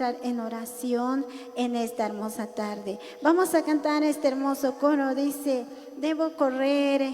entrar en oración en esta hermosa tarde. Vamos a cantar este hermoso coro. Dice: debo correr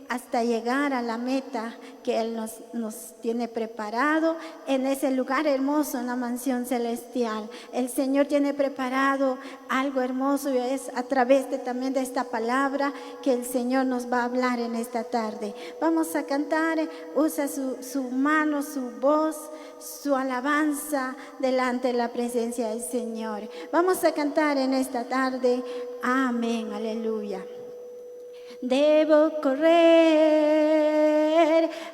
hasta llegar a la meta que Él nos tiene preparado en ese lugar hermoso, en la mansión celestial. El Señor tiene preparado algo hermoso y es a través también de esta palabra que el Señor nos va a hablar en esta tarde. Vamos a cantar, usa su mano, su voz, su alabanza delante de la presencia del Señor. Vamos a cantar en esta tarde. Amén, aleluya. Debo correr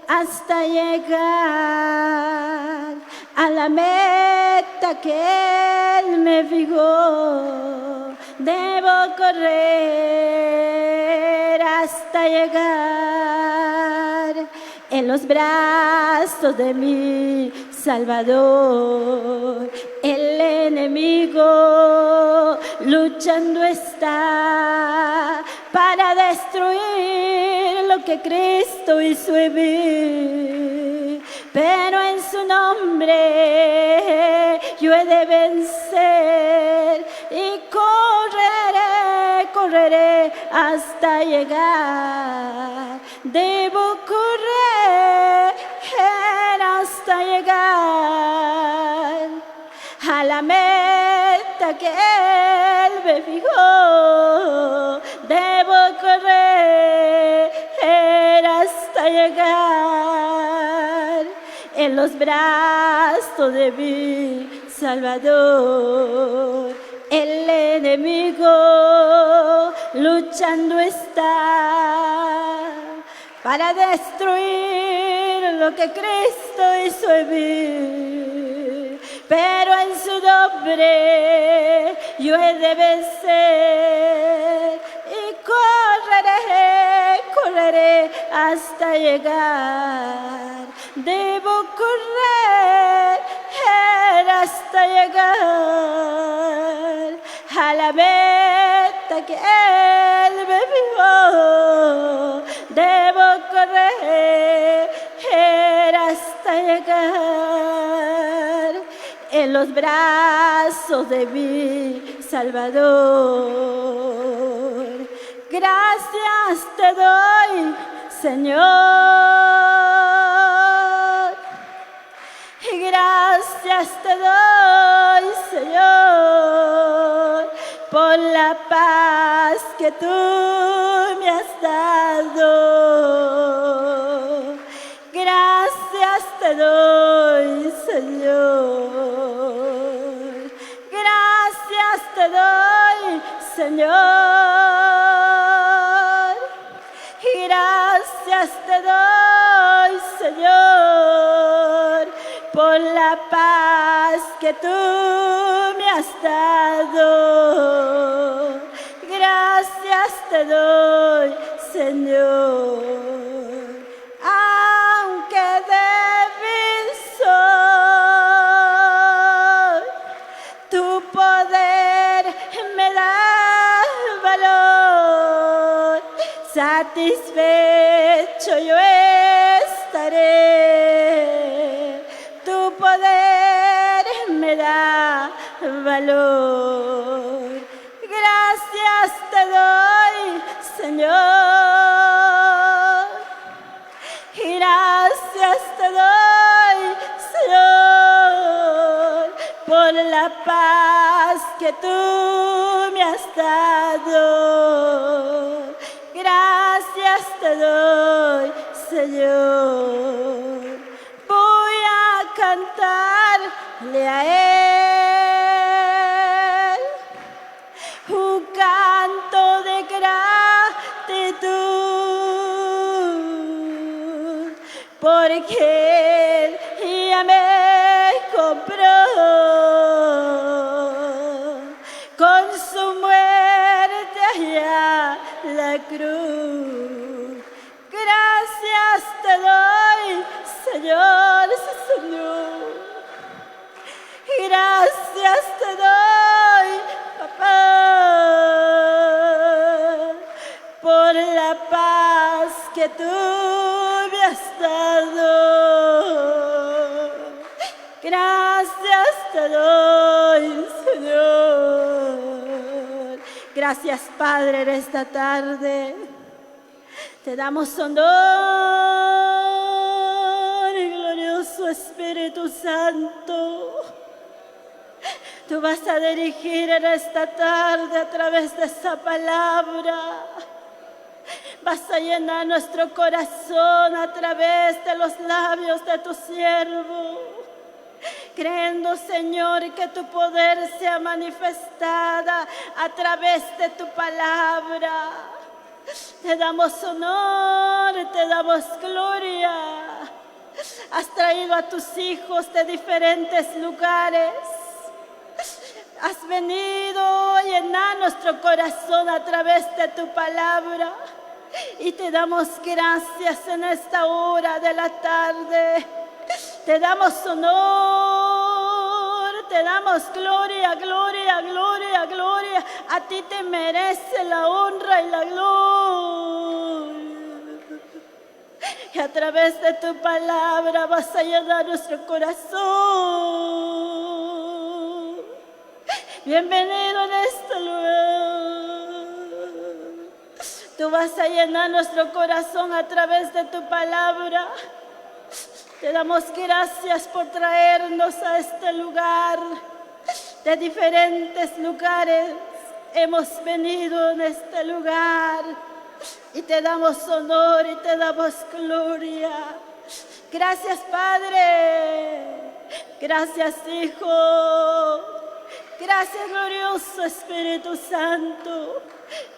hasta llegar a la meta que Él me fijó. Debo correr hasta llegar en los brazos de mi Salvador. El enemigo luchando está para destruir lo que Cristo hizo en mí, pero en su nombre yo he de vencer y correré hasta llegar. Debo correr hasta llegar a la meta que Él me fijó. Debo correr hasta llegar en los brazos de mi Salvador. El enemigo luchando está para destruir lo que Cristo hizo en mí, pero en su nombre yo he de vencer y correré hasta llegar. Debo correr hasta llegar a la meta que Él me fijó. Debo correr hasta llegar en los brazos de mi Salvador. Gracias te doy, Señor. Y gracias te doy, Señor, por la paz que tú me has dado. Gracias te doy, Señor. Gracias te doy, Señor. Y gracias te doy, Señor, por la paz que tú me has dado. Gracias te doy, Señor. Aunque débil soy, tu poder me da valor. Satisfecho yo estaré. Tu poder me da valor. Gracias te doy, Señor. Y gracias te doy, Señor, por la paz que tú me has dado. Gracias te doy, Señor. Voy a cantarle a Él un canto de gratitud, porque Él ya me compró con su muerte allá la cruz. Gracias te doy, Señor, Señor. Gracias te doy, papá, por la paz que tú me has dado. Gracias te doy, hoy, Señor. Gracias, Padre, en esta tarde. Te damos honor, glorioso Espíritu Santo. Tú vas a dirigir en esta tarde a través de esa palabra. Vas a llenar nuestro corazón a través de los labios de tu siervo, creyendo, Señor, que tu poder sea manifestada a través de tu palabra. Te damos honor, te damos gloria. Has traído a tus hijos de diferentes lugares. Has venido a llenar nuestro corazón a través de tu palabra. Y te damos gracias en esta hora de la tarde. Te damos honor, te damos gloria, gloria, gloria, gloria. A ti te merece la honra y la gloria. Y a través de tu palabra vas a llenar nuestro corazón. Bienvenido en este lugar. Tú vas a llenar nuestro corazón a través de tu palabra. Te damos gracias por traernos a este lugar. De diferentes lugares hemos venido en este lugar. Y te damos honor y te damos gloria. Gracias, Padre. Gracias, Hijo. Gracias, glorioso Espíritu Santo.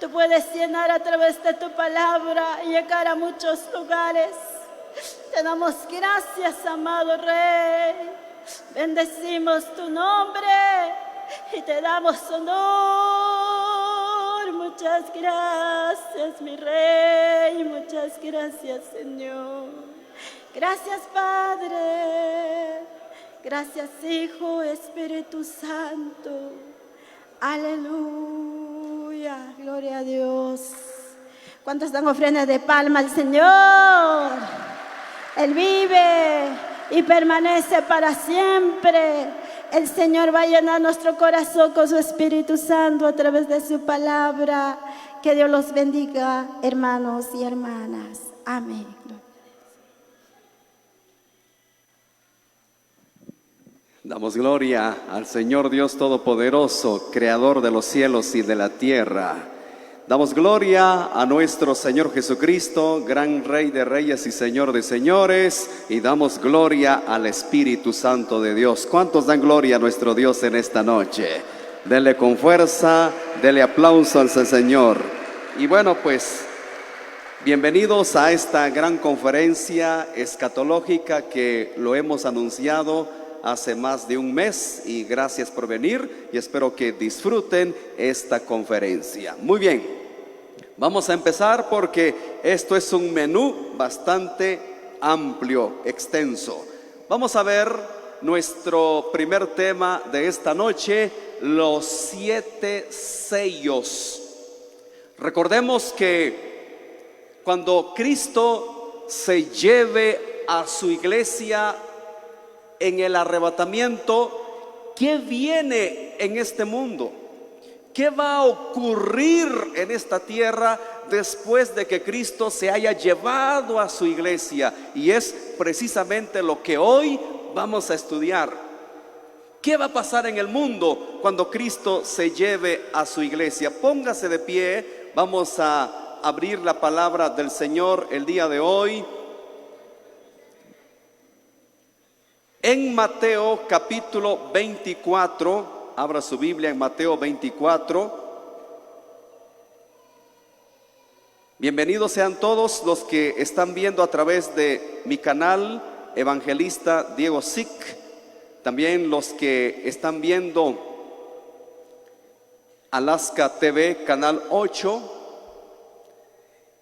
Tú puedes llenar a través de tu palabra y llegar a muchos lugares. Te damos gracias, amado Rey. Bendecimos tu nombre y te damos honor. Muchas gracias, mi Rey. Muchas gracias, Señor. Gracias, Padre. Gracias, Hijo, Espíritu Santo. Aleluya, gloria a Dios. ¿Cuántos dan ofrendas de palma al Señor? Él vive y permanece para siempre. El Señor va a llenar nuestro corazón con su Espíritu Santo a través de su palabra. Que Dios los bendiga, hermanos y hermanas. Amén. Damos gloria al Señor Dios Todopoderoso, Creador de los cielos y de la tierra. Damos gloria a nuestro Señor Jesucristo, gran Rey de reyes y Señor de señores, y damos gloria al Espíritu Santo de Dios. ¿Cuántos dan gloria a nuestro Dios en esta noche? Denle con fuerza, denle aplauso al Señor. Y bueno, pues, bienvenidos a esta gran conferencia escatológica que lo hemos anunciado hace más de un mes, y gracias por venir y espero que disfruten esta conferencia. Muy bien, vamos a empezar porque esto es un menú bastante amplio, extenso. Vamos a ver nuestro primer tema de esta noche, los 7 sellos. Recordemos que cuando Cristo se lleve a su iglesia en el arrebatamiento, ¿qué viene en este mundo? ¿Qué va a ocurrir en esta tierra después de que Cristo se haya llevado a su iglesia? Y es precisamente lo que hoy vamos a estudiar. ¿Qué va a pasar en el mundo cuando Cristo se lleve a su iglesia? Póngase de pie, vamos a abrir la palabra del Señor el día de hoy. En Mateo capítulo 24, abra su Biblia en Mateo 24. Bienvenidos sean todos los que están viendo a través de mi canal, Evangelista Diego Sic. También los que están viendo Alaska TV, canal 8.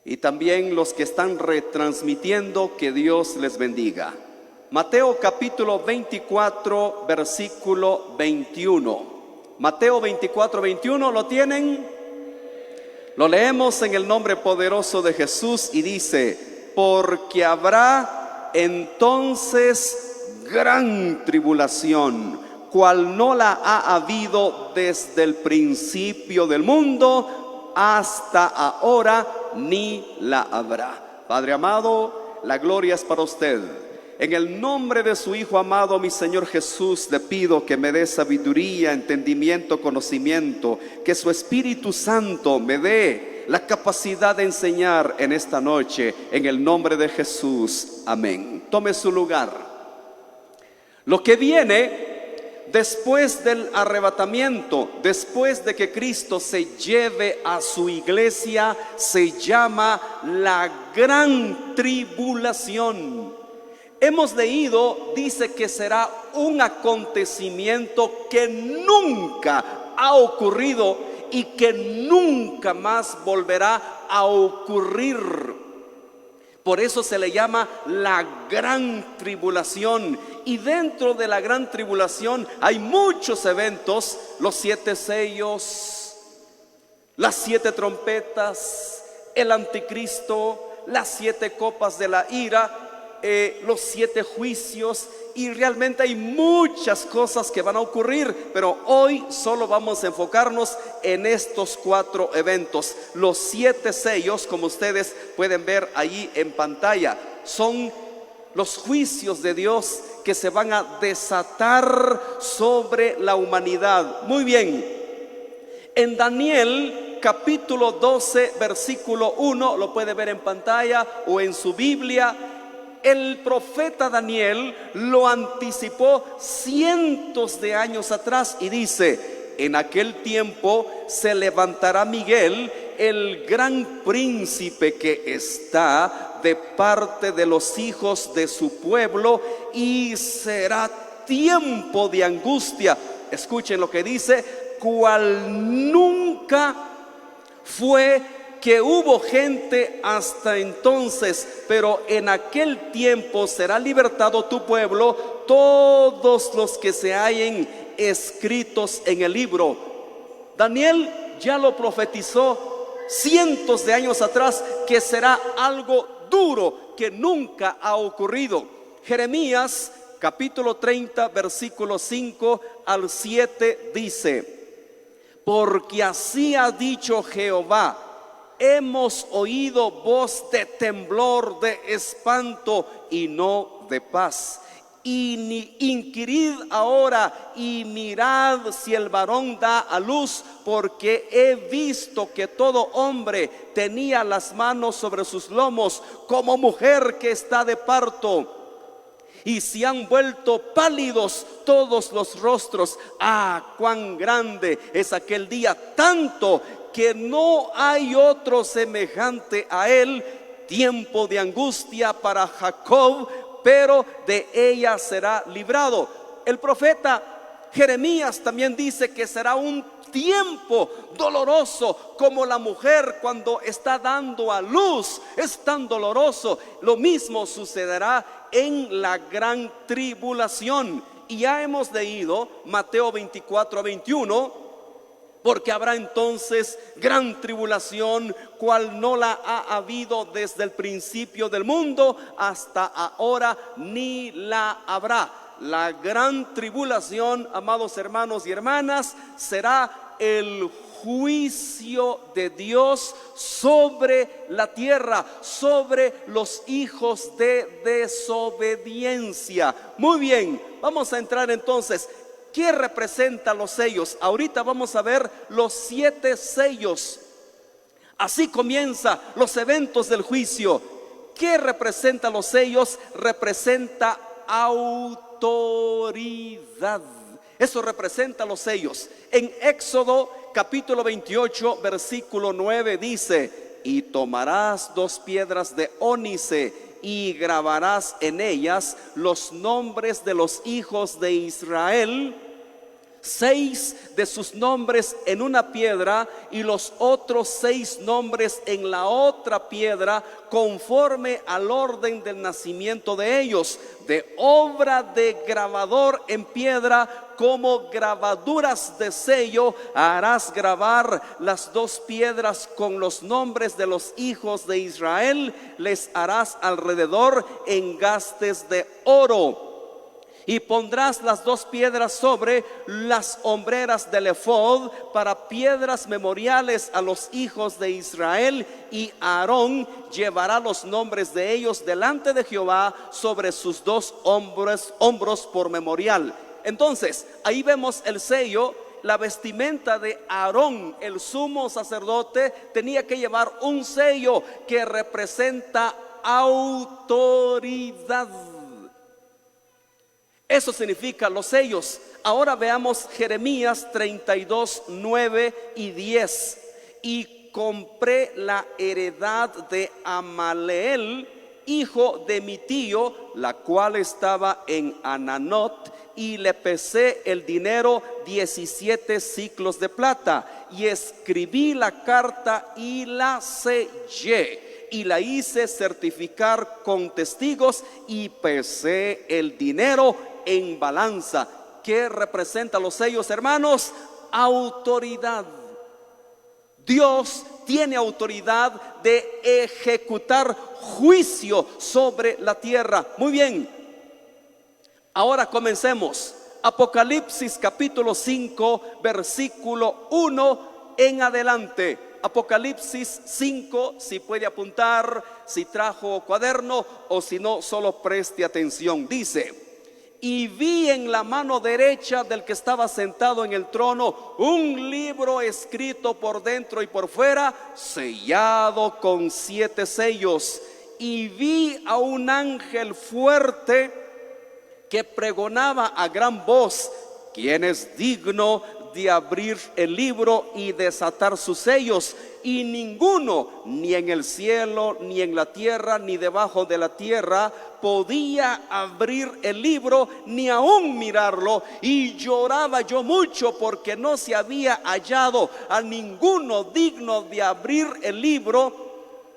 Y también los que están retransmitiendo, que Dios les bendiga. Mateo capítulo 24, versículo 21. Mateo 24, 21, ¿lo tienen? Lo leemos en el nombre poderoso de Jesús y dice: porque habrá entonces gran tribulación, cual no la ha habido desde el principio del mundo hasta ahora, ni la habrá. Padre amado, la gloria es para usted. En el nombre de su Hijo amado, mi Señor Jesús, le pido que me dé sabiduría, entendimiento, conocimiento, que su Espíritu Santo me dé la capacidad de enseñar en esta noche, en el nombre de Jesús. Amén. Tome su lugar. Lo que viene después del arrebatamiento, después de que Cristo se lleve a su iglesia, se llama la gran tribulación. Hemos leído, dice que será un acontecimiento que nunca ha ocurrido y que nunca más volverá a ocurrir. Por eso se le llama la gran tribulación. Y dentro de la gran tribulación hay muchos eventos: los 7 sellos, las 7 trompetas, el anticristo, las 7 copas de la ira, los 7 juicios, y realmente hay muchas cosas que van a ocurrir, pero hoy solo vamos a enfocarnos en estos 4 eventos. Los 7 sellos, como ustedes pueden ver allí en pantalla, son los juicios de Dios que se van a desatar sobre la humanidad. Muy bien, en Daniel capítulo 12 versículo 1, lo puede ver en pantalla o en su Biblia. El profeta Daniel lo anticipó cientos de años atrás y dice: en aquel tiempo se levantará Miguel, el gran príncipe que está de parte de los hijos de su pueblo, y será tiempo de angustia. Escuchen lo que dice: cual nunca fue que hubo gente hasta entonces, pero en aquel tiempo será libertado tu pueblo, todos los que se hallen escritos en el libro. Daniel ya lo profetizó cientos de años atrás, que será algo duro que nunca ha ocurrido. Jeremías capítulo 30 versículo 5 al 7 dice: porque así ha dicho Jehová, hemos oído voz de temblor, de espanto y no de paz. Y inquirid ahora y mirad si el varón da a luz, porque he visto que todo hombre tenía las manos sobre sus lomos, como mujer que está de parto. Y se han vuelto pálidos todos los rostros. Ah, cuán grande es aquel día, tanto que no hay otro semejante a él. Tiempo de angustia para Jacob, pero de ella será librado. El profeta Jeremías también dice que será un tiempo doloroso, como la mujer cuando está dando a luz, es tan doloroso. Lo mismo sucederá en la gran tribulación. Y ya hemos leído Mateo 24 a 21, porque habrá entonces gran tribulación, cual no la ha habido desde el principio del mundo hasta ahora, ni la habrá. La gran tribulación, amados hermanos y hermanas, será el juicio de Dios sobre la tierra, sobre los hijos de desobediencia. Muy bien, vamos a entrar entonces. ¿Qué representan los sellos? Ahorita vamos a ver los 7 sellos. Así comienza los eventos del juicio. ¿Qué representan los sellos? Representa autoridad. Eso representa los sellos. En Éxodo capítulo 28 versículo 9 dice: y tomarás 2 piedras de ónice y grabarás en ellas los nombres de los hijos de Israel, 6 de sus nombres en una piedra y los otros 6 nombres en la otra piedra, conforme al orden del nacimiento de ellos, de obra de grabador en piedra, como grabaduras de sello harás grabar las 2 piedras con los nombres de los hijos de Israel, les harás alrededor engastes de oro. Y pondrás las dos piedras sobre las hombreras del ephod para piedras memoriales a los hijos de Israel, y Aarón llevará los nombres de ellos delante de Jehová sobre sus dos hombros por memorial. Entonces, ahí vemos el sello. La vestimenta de Aarón, el sumo sacerdote, tenía que llevar un sello que representa autoridad. Eso significa los sellos. Ahora veamos Jeremías 32, 9 y 10. Y compré la heredad de Amaleel, hijo de mi tío, la cual estaba en Ananot, y le pesé el dinero 17 siclos de plata, y escribí la carta y la sellé, y la hice certificar con testigos, y pesé el dinero en balanza. ¿Qué representa los sellos, hermanos? Autoridad. Dios tiene autoridad de ejecutar juicio sobre la tierra. Muy bien, ahora comencemos. Apocalipsis capítulo 5, versículo 1 en adelante. Apocalipsis 5, si puede apuntar, si trajo cuaderno, o si no, solo preste atención. Dice: y vi en la mano derecha del que estaba sentado en el trono un libro escrito por dentro y por fuera, sellado con 7 sellos. Y vi a un ángel fuerte que pregonaba a gran voz: ¿quién es digno de abrir el libro y desatar sus sellos? Y ninguno, ni en el cielo, ni en la tierra, ni debajo de la tierra, podía abrir el libro, ni aún mirarlo. Y lloraba yo mucho, porque no se había hallado a ninguno digno de abrir el libro,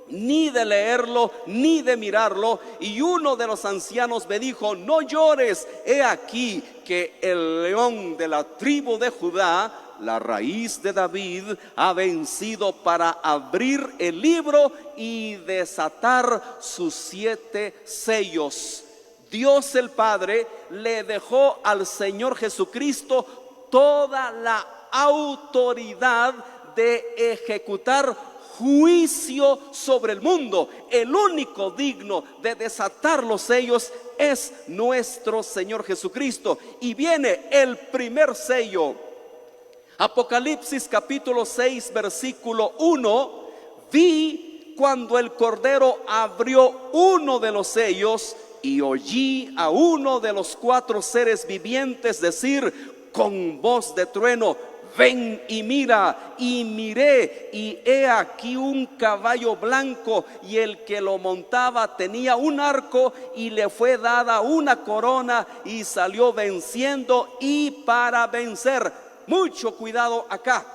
ni de leerlo, ni de mirarlo. Y uno de los ancianos me dijo: no llores, he aquí que el león de la tribu de Judá, la raíz de David, ha vencido para abrir el libro y desatar sus 7 sellos. Dios el Padre le dejó al Señor Jesucristo toda la autoridad de ejecutar juicio sobre el mundo. El único digno de desatar los sellos es nuestro Señor Jesucristo. Y viene el primer sello. Apocalipsis capítulo 6, versículo 1. Vi cuando el Cordero abrió uno de los sellos, y oí a uno de los 4 seres vivientes decir con voz de trueno: ven y mira. Y miré, y he aquí un caballo blanco, y el que lo montaba tenía un arco, y le fue dada una corona, y salió venciendo y para vencer. Mucho cuidado acá.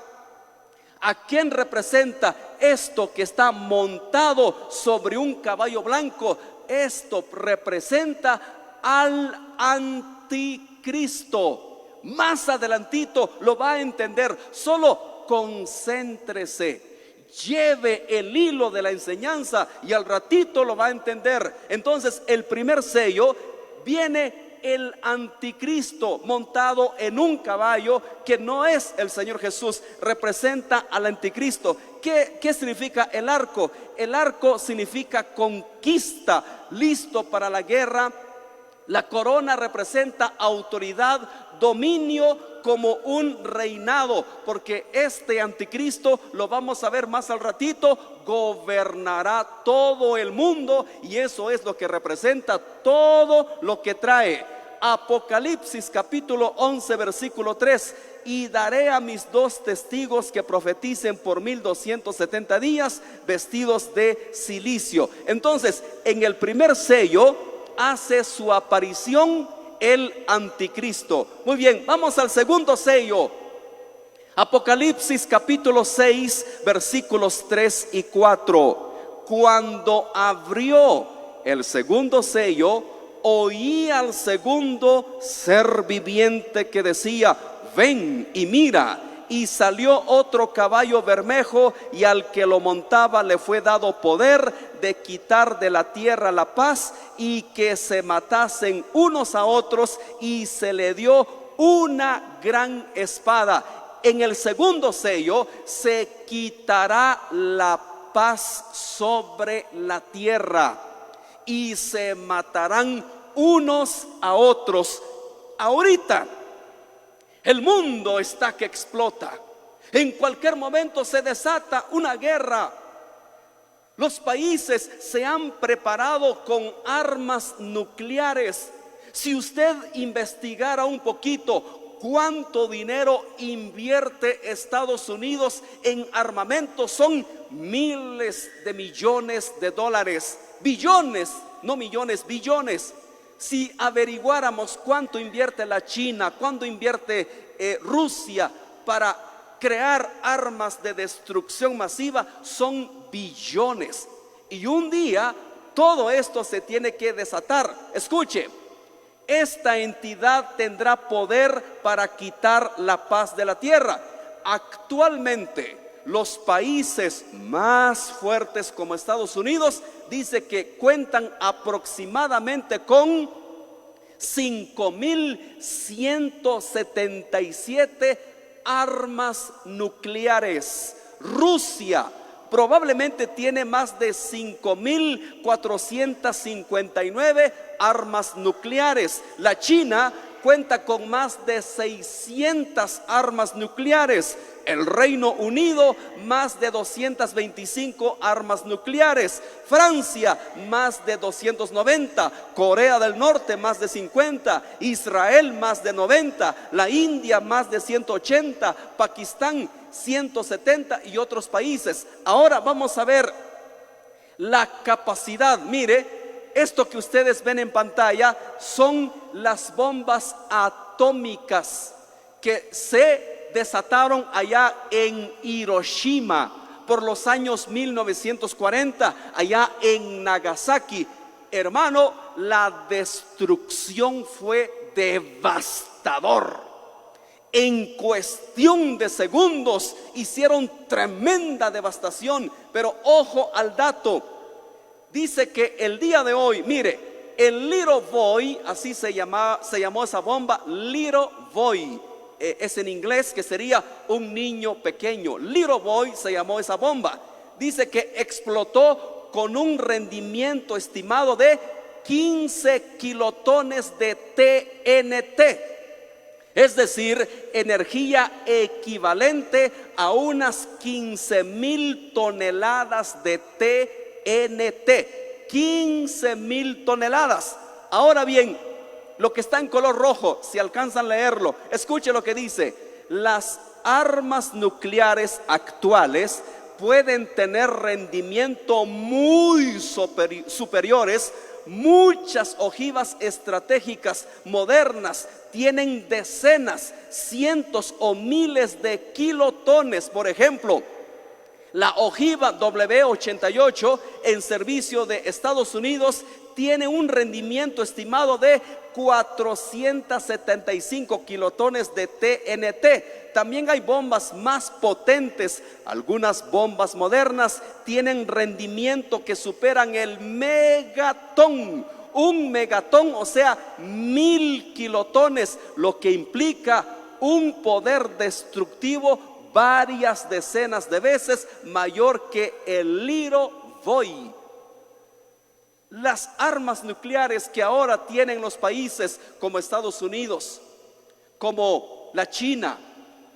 ¿A quién representa esto que está montado sobre un caballo blanco? Esto representa al anticristo. Más adelantito lo va a entender. Solo concéntrese, lleve el hilo de la enseñanza y al ratito lo va a entender. Entonces, el primer sello, viene el anticristo montado en un caballo que no es el Señor Jesús, representa al anticristo. ¿Qué significa el arco? El arco significa conquista, listo para la guerra. La corona representa autoridad, dominio, como un reinado, porque este anticristo, lo vamos a ver más al ratito, gobernará todo el mundo, y eso es lo que representa todo lo que trae. Apocalipsis capítulo 11, versículo 3. Y daré a mis 2 testigos que profeticen por 1270 días, vestidos de cilicio. Entonces, en el primer sello hace su aparición el anticristo. Muy bien, vamos al segundo sello. Apocalipsis capítulo 6, versículos 3 y 4. Cuando abrió el segundo sello, oí al segundo ser viviente que decía: ven y mira. y salió otro caballo bermejo, y al que lo montaba le fue dado poder de quitar de la tierra la paz, y que se matasen unos a otros, y se le dio una gran espada. En el segundo sello se quitará la paz sobre la tierra, y se matarán unos a otros. Ahorita el mundo está que explota. En cualquier momento se desata una guerra. Los países se han preparado con armas nucleares. Si usted investigara un poquito cuánto dinero invierte Estados Unidos en armamento, son miles de millones de dólares. Billones, no millones, billones. Si averiguáramos cuánto invierte la China, cuánto invierte Rusia para crear armas de destrucción masiva, son billones. Y un día todo esto se tiene que desatar. Escuche, esta entidad tendrá poder para quitar la paz de la tierra. Actualmente los países más fuertes como Estados Unidos dice que cuentan aproximadamente con 5.177 armas nucleares. Rusia probablemente tiene más de 5.459 armas nucleares. La China cuenta con más de 600 armas nucleares. El Reino Unido más de 225 armas nucleares. Francia más de 290. Corea del Norte más de 50. Israel más de 90. La India más de 180. Pakistán 170 y otros países. Ahora vamos a ver la capacidad. Mire, esto que ustedes ven en pantalla son las bombas atómicas que se desataron allá en Hiroshima por los años 1940, allá en Nagasaki. Hermano, la destrucción fue devastador. En cuestión de segundos hicieron tremenda devastación. Pero ojo al dato, dice que el día de hoy, mire, el Little Boy, así se llamó esa bomba, Little Boy. Es en inglés, que sería un niño pequeño. Little Boy se llamó esa bomba. Dice que explotó con un rendimiento estimado de 15 kilotones de TNT. Es decir, energía equivalente a unas 15,000 toneladas de TNT. 15,000 toneladas. Ahora bien, lo que está en color rojo, si alcanzan a leerlo, escuche lo que dice. Las armas nucleares actuales pueden tener rendimiento muy superiores. Muchas ojivas estratégicas modernas tienen decenas, cientos o miles de kilotones. Por ejemplo, la ojiva W-88 en servicio de Estados Unidos tiene un rendimiento estimado de 475 kilotones de TNT. También hay bombas más potentes. Algunas bombas modernas tienen rendimiento que superan el megatón. Un megatón, o sea, 1,000 kilotones, lo que implica un poder destructivo varias decenas de veces mayor que el Little Boy. Las armas nucleares que ahora tienen los países como Estados Unidos, como la China,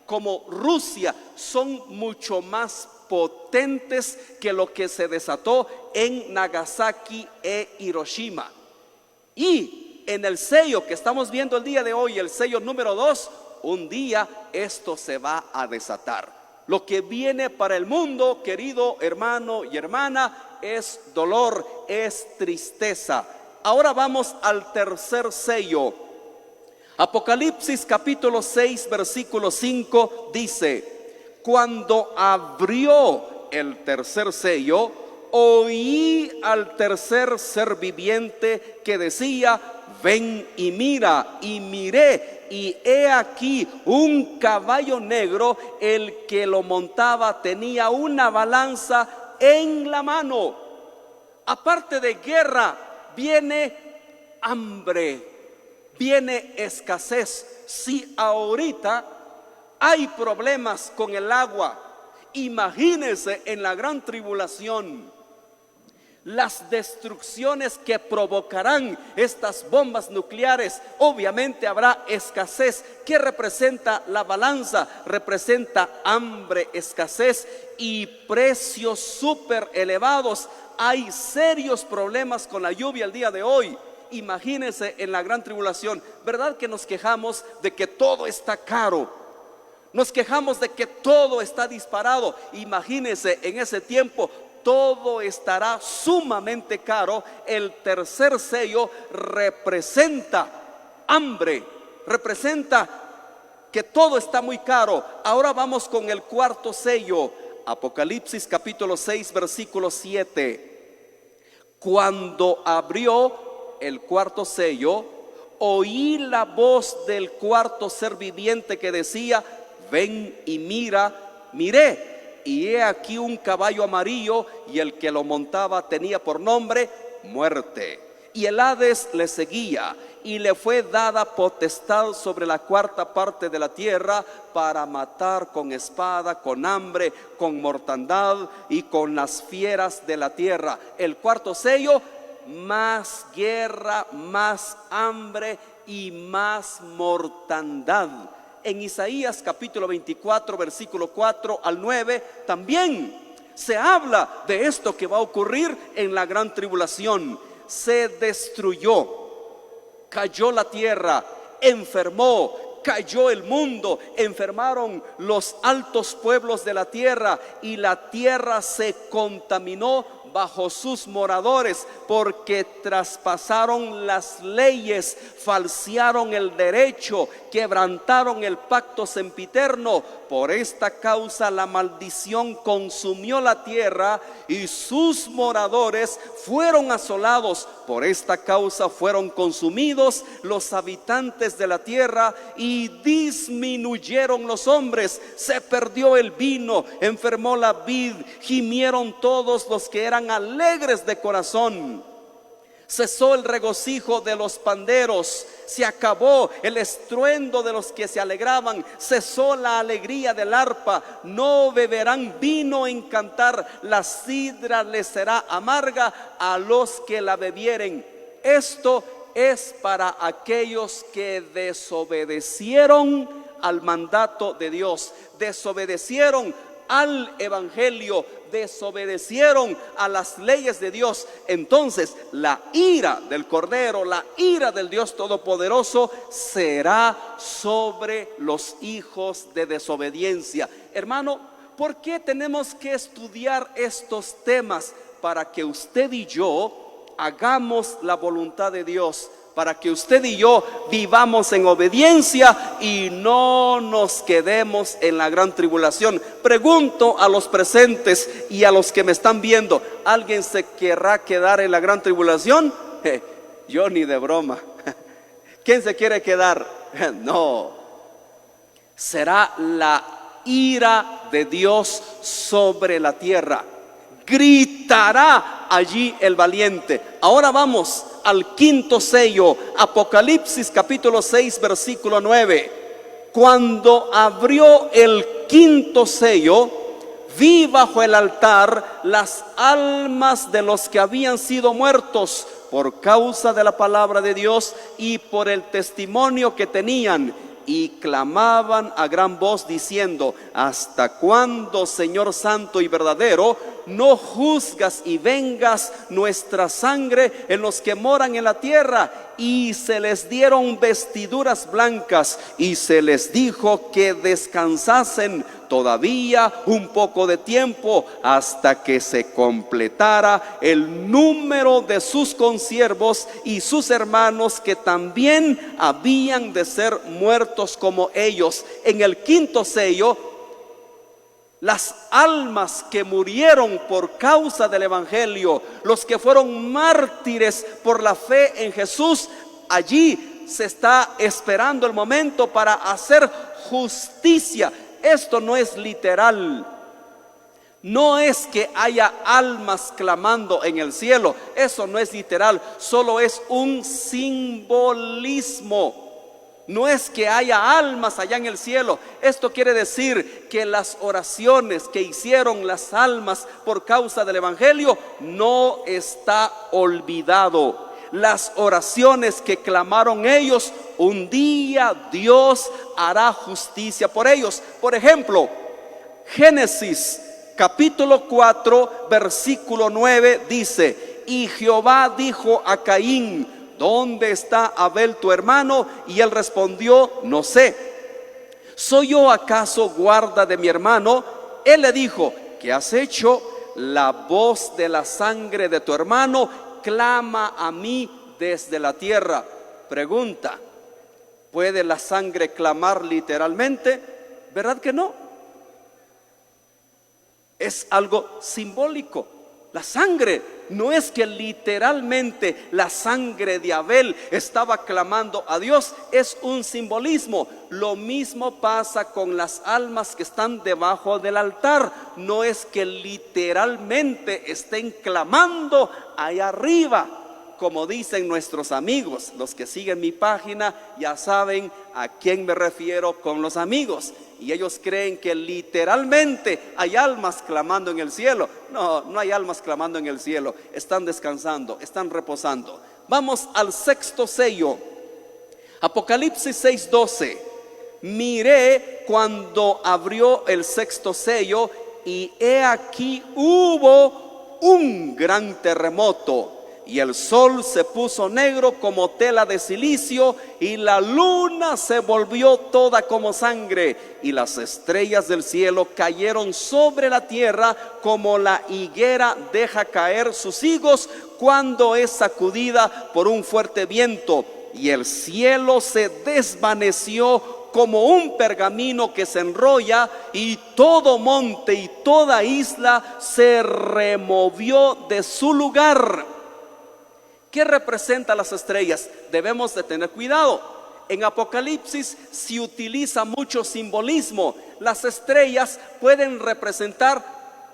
como Rusia, son mucho más potentes que lo que se desató en Nagasaki e Hiroshima. Y en el sello que estamos viendo el día de hoy, el sello número 2, un día esto se va a desatar. Lo que viene para el mundo, querido hermano y hermana, es dolor, es tristeza. Ahora vamos al tercer sello. Apocalipsis capítulo 6 versículo 5 dice: cuando abrió el tercer sello, oí al tercer ser viviente que decía: ven y mira. Y miré, y he aquí un caballo negro, el que lo montaba tenía una balanza en la mano. Aparte de guerra, viene hambre, viene escasez. Si ahorita hay problemas con el agua, imagínense en la gran tribulación las destrucciones que provocarán estas bombas nucleares. Obviamente habrá escasez. ¿Qué representa la balanza? Representa hambre, escasez y precios súper elevados. Hay serios problemas con la lluvia el día de hoy. Imagínense en la gran tribulación. ¿Verdad que nos quejamos de que todo está caro? Nos quejamos de que todo está disparado. Imagínense en ese tiempo, todo estará sumamente caro. El tercer sello representa hambre, representa que todo está muy caro. Ahora vamos con el cuarto sello. Apocalipsis capítulo 6 versículo 7. Cuando abrió el cuarto sello, oí la voz del cuarto ser viviente que decía: ven y mira. Miré, y he aquí un caballo amarillo, y el que lo montaba tenía por nombre Muerte. Y el Hades le seguía, y le fue dada potestad sobre la cuarta parte de la tierra, para matar con espada, con hambre, con mortandad y con las fieras de la tierra. El cuarto sello: más guerra, más hambre y más mortandad. En Isaías capítulo 24 versículo 4 al 9 también se habla de esto que va a ocurrir en la gran tribulación. Se destruyó, cayó la tierra, enfermó, cayó el mundo, enfermaron los altos pueblos de la tierra, y la tierra se contaminó bajo sus moradores, porque traspasaron las leyes, falsearon el derecho, quebrantaron el pacto sempiterno. Por esta causa la maldición consumió la tierra, y sus moradores fueron asolados. Por esta causa fueron consumidos los habitantes de la tierra, y disminuyeron los hombres. Se perdió el vino, enfermó la vid, gimieron todos los que eran alegres de corazón. Cesó el regocijo de los panderos, se acabó el estruendo de los que se alegraban, cesó la alegría del arpa. No beberán vino en cantar, la sidra les será amarga a los que la bebieren. Esto es para aquellos que desobedecieron al mandato de Dios, desobedecieron al evangelio, desobedecieron a las leyes de Dios. Entonces la ira del Cordero, la ira del Dios Todopoderoso será sobre los hijos de desobediencia. Hermano, ¿por qué tenemos que estudiar estos temas? Para que usted y yo hagamos la voluntad de Dios, para que usted y yo vivamos en obediencia y no nos quedemos en la gran tribulación. Pregunto a los presentes y a los que me están viendo: ¿alguien se querrá quedar en la gran tribulación? Yo ni de broma. ¿Quién se quiere quedar? No. Será la ira de Dios sobre la tierra. Gritará allí el valiente. Ahora vamos al quinto sello. Apocalipsis capítulo 6 versículo 9. Cuando abrió el quinto sello, vi bajo el altar las almas de los que habían sido muertos por causa de la palabra de Dios y por el testimonio que tenían, y clamaban a gran voz diciendo: ¿hasta cuándo, Señor santo y verdadero, no juzgas y vengas nuestra sangre en los que moran en la tierra? Y se les dieron vestiduras blancas, y se les dijo que descansasen todavía un poco de tiempo, hasta que se completara el número de sus consiervos y sus hermanos, que también habían de ser muertos como ellos. En el quinto sello, las almas que murieron por causa del evangelio, los que fueron mártires por la fe en Jesús, allí se está esperando el momento para hacer justicia. Esto no es literal. No es que haya almas clamando en el cielo. Eso no es literal. Solo es un simbolismo. No es que haya almas allá en el cielo. Esto quiere decir que las oraciones que hicieron las almas por causa del evangelio no está olvidado. Las oraciones que clamaron ellos, un día Dios hará justicia por ellos. Por ejemplo, Génesis capítulo 4 versículo 9 dice: y Jehová dijo a Caín: ¿dónde está Abel tu hermano? Y él respondió: no sé. ¿Soy yo acaso guarda de mi hermano? Él le dijo: ¿qué has hecho? La voz de la sangre de tu hermano clama a mí desde la tierra. Pregunta: ¿puede la sangre clamar literalmente? ¿Verdad que no? Es algo simbólico. La sangre no es que literalmente la sangre de Abel estaba clamando a Dios, es un simbolismo. Lo mismo pasa con las almas que están debajo del altar. No es que literalmente estén clamando allá arriba, como dicen nuestros amigos. Los que siguen mi página ya saben a quién me refiero con los amigos. Y ellos creen que literalmente hay almas clamando en el cielo. No, no hay almas clamando en el cielo. Están descansando, están reposando. Vamos al sexto sello. Apocalipsis 6:12. Miré cuando abrió el sexto sello, y he aquí hubo un gran terremoto. Y el sol se puso negro como tela de silicio, y la luna se volvió toda como sangre, y las estrellas del cielo cayeron sobre la tierra como la higuera deja caer sus higos cuando es sacudida por un fuerte viento. Y el cielo se desvaneció como un pergamino que se enrolla, y todo monte y toda isla se removió de su lugar. ¿Qué representa las estrellas? Debemos de tener cuidado. En Apocalipsis se utiliza mucho simbolismo. Las estrellas pueden representar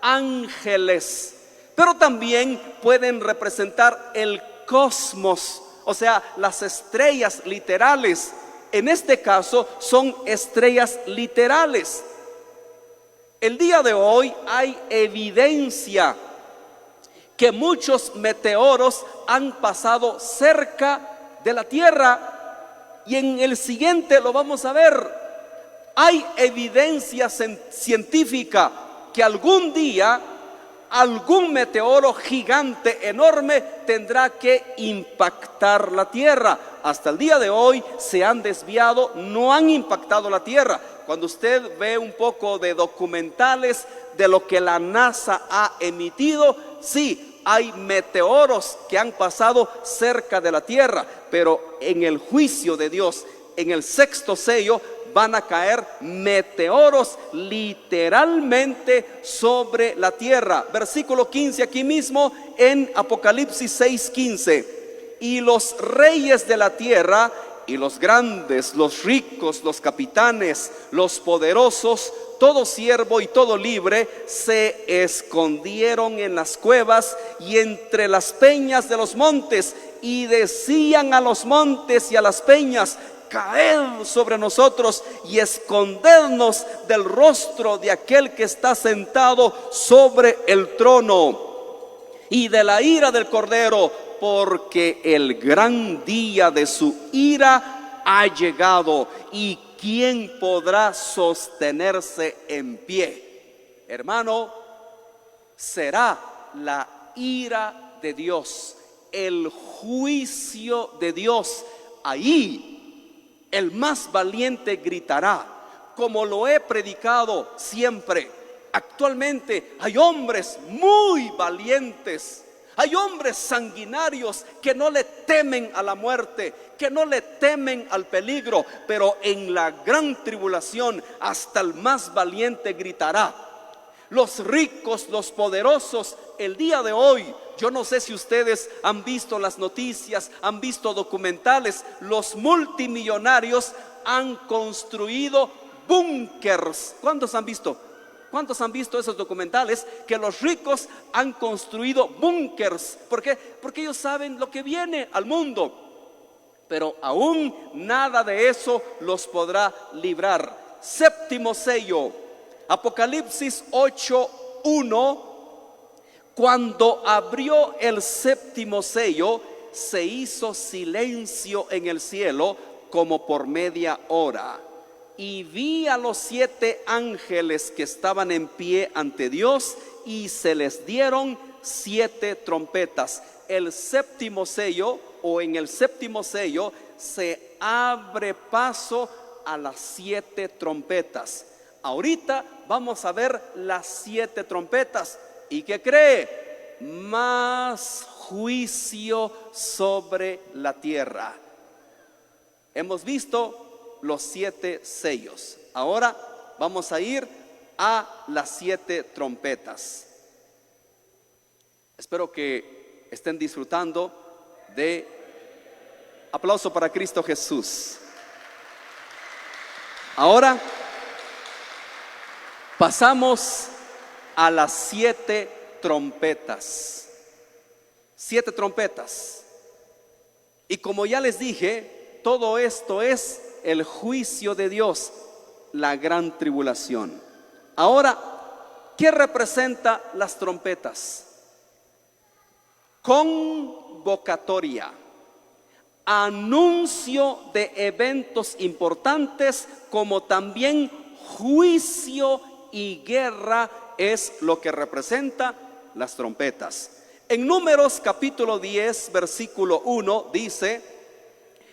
ángeles, pero también pueden representar el cosmos, o sea, las estrellas literales. En este caso son estrellas literales. El día de hoy hay evidencia que muchos meteoros han pasado cerca de la tierra, y en el siguiente lo vamos a ver. Hay evidencia científica que algún día algún meteoro gigante enorme tendrá que impactar la tierra. Hasta el día de hoy se han desviado, no han impactado la tierra. Cuando usted ve un poco de documentales de lo que la NASA ha emitido, sí, hay meteoros que han pasado cerca de la tierra, pero en el juicio de Dios, en el sexto sello, van a caer meteoros literalmente sobre la tierra. Versículo 15 aquí mismo en Apocalipsis 6:15. Y los reyes de la tierra, y los grandes, los ricos, los capitanes, los poderosos, todo siervo y todo libre, se escondieron en las cuevas y entre las peñas de los montes, y decían a los montes y a las peñas: caed sobre nosotros y escondernos del rostro de aquel que está sentado sobre el trono y de la ira del Cordero, porque el gran día de su ira ha llegado, y ¿quién podrá sostenerse en pie? Hermano, será la ira de Dios, el juicio de Dios. Ahí el más valiente gritará, como lo he predicado siempre. Actualmente hay hombres muy valientes, hay hombres sanguinarios que no le temen a la muerte, que no le temen al peligro, pero en la gran tribulación hasta el más valiente gritará. los ricos, los poderosos. El día de hoy, yo no sé si ustedes han visto las noticias, han visto documentales, los multimillonarios han construido búnkers. ¿Cuántos han visto? ¿Cuántos han visto esos documentales? Que los ricos han construido búnkers. ¿Por qué? Porque ellos saben lo que viene al mundo. Pero aún nada de eso los podrá librar. Séptimo sello, Apocalipsis 8:1. Cuando abrió el séptimo sello, se hizo silencio en el cielo como por media hora. Y vi a los 7 ángeles que estaban en pie ante Dios, y se les dieron 7 trompetas. El séptimo sello, o en el séptimo sello, se abre paso a las 7 trompetas. Ahorita vamos a ver las 7 trompetas. ¿Y qué cree? Más juicio sobre la tierra. Hemos visto los 7 sellos. Ahora vamos a ir a las 7 trompetas. Espero que estén disfrutando de aplauso para Cristo Jesús. Ahora pasamos a las 7 trompetas. 7 trompetas. Y como ya les dije, todo esto es el juicio de Dios, la gran tribulación. Ahora, ¿qué representa las trompetas? Convocatoria, anuncio de eventos importantes, como también juicio y guerra es lo que representa las trompetas. En Números capítulo 10 versículo 1 dice: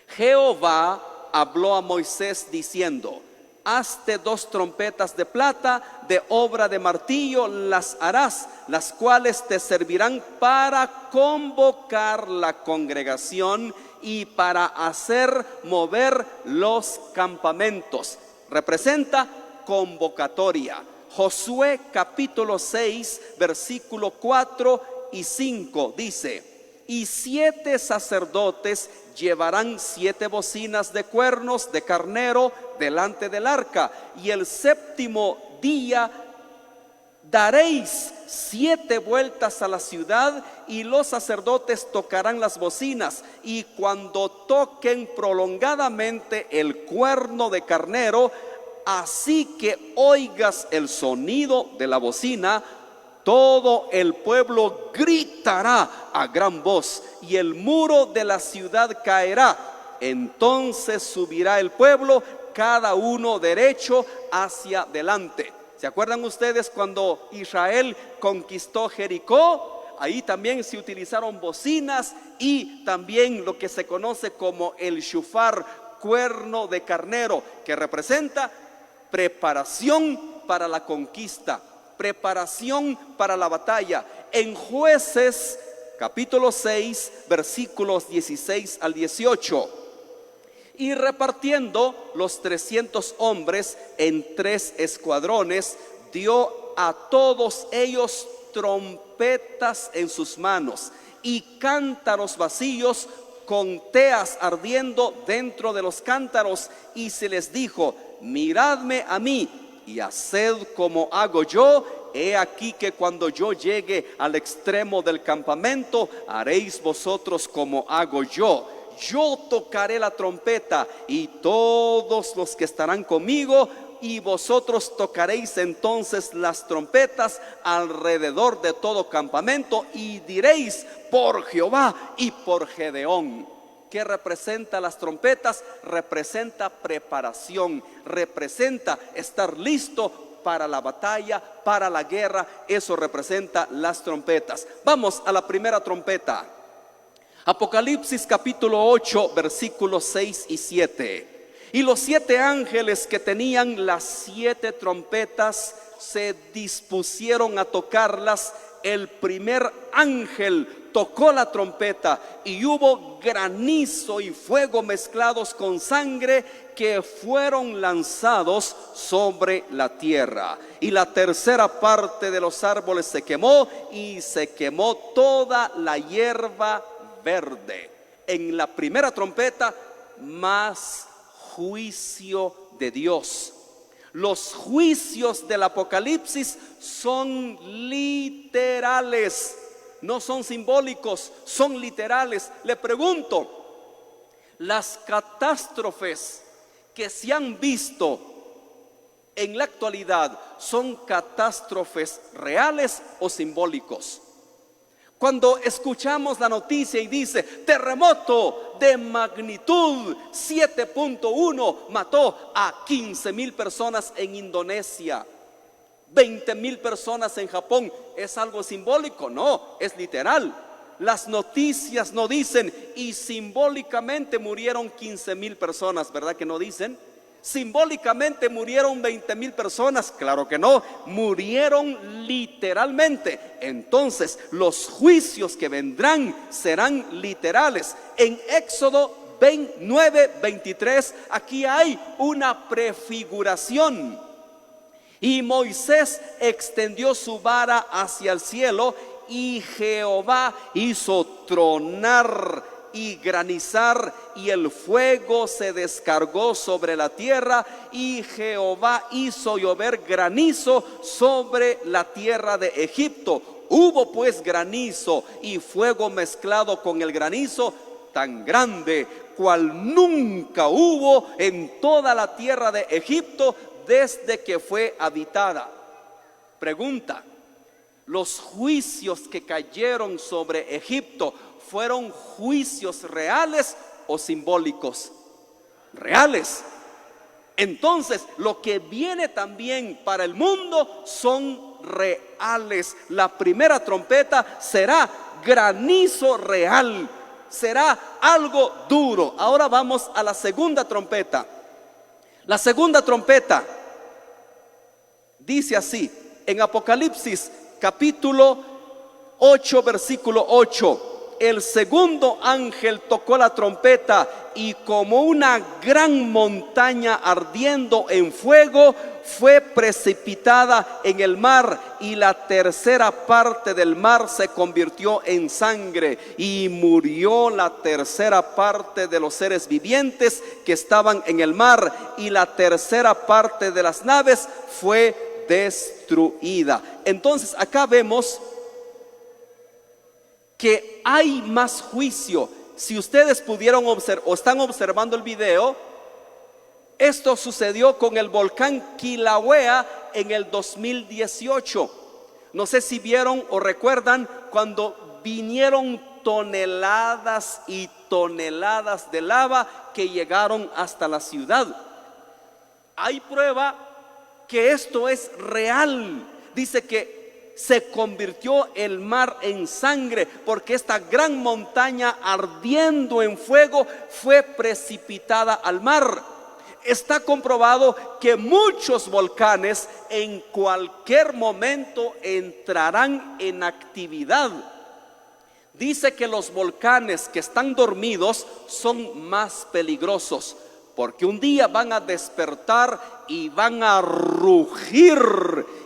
Jehová habló a Moisés diciendo: hazte 2 trompetas de plata, de obra de martillo las harás, las cuales te servirán para convocar la congregación y para hacer mover los campamentos. Representa convocatoria. Josué capítulo 6 versículo 4 y 5 dice: y 7 sacerdotes llevarán 7 bocinas de cuernos de carnero delante del arca, y el séptimo día daréis 7 vueltas a la ciudad, y los sacerdotes tocarán las bocinas, y cuando toquen prolongadamente el cuerno de carnero, así que oigas el sonido de la bocina, todo el pueblo gritará a gran voz, y el muro de la ciudad caerá. Entonces subirá el pueblo, cada uno derecho hacia delante. ¿Se acuerdan ustedes cuando Israel conquistó Jericó? Ahí también se utilizaron bocinas y también lo que se conoce como el shofar, cuerno de carnero, que representa preparación para la conquista, preparación para la batalla. En Jueces capítulo 6 versículos 16 al 18: y repartiendo los 300 hombres en 3 escuadrones, dio a todos ellos trompetas en sus manos y cántaros vacíos con teas ardiendo dentro de los cántaros, y se les dijo: miradme a mí y haced como hago yo. He aquí que cuando yo llegue al extremo del campamento, haréis vosotros como hago yo. Yo tocaré la trompeta, y todos los que estarán conmigo, y vosotros tocaréis entonces las trompetas alrededor de todo campamento, y diréis: por Jehová y por Gedeón. ¿Qué representa las trompetas? Representa preparación, representa estar listo para la batalla, para la guerra. Eso representa las trompetas. Vamos a la primera trompeta. Apocalipsis capítulo 8 versículos 6 y 7. Y los 7 ángeles que tenían las 7 trompetas se dispusieron a tocarlas. El primer ángel tocó la trompeta y hubo granizo y fuego mezclados con sangre que fueron lanzados sobre la tierra. Y la tercera parte de los árboles se quemó y se quemó toda la hierba verde. En la primera trompeta, más juicio de Dios. Los juicios del Apocalipsis son literales. No son simbólicos, son literales. Le pregunto, las catástrofes que se han visto en la actualidad, ¿son catástrofes reales o simbólicos? Cuando escuchamos la noticia y dice terremoto de magnitud 7.1 mató a 15,000 personas en Indonesia, 20,000 personas en Japón, ¿es algo simbólico? No, es literal. Las noticias no dicen y simbólicamente murieron 15,000 personas, ¿verdad que no dicen? Simbólicamente murieron 20,000 personas, claro que no, murieron literalmente. Entonces los juicios que vendrán serán literales. En Éxodo 9:23 aquí hay una prefiguración. Y Moisés extendió su vara hacia el cielo y Jehová hizo tronar y granizar y el fuego se descargó sobre la tierra y Jehová hizo llover granizo sobre la tierra de Egipto. Hubo pues granizo y fuego mezclado con el granizo tan grande cual nunca hubo en toda la tierra de Egipto desde que fue habitada. Pregunta: ¿los juicios que cayeron sobre Egipto fueron juicios reales o simbólicos? Reales. Entonces, lo que viene también para el mundo son reales. La primera trompeta será granizo real, será algo duro. Ahora vamos a la segunda trompeta. La segunda trompeta dice así en Apocalipsis capítulo 8 versículo 8: el segundo ángel tocó la trompeta y como una gran montaña ardiendo en fuego fue precipitada en el mar y la tercera parte del mar se convirtió en sangre y murió la tercera parte de los seres vivientes que estaban en el mar y la tercera parte de las naves fue destruida. Entonces acá vemos que hay más juicio. Si ustedes pudieron observar o están observando el video, esto sucedió con el volcán Kilauea en el 2018. No sé si vieron o recuerdan cuando vinieron toneladas y toneladas de lava que llegaron hasta la ciudad. Hay prueba que esto es real. Dice que se convirtió el mar en sangre porque esta gran montaña ardiendo en fuego fue precipitada al mar. Está comprobado que muchos volcanes en cualquier momento entrarán en actividad. Dice que los volcanes que están dormidos son más peligrosos porque un día van a despertar y van a rugir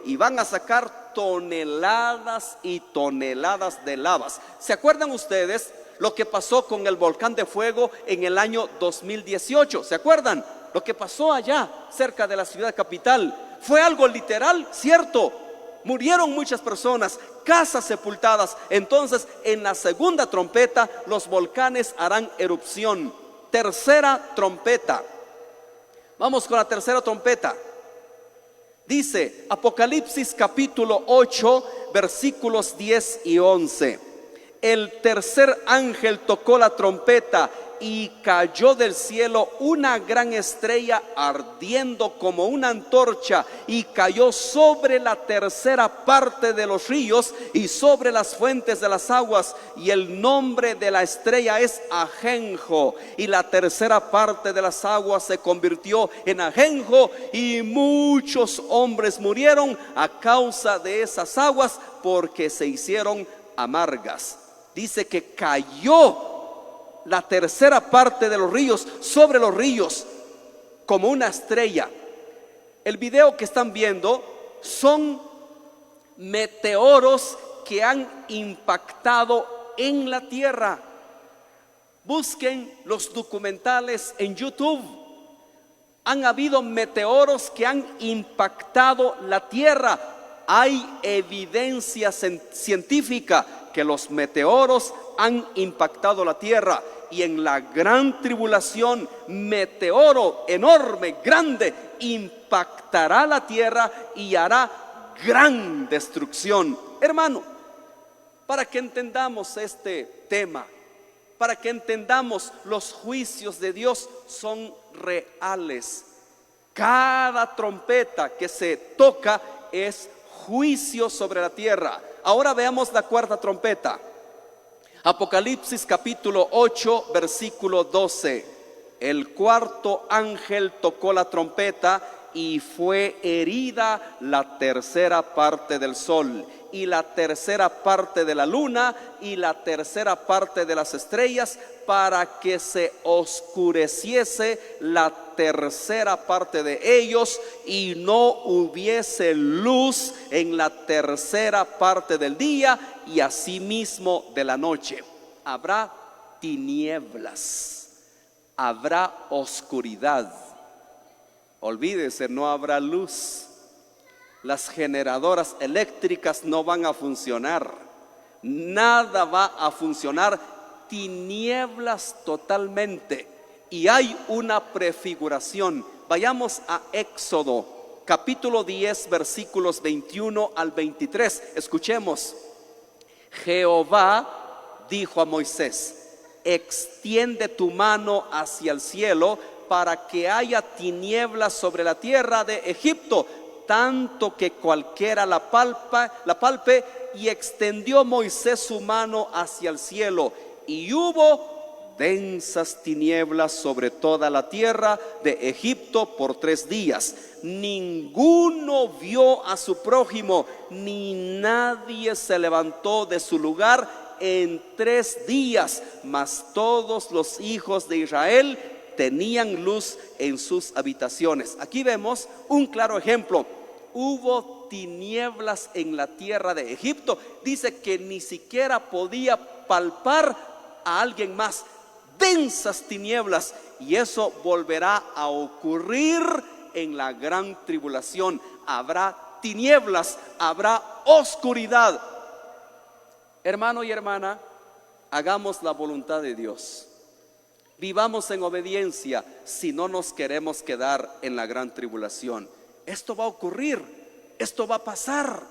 y van a sacar toneladas y toneladas de lavas. ¿Se acuerdan ustedes lo que pasó con el volcán de fuego en el año 2018? ¿Se acuerdan lo que pasó allá cerca de la ciudad capital? Fue algo literal, ¿cierto? Murieron muchas personas, casas sepultadas. Entonces, en la segunda trompeta, los volcanes harán erupción. Tercera trompeta. Vamos con la tercera trompeta. Dice Apocalipsis capítulo 8 versículos 10 y 11: el tercer ángel tocó la trompeta y cayó del cielo una gran estrella ardiendo como una antorcha y cayó sobre la tercera parte de los ríos y sobre las fuentes de las aguas, y el nombre de la estrella es Ajenjo, y la tercera parte de las aguas se convirtió en ajenjo y muchos hombres murieron a causa de esas aguas porque se hicieron amargas. dice que cayó la tercera parte de los ríos sobre los ríos como una estrella. El video que están viendo son meteoros que han impactado en la tierra. Busquen los documentales en YouTube. Han habido meteoros que han impactado la tierra. Hay evidencia científica que los meteoros han impactado la tierra. Y en la gran tribulación, meteoro enorme, grande, impactará la tierra y hará gran destrucción. Hermano, para que entendamos este tema, para que entendamos los juicios de Dios son reales. Cada trompeta que se toca es juicio sobre la tierra. Ahora veamos la cuarta trompeta. Apocalipsis capítulo 8, versículo 12. El cuarto ángel tocó la trompeta y fue herida la tercera parte del sol y la tercera parte de la luna y la tercera parte de las estrellas, para que se oscureciese la tercera parte de ellos y no hubiese luz en la tercera parte del día y asimismo de la noche. Habrá tinieblas, habrá oscuridad. Olvídese, no habrá luz. Las generadoras eléctricas no van a funcionar. Nada va a funcionar. Tinieblas totalmente. Y hay una prefiguración. Vayamos a Éxodo capítulo 10 versículos 21 al 23. Escuchemos. Jehová dijo a Moisés: extiende tu mano hacia el cielo para que haya tinieblas sobre la tierra de Egipto, tanto que cualquiera la palpe. Y extendió Moisés su mano hacia el cielo, y hubo densas tinieblas sobre toda la tierra de Egipto por 3 días. Ninguno vio a su prójimo, ni nadie se levantó de su lugar en 3 días. Mas todos los hijos de Israel tenían luz en sus habitaciones. Aquí vemos un claro ejemplo. Hubo tinieblas en la tierra de Egipto. Dice que ni siquiera podía palpar a alguien más. Densas tinieblas. Y eso volverá a ocurrir en la gran tribulación. Habrá tinieblas, habrá oscuridad. Hermano y hermana, hagamos la voluntad de Dios. Vivamos en obediencia si no nos queremos quedar en la gran tribulación. Esto va a ocurrir, esto va a pasar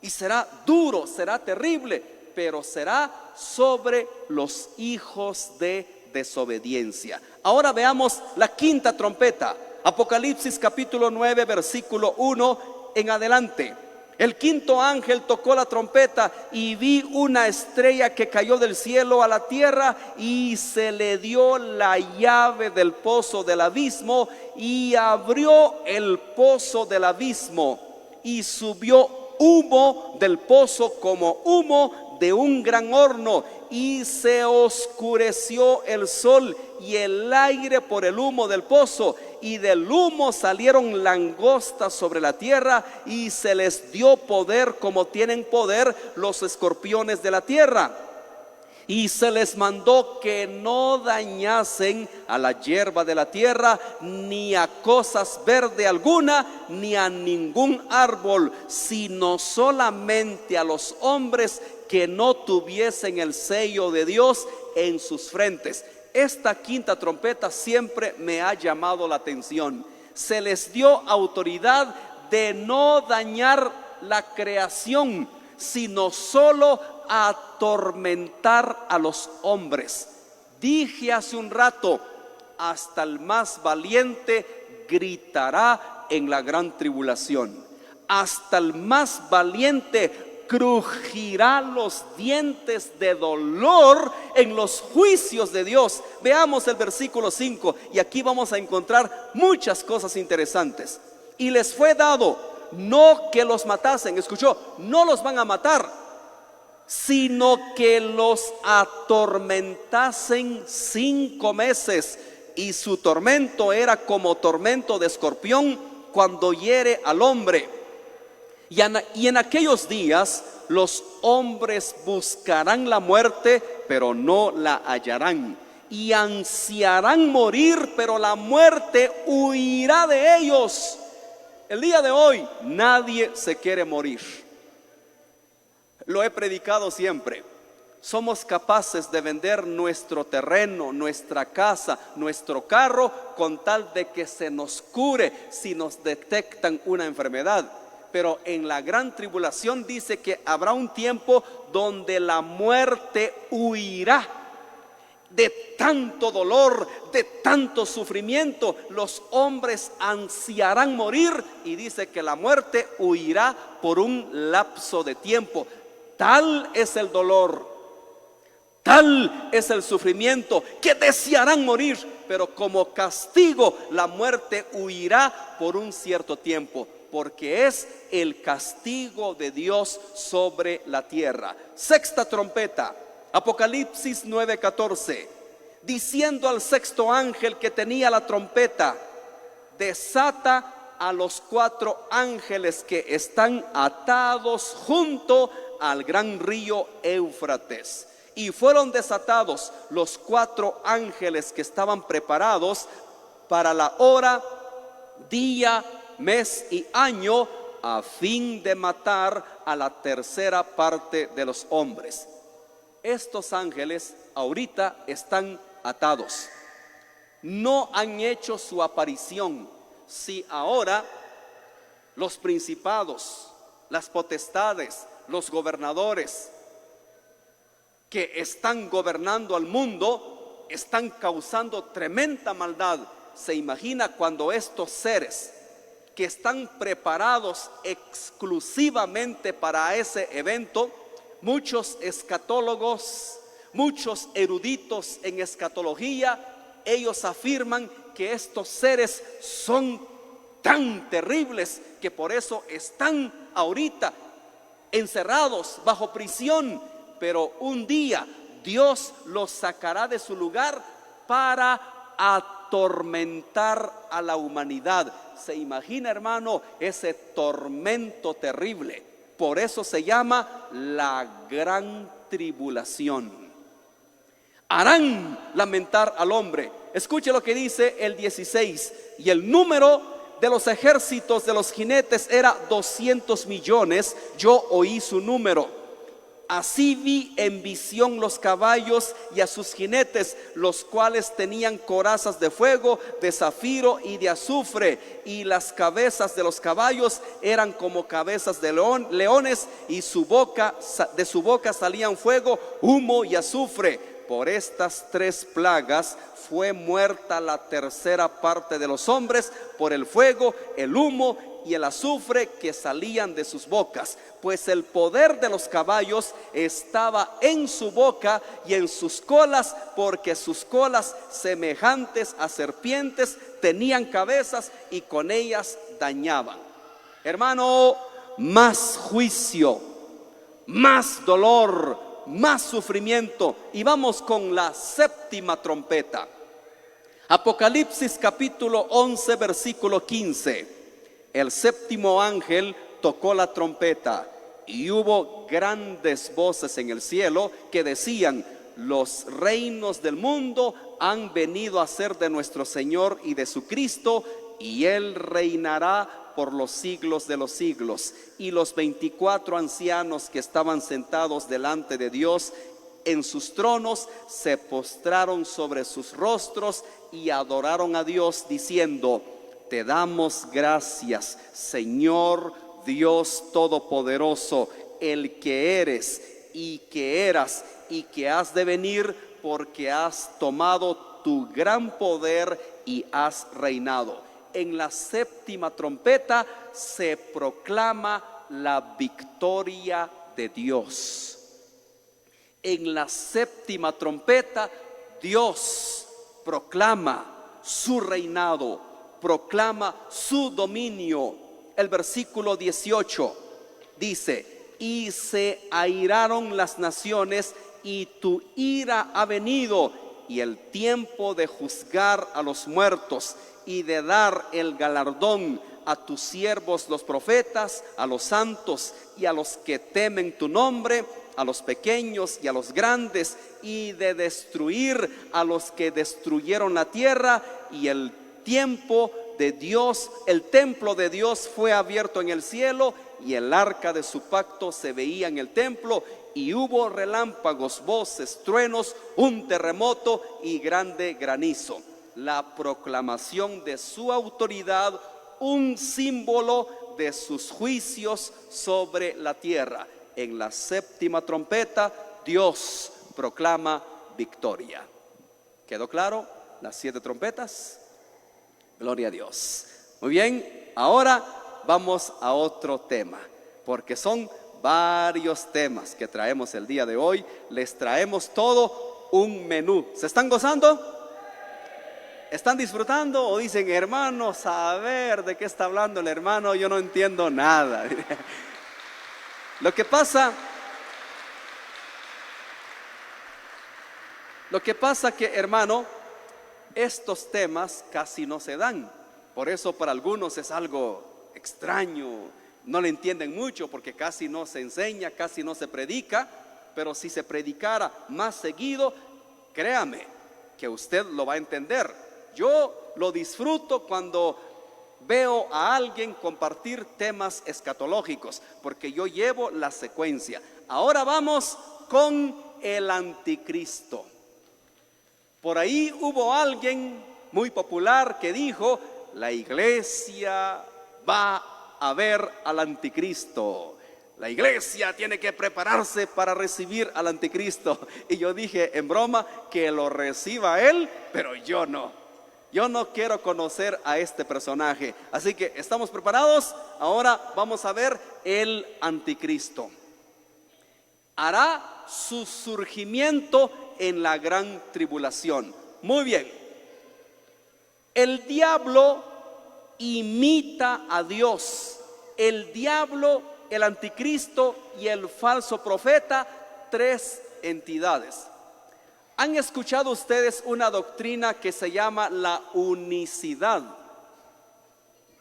y será duro, será terrible, pero será sobre los hijos de desobediencia. Ahora veamos la quinta trompeta. Apocalipsis capítulo 9 versículo 1 en adelante. El quinto ángel tocó la trompeta y vi una estrella que cayó del cielo a la tierra, y se le dio la llave del pozo del abismo, y abrió el pozo del abismo, y subió humo del pozo como humo de un gran horno, y se oscureció el sol y el aire por el humo del pozo, y del humo salieron langostas sobre la tierra, y se les dio poder como tienen poder los escorpiones de la tierra. Y se les mandó que no dañasen a la hierba de la tierra, ni a cosas verde alguna, ni a ningún árbol, sino solamente a los hombres que no tuviesen el sello de Dios en sus frentes. Esta quinta trompeta siempre me ha llamado la atención. Se les dio autoridad de no dañar la creación, sino solo atormentar a los hombres. Dije hace un rato, hasta el más valiente gritará en la gran tribulación. Hasta el más valiente crujirá los dientes de dolor en los juicios de Dios. Veamos el versículo 5, y aquí vamos a encontrar muchas cosas interesantes. Y les fue dado no que los matasen. Escuchó, no los van a matar. sino que los atormentasen 5 meses, y su tormento era como tormento de escorpión cuando hiere al hombre. Y en aquellos días los hombres buscarán la muerte, pero no la hallarán, y ansiarán morir, pero la muerte huirá de ellos. El día de hoy nadie se quiere morir. Lo he predicado siempre. Somos capaces de vender nuestro terreno, nuestra casa, nuestro carro, con tal de que se nos cure si nos detectan una enfermedad. Pero en la gran tribulación dice que habrá un tiempo donde la muerte huirá. De tanto dolor, de tanto sufrimiento, los hombres ansiarán morir, y dice que la muerte huirá por un lapso de tiempo. Tal es el dolor, tal es el sufrimiento, que desearán morir, pero como castigo la muerte huirá por un cierto tiempo, porque es el castigo de Dios sobre la tierra. Sexta trompeta, Apocalipsis 9:14, diciendo al sexto ángel que tenía la trompeta: desata a los 4 ángeles que están atados junto al gran río Éufrates. Y fueron desatados los 4 ángeles que estaban preparados para la hora, día, mes y año, a fin de matar a la tercera parte de los hombres. Estos ángeles ahorita están atados, no han hecho su aparición. Si ahora los principados, las potestades, los gobernadores que están gobernando al mundo están causando tremenda maldad, se imagina cuando estos seres que están preparados exclusivamente para ese evento, muchos escatólogos, muchos eruditos en escatología, ellos afirman que estos seres son tan terribles que por eso están ahorita encerrados bajo prisión, pero un día Dios los sacará de su lugar para atormentar a la humanidad. Se imagina, hermano, ese tormento terrible. Por eso se llama la gran tribulación. Harán lamentar al hombre. Escuche lo que dice el 16. Y el número de los ejércitos de los jinetes era 200 millones. Yo oí su número. Así vi en visión los caballos y a sus jinetes, los cuales tenían corazas de fuego, de zafiro y de azufre, y las cabezas de los caballos eran como cabezas de leones, y de su boca salían fuego, humo y azufre. Por estas 3 plagas fue muerta la tercera parte de los hombres, por el fuego, el humo y el azufre que salían de sus bocas, pues el poder de los caballos estaba en su boca y en sus colas, porque sus colas, semejantes a serpientes, tenían cabezas y con ellas dañaban. Hermano, más juicio, más dolor, más sufrimiento. Y vamos con la séptima trompeta. Apocalipsis capítulo 11 versículo 15. El séptimo ángel tocó la trompeta, y hubo grandes voces en el cielo que decían: los reinos del mundo han venido a ser de nuestro Señor y de su Cristo, y Él reinará por los siglos de los siglos. Y los 24 ancianos que estaban sentados delante de Dios en sus tronos se postraron sobre sus rostros y adoraron a Dios, diciendo: te damos gracias, Señor Dios Todopoderoso, el que eres y que eras y que has de venir, porque has tomado tu gran poder y has reinado. En la séptima trompeta se proclama la victoria de Dios. En la séptima trompeta Dios proclama su reinado, proclama su dominio. El versículo 18 dice: y se airaron las naciones, y tu ira ha venido, y el tiempo de juzgar a los muertos y de dar el galardón a tus siervos los profetas, a los santos y a los que temen tu nombre, a los pequeños y a los grandes, y de destruir a los que destruyeron la tierra. Y el tiempo de Dios, el templo de Dios fue abierto en el cielo, y el arca de su pacto se veía en el templo, y hubo relámpagos, voces, truenos, un terremoto y grande granizo. La proclamación de su autoridad, un símbolo de sus juicios sobre la tierra. En la séptima trompeta, Dios proclama victoria. ¿Quedó claro? Las 7 trompetas. Gloria a Dios. Muy bien, ahora vamos a otro tema, porque son varios temas que traemos el día de hoy. Les traemos todo un menú. ¿Se están gozando? ¿Están disfrutando? ¿O dicen, hermanos, a ver de qué está hablando el hermano? Yo no entiendo nada. Lo que pasa que, hermano, estos temas casi no se dan. Por eso para algunos es algo extraño, no le entienden mucho, porque casi no se enseña, casi no se predica. Pero si se predicara más seguido, créame que usted lo va a entender. Yo lo disfruto cuando veo a alguien compartir temas escatológicos, porque yo llevo la secuencia. Ahora vamos con el anticristo. Por ahí hubo alguien muy popular que dijo: la iglesia va a ver al anticristo, la iglesia tiene que prepararse para recibir al anticristo. Y yo dije en broma que lo reciba él, pero yo no. Yo no quiero conocer a este personaje. Así que, ¿estamos preparados? Ahora vamos a ver el anticristo. Hará su surgimiento en la gran tribulación. Muy bien. El diablo imita a Dios. El diablo, el anticristo y el falso profeta, 3 entidades. ¿Han escuchado ustedes una doctrina que se llama la unicidad?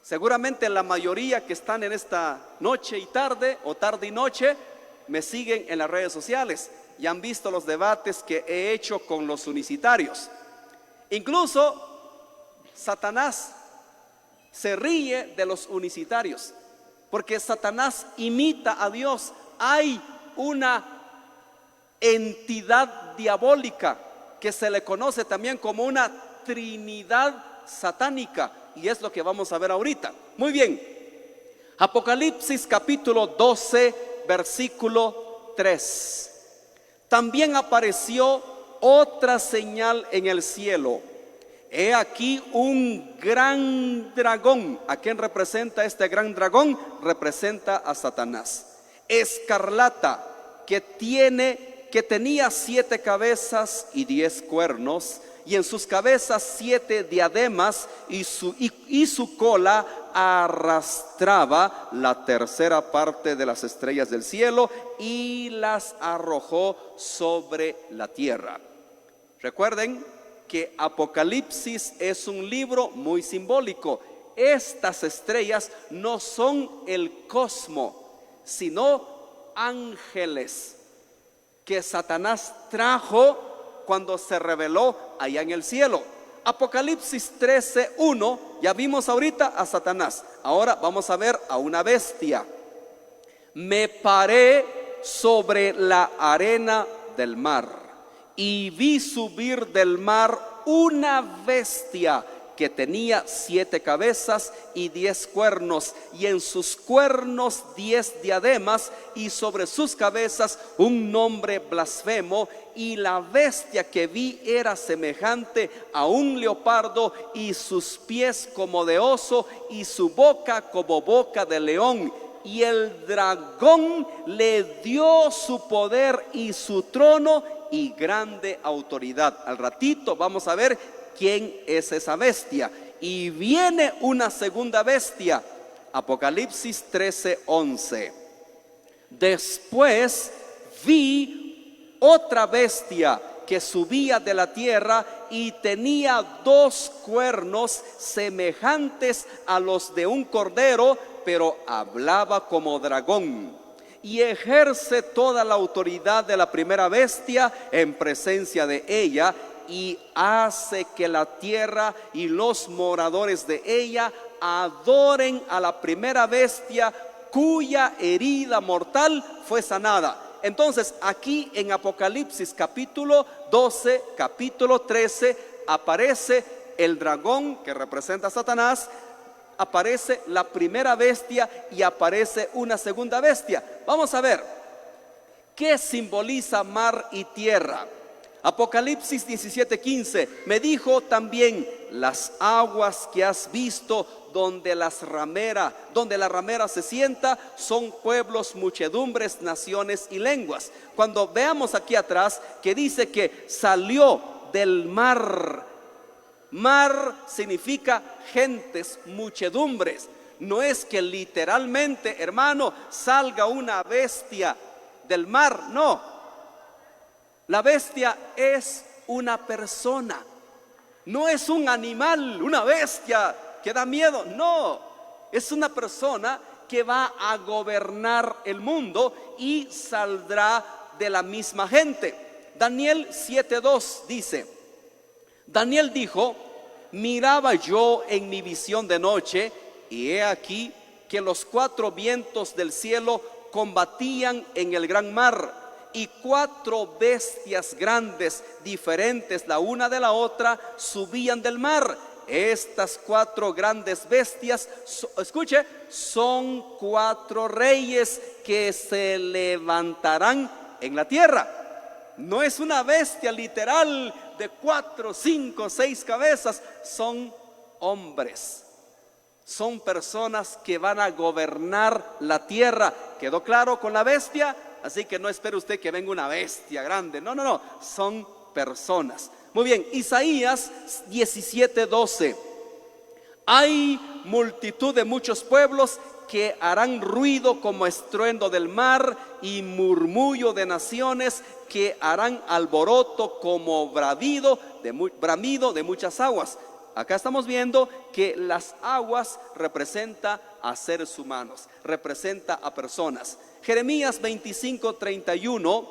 Seguramente la mayoría que están en esta noche y tarde, o tarde y noche, me siguen en las redes sociales y han visto los debates que he hecho con los unicitarios. Incluso Satanás se ríe de los unicitarios, porque Satanás imita a Dios. Hay una entidad diabólica que se le conoce también como una trinidad satánica, y es lo que vamos a ver ahorita. Muy bien, Apocalipsis capítulo 12 versículo 3. También apareció otra señal en el cielo. He aquí un gran dragón. ¿A quién representa este gran dragón? Representa a Satanás. Escarlata, que tenía 7 cabezas y 10 cuernos, y en sus cabezas 7 diademas, y su cola arrastraba la tercera parte de las estrellas del cielo y las arrojó sobre la tierra. Recuerden que Apocalipsis es un libro muy simbólico. Estas estrellas no son el cosmos, sino ángeles que Satanás trajo cuando se reveló allá en el cielo. Apocalipsis 13:1, ya vimos ahorita a Satanás. Ahora vamos a ver a una bestia. Me paré sobre la arena del mar y vi subir del mar una bestia que tenía 7 cabezas y 10 cuernos, y en sus cuernos 10 diademas, y sobre sus cabezas un nombre blasfemo. Y la bestia que vi era semejante a un leopardo, y sus pies como de oso, y su boca como boca de león. Y el dragón le dio su poder y su trono y grande autoridad. Al ratito vamos a ver quién es esa bestia. Y viene una segunda bestia. Apocalipsis 13:11. Después vi otra bestia que subía de la tierra y tenía 2 cuernos semejantes a los de un cordero, pero hablaba como dragón. Y ejerce toda la autoridad de la primera bestia en presencia de ella, y hace que la tierra y los moradores de ella adoren a la primera bestia, cuya herida mortal fue sanada. Entonces aquí en Apocalipsis capítulo 12, capítulo 13, aparece el dragón que representa a Satanás, aparece la primera bestia y aparece una segunda bestia. Vamos a ver, ¿qué simboliza mar y tierra? Apocalipsis 17:15, me dijo también: las aguas que has visto donde la ramera se sienta son pueblos, muchedumbres, naciones y lenguas. Cuando veamos aquí atrás que dice que salió del mar, mar significa gentes, muchedumbres. No es que literalmente, hermano, salga una bestia del mar, no. La bestia es una persona, no es un animal, una bestia que da miedo, no, es una persona que va a gobernar el mundo y saldrá de la misma gente. Daniel 7:2 dice: Daniel dijo: miraba yo en mi visión de noche, y he aquí que los 4 vientos del cielo combatían en el gran mar, y 4 bestias grandes, diferentes la una de la otra, subían del mar. Estas 4 grandes bestias, escuche, son 4 reyes que se levantarán en la tierra. No es una bestia literal de 4, 5, 6 cabezas, son hombres, son personas que van a gobernar la tierra. ¿Quedó claro con la bestia? Así que no espere usted que venga una bestia grande, no, son personas. Muy bien, Isaías 17:12, hay multitud de muchos pueblos que harán ruido como estruendo del mar, y murmullo de naciones que harán alboroto como bramido de muchas aguas. Acá estamos viendo que las aguas representa a seres humanos, representa a personas. Jeremías 25:31,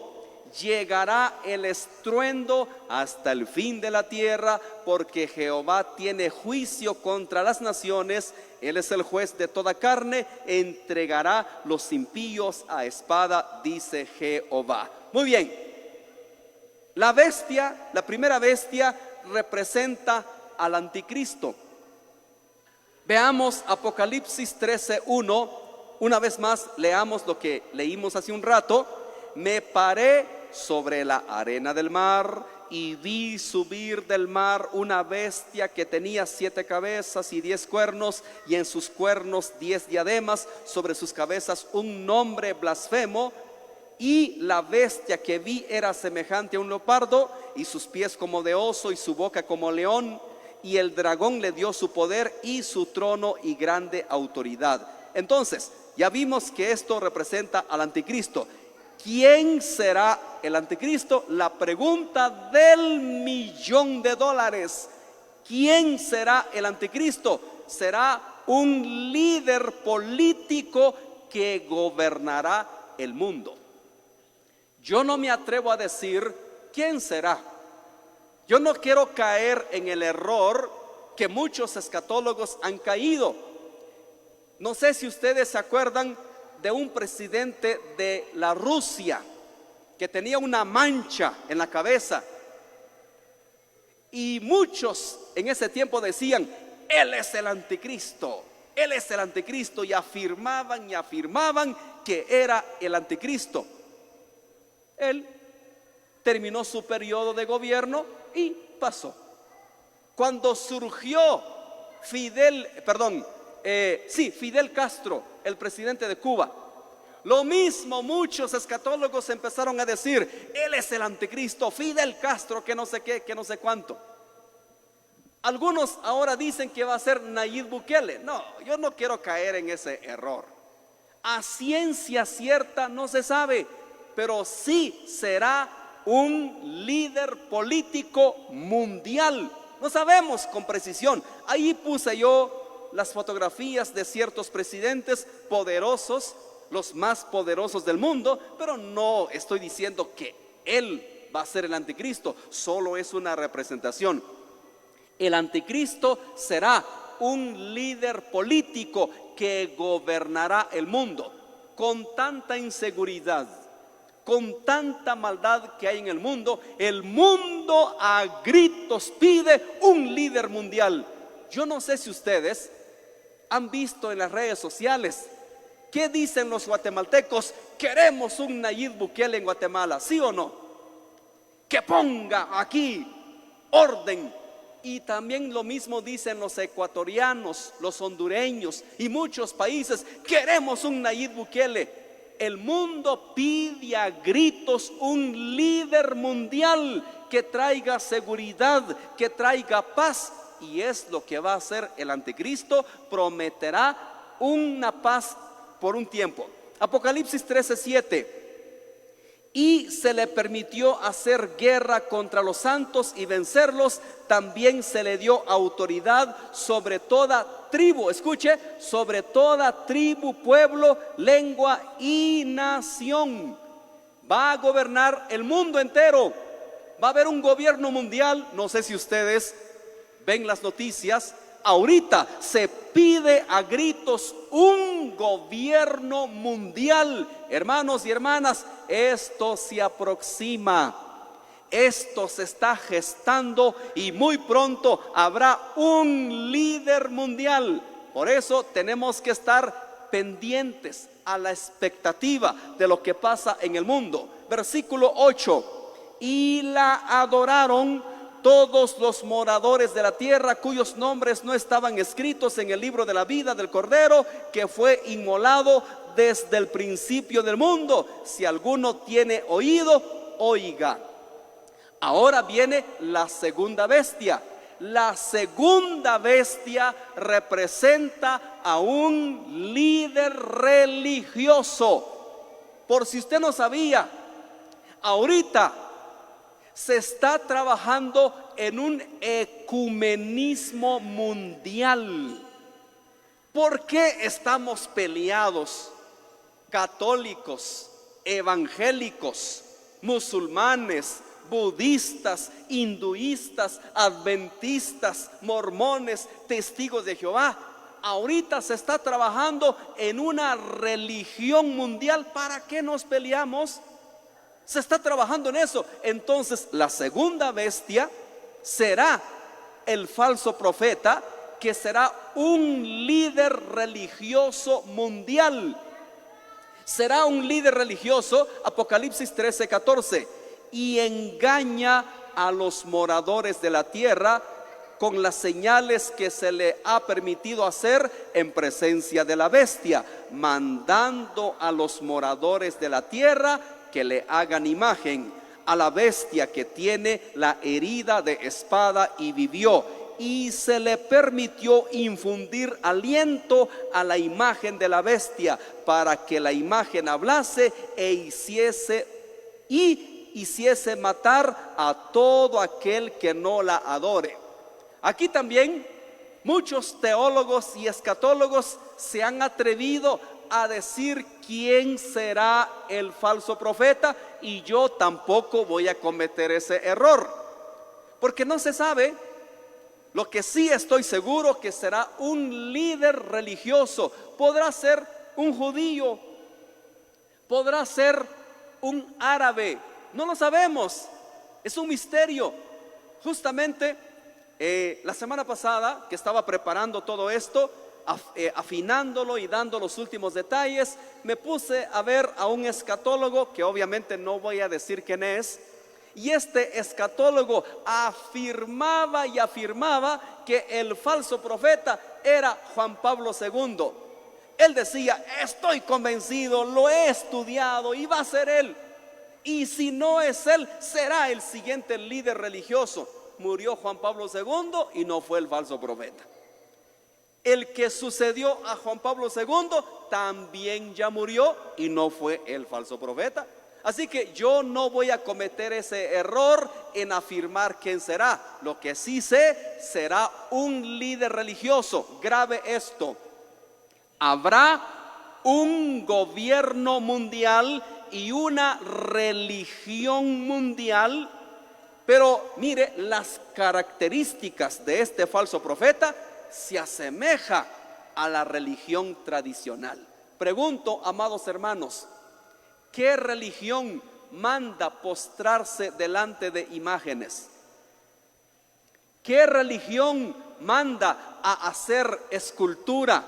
llegará el estruendo hasta el fin de la tierra, porque Jehová tiene juicio contra las naciones, Él es el juez de toda carne, entregará los impíos a espada, dice Jehová. Muy bien, la bestia, la primera bestia, representa al anticristo. Veamos Apocalipsis 13:1. Una vez más, leamos lo que leímos hace un rato. Me paré sobre la arena del mar y vi subir del mar una bestia que tenía 7 cabezas y 10 cuernos, y en sus cuernos 10 diademas, sobre sus cabezas un nombre blasfemo. Y la bestia que vi era semejante a un leopardo, y sus pies como de oso, y su boca como león. Y el dragón le dio su poder y su trono y grande autoridad. Entonces, ya vimos que esto representa al anticristo. ¿Quién será el anticristo? La pregunta del $1.000.000. ¿Quién será el anticristo? Será un líder político que gobernará el mundo. Yo no me atrevo a decir quién será. Yo no quiero caer en el error que muchos escatólogos han caído. No sé si ustedes se acuerdan de un presidente de la Rusia que tenía una mancha en la cabeza, y muchos en ese tiempo decían: él es el anticristo, él es el anticristo, y afirmaban que era el anticristo. Él terminó su periodo de gobierno y pasó. Cuando surgió Fidel Castro, el presidente de Cuba, lo mismo, muchos escatólogos empezaron a decir: él es el anticristo, Fidel Castro, que no sé qué, que no sé cuánto. Algunos ahora dicen que va a ser Nayib Bukele. No, yo no quiero caer en ese error. A ciencia cierta no se sabe, pero sí será un líder político mundial. No sabemos con precisión. Ahí puse yo las fotografías de ciertos presidentes poderosos, los más poderosos del mundo, pero no estoy diciendo que él va a ser el anticristo, solo es una representación. El anticristo será un líder político que gobernará el mundo. Con tanta inseguridad, con tanta maldad que hay en el mundo a gritos pide un líder mundial. Yo no sé si ustedes han visto en las redes sociales qué dicen los guatemaltecos: queremos un Nayib Bukele en Guatemala, ¿sí o no? Que ponga aquí orden. Y también lo mismo dicen los ecuatorianos, los hondureños y muchos países: queremos un Nayib Bukele. El mundo pide a gritos un líder mundial que traiga seguridad, que traiga paz, y es lo que va a hacer el anticristo. Prometerá una paz por un tiempo. Apocalipsis 13:7. Y se le permitió hacer guerra contra los santos y vencerlos. También se le dio autoridad sobre toda tribu, escuche, sobre toda tribu, pueblo, lengua y nación. Va a gobernar el mundo entero. Va a haber un gobierno mundial. No sé si ustedes ven las noticias. Ahorita se pide a gritos un gobierno mundial. Hermanos y hermanas, esto se aproxima, esto se está gestando y muy pronto habrá un líder mundial. Por eso tenemos que estar pendientes, a la expectativa de lo que pasa en el mundo. Versículo 8: y la adoraron todos los moradores de la tierra, cuyos nombres no estaban escritos en el libro de la vida del Cordero, que fue inmolado desde el principio del mundo. Si alguno tiene oído, oiga. Ahora viene la segunda bestia. La segunda bestia representa a un líder religioso. Por si usted no sabía, ahorita se está trabajando en un ecumenismo mundial. ¿Por qué estamos peleados? Católicos, evangélicos, musulmanes, budistas, hinduistas, adventistas, mormones, testigos de Jehová. Ahorita se está trabajando en una religión mundial. ¿Para qué nos peleamos? Se está trabajando en eso. Entonces la segunda bestia será el falso profeta, que será un líder religioso mundial. Será un líder religioso. Apocalipsis 13:14. Y engaña a los moradores de la tierra con las señales que se le ha permitido hacer en presencia de la bestia, mandando a los moradores de la tierra que le hagan imagen a la bestia que tiene la herida de espada y vivió, y se le permitió infundir aliento a la imagen de la bestia, para que la imagen hablase e hiciese matar a todo aquel que no la adore. Aquí también muchos teólogos y escatólogos se han atrevido a decir quién será el falso profeta, y yo tampoco voy a cometer ese error, porque no se sabe. Lo que sí estoy seguro que será un líder religioso. Podrá ser un judío, podrá ser un árabe, no lo sabemos, es un misterio. Justamente la semana pasada que estaba preparando todo esto, afinándolo y dando los últimos detalles, me puse a ver a un escatólogo, que obviamente no voy a decir quién es, y este escatólogo afirmaba que el falso profeta era Juan Pablo II. Él decía: estoy convencido, lo he estudiado y va a ser él, y si no es él, será el siguiente líder religioso. Murió Juan Pablo II y no fue el falso profeta. El que sucedió a Juan Pablo II también ya murió y no fue el falso profeta. Así que yo no voy a cometer ese error en afirmar quién será. Lo que sí sé, será un líder religioso. Grave esto: habrá un gobierno mundial y una religión mundial. Pero mire, las características de este falso profeta se asemeja a la religión tradicional. Pregunto, amados hermanos, ¿qué religión manda postrarse delante de imágenes? ¿Qué religión manda a hacer escultura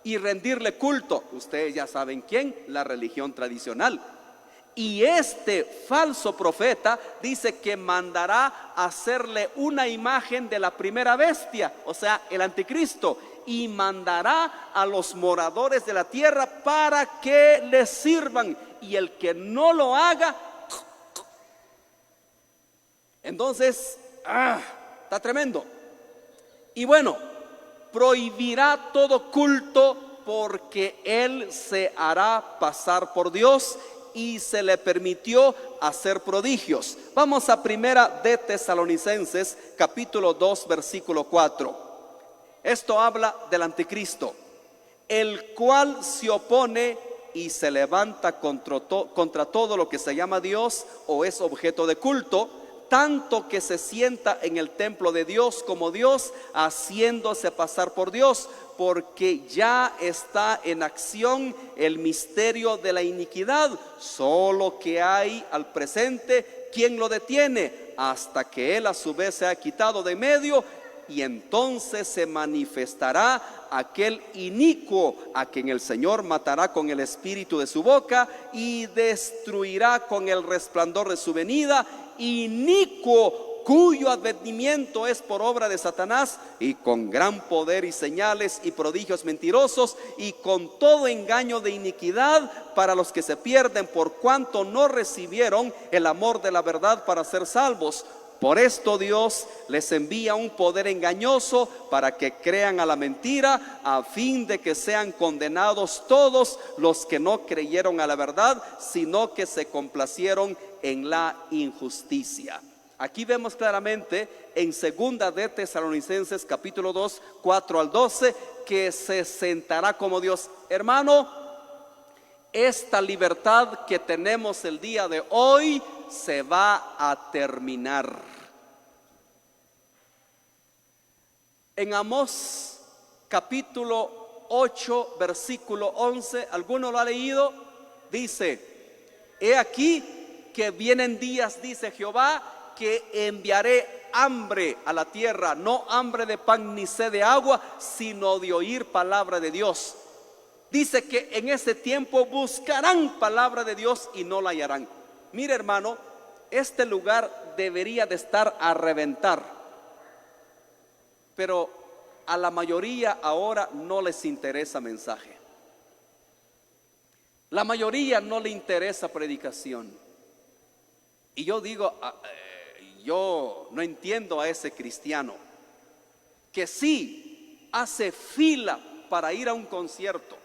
y rendirle culto? Ustedes ya saben quién: la religión tradicional. Y este falso profeta dice que mandará a hacerle una imagen de la primera bestia, o sea, el anticristo, y mandará a los moradores de la tierra para que les sirvan, y el que no lo haga, entonces, está tremendo. Y bueno, prohibirá todo culto porque él se hará pasar por Dios y se le permitió hacer prodigios. Vamos a Primera de Tesalonicenses, capítulo 2, versículo 4. Esto habla del anticristo, el cual se opone y se levanta contra todo lo que se llama Dios o es objeto de culto, tanto que se sienta en el templo de Dios como Dios, haciéndose pasar por Dios, porque ya está en acción el misterio de la iniquidad, solo que hay al presente quien lo detiene, hasta que él a su vez se ha quitado de medio, y entonces se manifestará aquel inicuo a quien el Señor matará con el espíritu de su boca y destruirá con el resplandor de su venida, inicuo cuyo advenimiento es por obra de Satanás, y con gran poder y señales y prodigios mentirosos, y con todo engaño de iniquidad para los que se pierden, por cuanto no recibieron el amor de la verdad para ser salvos. Por esto Dios les envía un poder engañoso para que crean a la mentira, a fin de que sean condenados todos los que no creyeron a la verdad, sino que se complacieron en la injusticia. Aquí vemos claramente en Segunda de Tesalonicenses capítulo 2, 4 al 12, que se sentará como Dios. Hermano, esta libertad que tenemos el día de hoy se va a terminar. En Amós capítulo 8 versículo 11, ¿alguno lo ha leído? Dice: he aquí que vienen días, dice Jehová, que enviaré hambre a la tierra, no hambre de pan ni sed de agua, sino de oír palabra de Dios. Dice que en ese tiempo buscarán palabra de Dios y no la hallarán. Mire, hermano, este lugar debería de estar a reventar, pero a la mayoría ahora no les interesa mensaje. La mayoría no le interesa predicación. Y yo digo, yo no entiendo a ese cristiano que sí hace fila para ir a un concierto.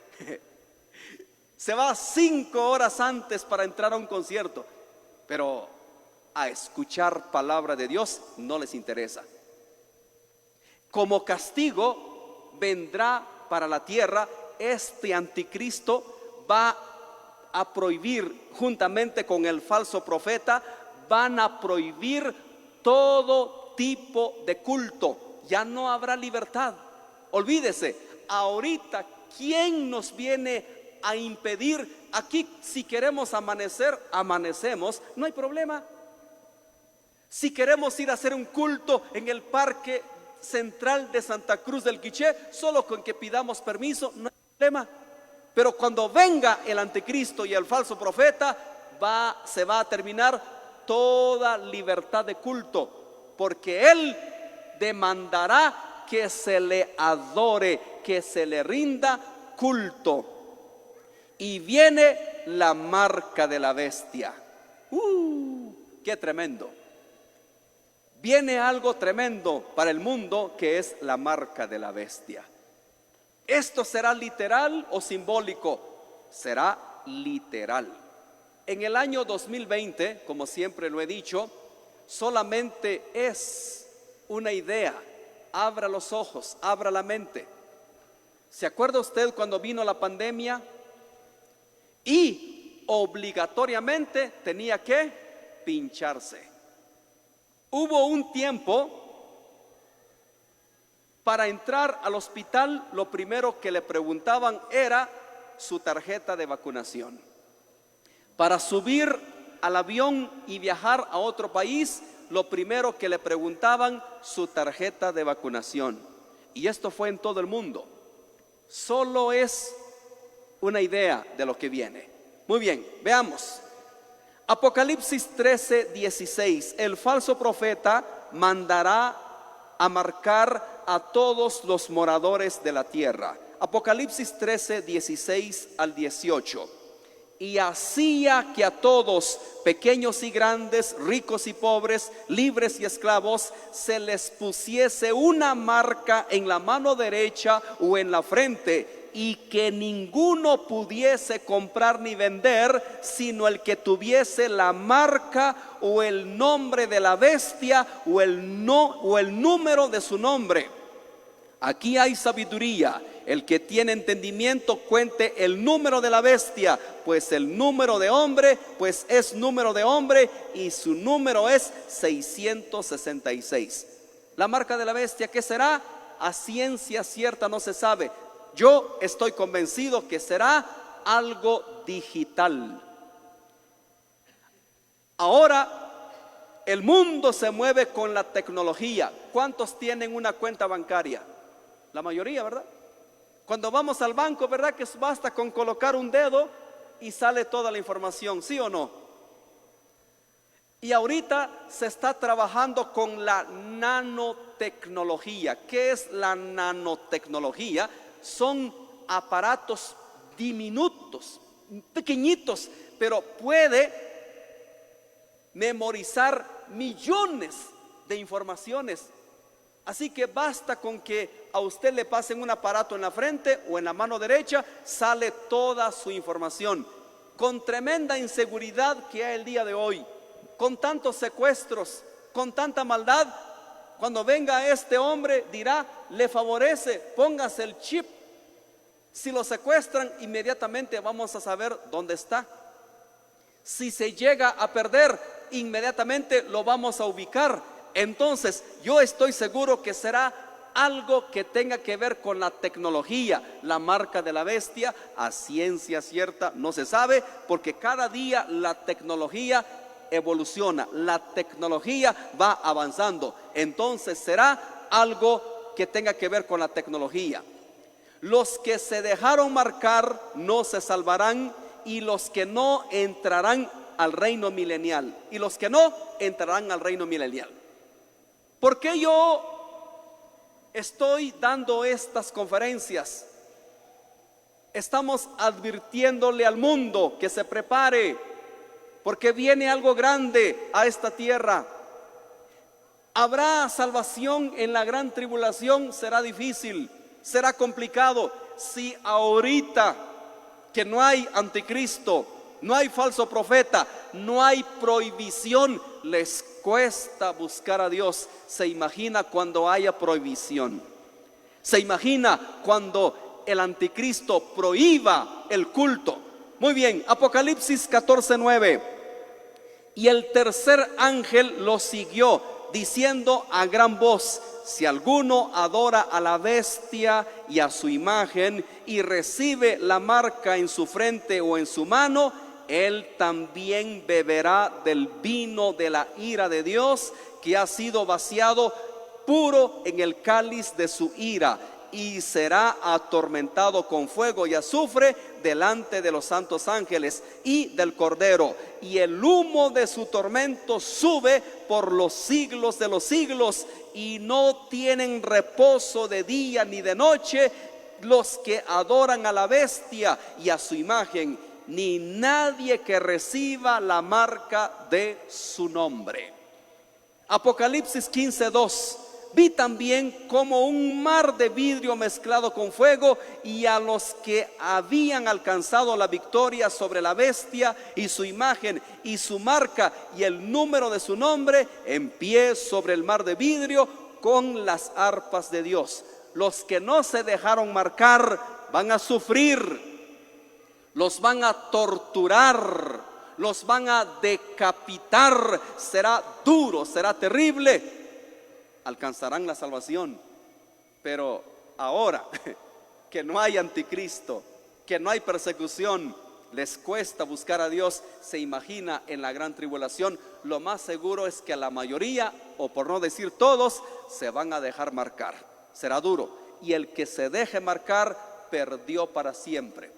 Se va 5 horas antes para entrar a un concierto, pero a escuchar palabra de Dios no les interesa. Como castigo vendrá para la tierra este anticristo, va a prohibir juntamente con el falso profeta, van a prohibir todo tipo de culto. Ya no habrá libertad. Olvídese, ahorita ¿quién nos viene a impedir? Aquí si queremos amanecer, amanecemos, no hay problema. Si queremos ir a hacer un culto en el parque central de Santa Cruz del Quiché, solo con que pidamos permiso, no hay problema. Pero cuando venga el anticristo y el falso profeta, se va a terminar toda libertad de culto, porque él demandará que se le adore, que se le rinda culto. Y viene la marca de la bestia. ¡Qué tremendo! Viene algo tremendo para el mundo, que es la marca de la bestia. ¿Esto será literal o simbólico? Será literal. En el año 2020, como siempre lo he dicho, solamente es una idea. Abra los ojos, abra la mente. ¿Se acuerda usted cuando vino la pandemia? Y obligatoriamente tenía que pincharse. Hubo un tiempo para entrar al hospital, lo primero que le preguntaban era su tarjeta de vacunación. Para subir al avión y viajar a otro país, lo primero que le preguntaban, su tarjeta de vacunación. Y esto fue en todo el mundo. Solo es una idea de lo que viene. Muy bien, veamos. Apocalipsis 13:16. El falso profeta mandará a marcar a todos los moradores de la tierra. Apocalipsis 13:16 al 18. Y hacía que a todos, pequeños y grandes, ricos y pobres, libres y esclavos, se les pusiese una marca en la mano derecha o en la frente, y que ninguno pudiese comprar ni vender, sino el que tuviese la marca o el nombre de la bestia o el número de su nombre. Aquí hay sabiduría. El que tiene entendimiento cuente el número de la bestia, pues el número de hombre, pues es número de hombre, y su número es 666. La marca de la bestia, ¿qué será? A ciencia cierta no se sabe. Yo estoy convencido que será algo digital. Ahora el mundo se mueve con la tecnología. ¿Cuántos tienen una cuenta bancaria? La mayoría, ¿verdad? Cuando vamos al banco, ¿verdad que basta con colocar un dedo y sale toda la información? ¿Sí o no? Y ahorita se está trabajando con la nanotecnología. ¿Qué es la nanotecnología? Son aparatos diminutos, pequeñitos, pero puede memorizar millones de informaciones. Así que basta con que a usted le pasen un aparato en la frente o en la mano derecha, sale toda su información. Con tremenda inseguridad que hay el día de hoy, con tantos secuestros, con tanta maldad, cuando venga este hombre dirá, le favorece, póngase el chip. Si lo secuestran, inmediatamente vamos a saber dónde está. Si se llega a perder, inmediatamente lo vamos a ubicar. Entonces yo estoy seguro que será algo que tenga que ver con la tecnología. La marca de la bestia, a ciencia cierta no se sabe, porque cada día la tecnología evoluciona, la tecnología va avanzando. Entonces será algo que tenga que ver con la tecnología. Los que se dejaron marcar no se salvarán, y los que no entrarán al reino milenial. Y los que no entrarán al reino milenial. ¿Por qué yo estoy dando estas conferencias? Estamos advirtiéndole al mundo que se prepare, porque viene algo grande a esta tierra. ¿Habrá salvación en la gran tribulación? Será difícil, será complicado. Si ahorita que no hay anticristo, no hay falso profeta, no hay prohibición, les cuesta buscar a Dios, se imagina cuando haya prohibición. Se imagina cuando el anticristo prohíba el culto. Muy bien, Apocalipsis 14:9. Y el tercer ángel lo siguió, diciendo a gran voz: si alguno adora a la bestia y a su imagen y recibe la marca en su frente o en su mano, él también beberá del vino de la ira de Dios, que ha sido vaciado puro en el cáliz de su ira, y será atormentado con fuego y azufre delante de los santos ángeles y del Cordero, y el humo de su tormento sube por los siglos de los siglos, y no tienen reposo de día ni de noche los que adoran a la bestia y a su imagen, ni nadie que reciba la marca de su nombre. Apocalipsis 15:2. vi también como un mar de vidrio mezclado con fuego, y a los que habían alcanzado la victoria sobre la bestia y su imagen y su marca y el número de su nombre, en pie sobre el mar de vidrio con las arpas de Dios. Los que no se dejaron marcar van a sufrir, los van a torturar, los van a decapitar, será duro, será terrible. Alcanzarán la salvación. Pero ahora que no hay anticristo, que no hay persecución, les cuesta buscar a Dios, se imagina en la gran tribulación, lo más seguro es que a la mayoría, o por no decir todos, se van a dejar marcar. Será duro, y el que se deje marcar perdió para siempre.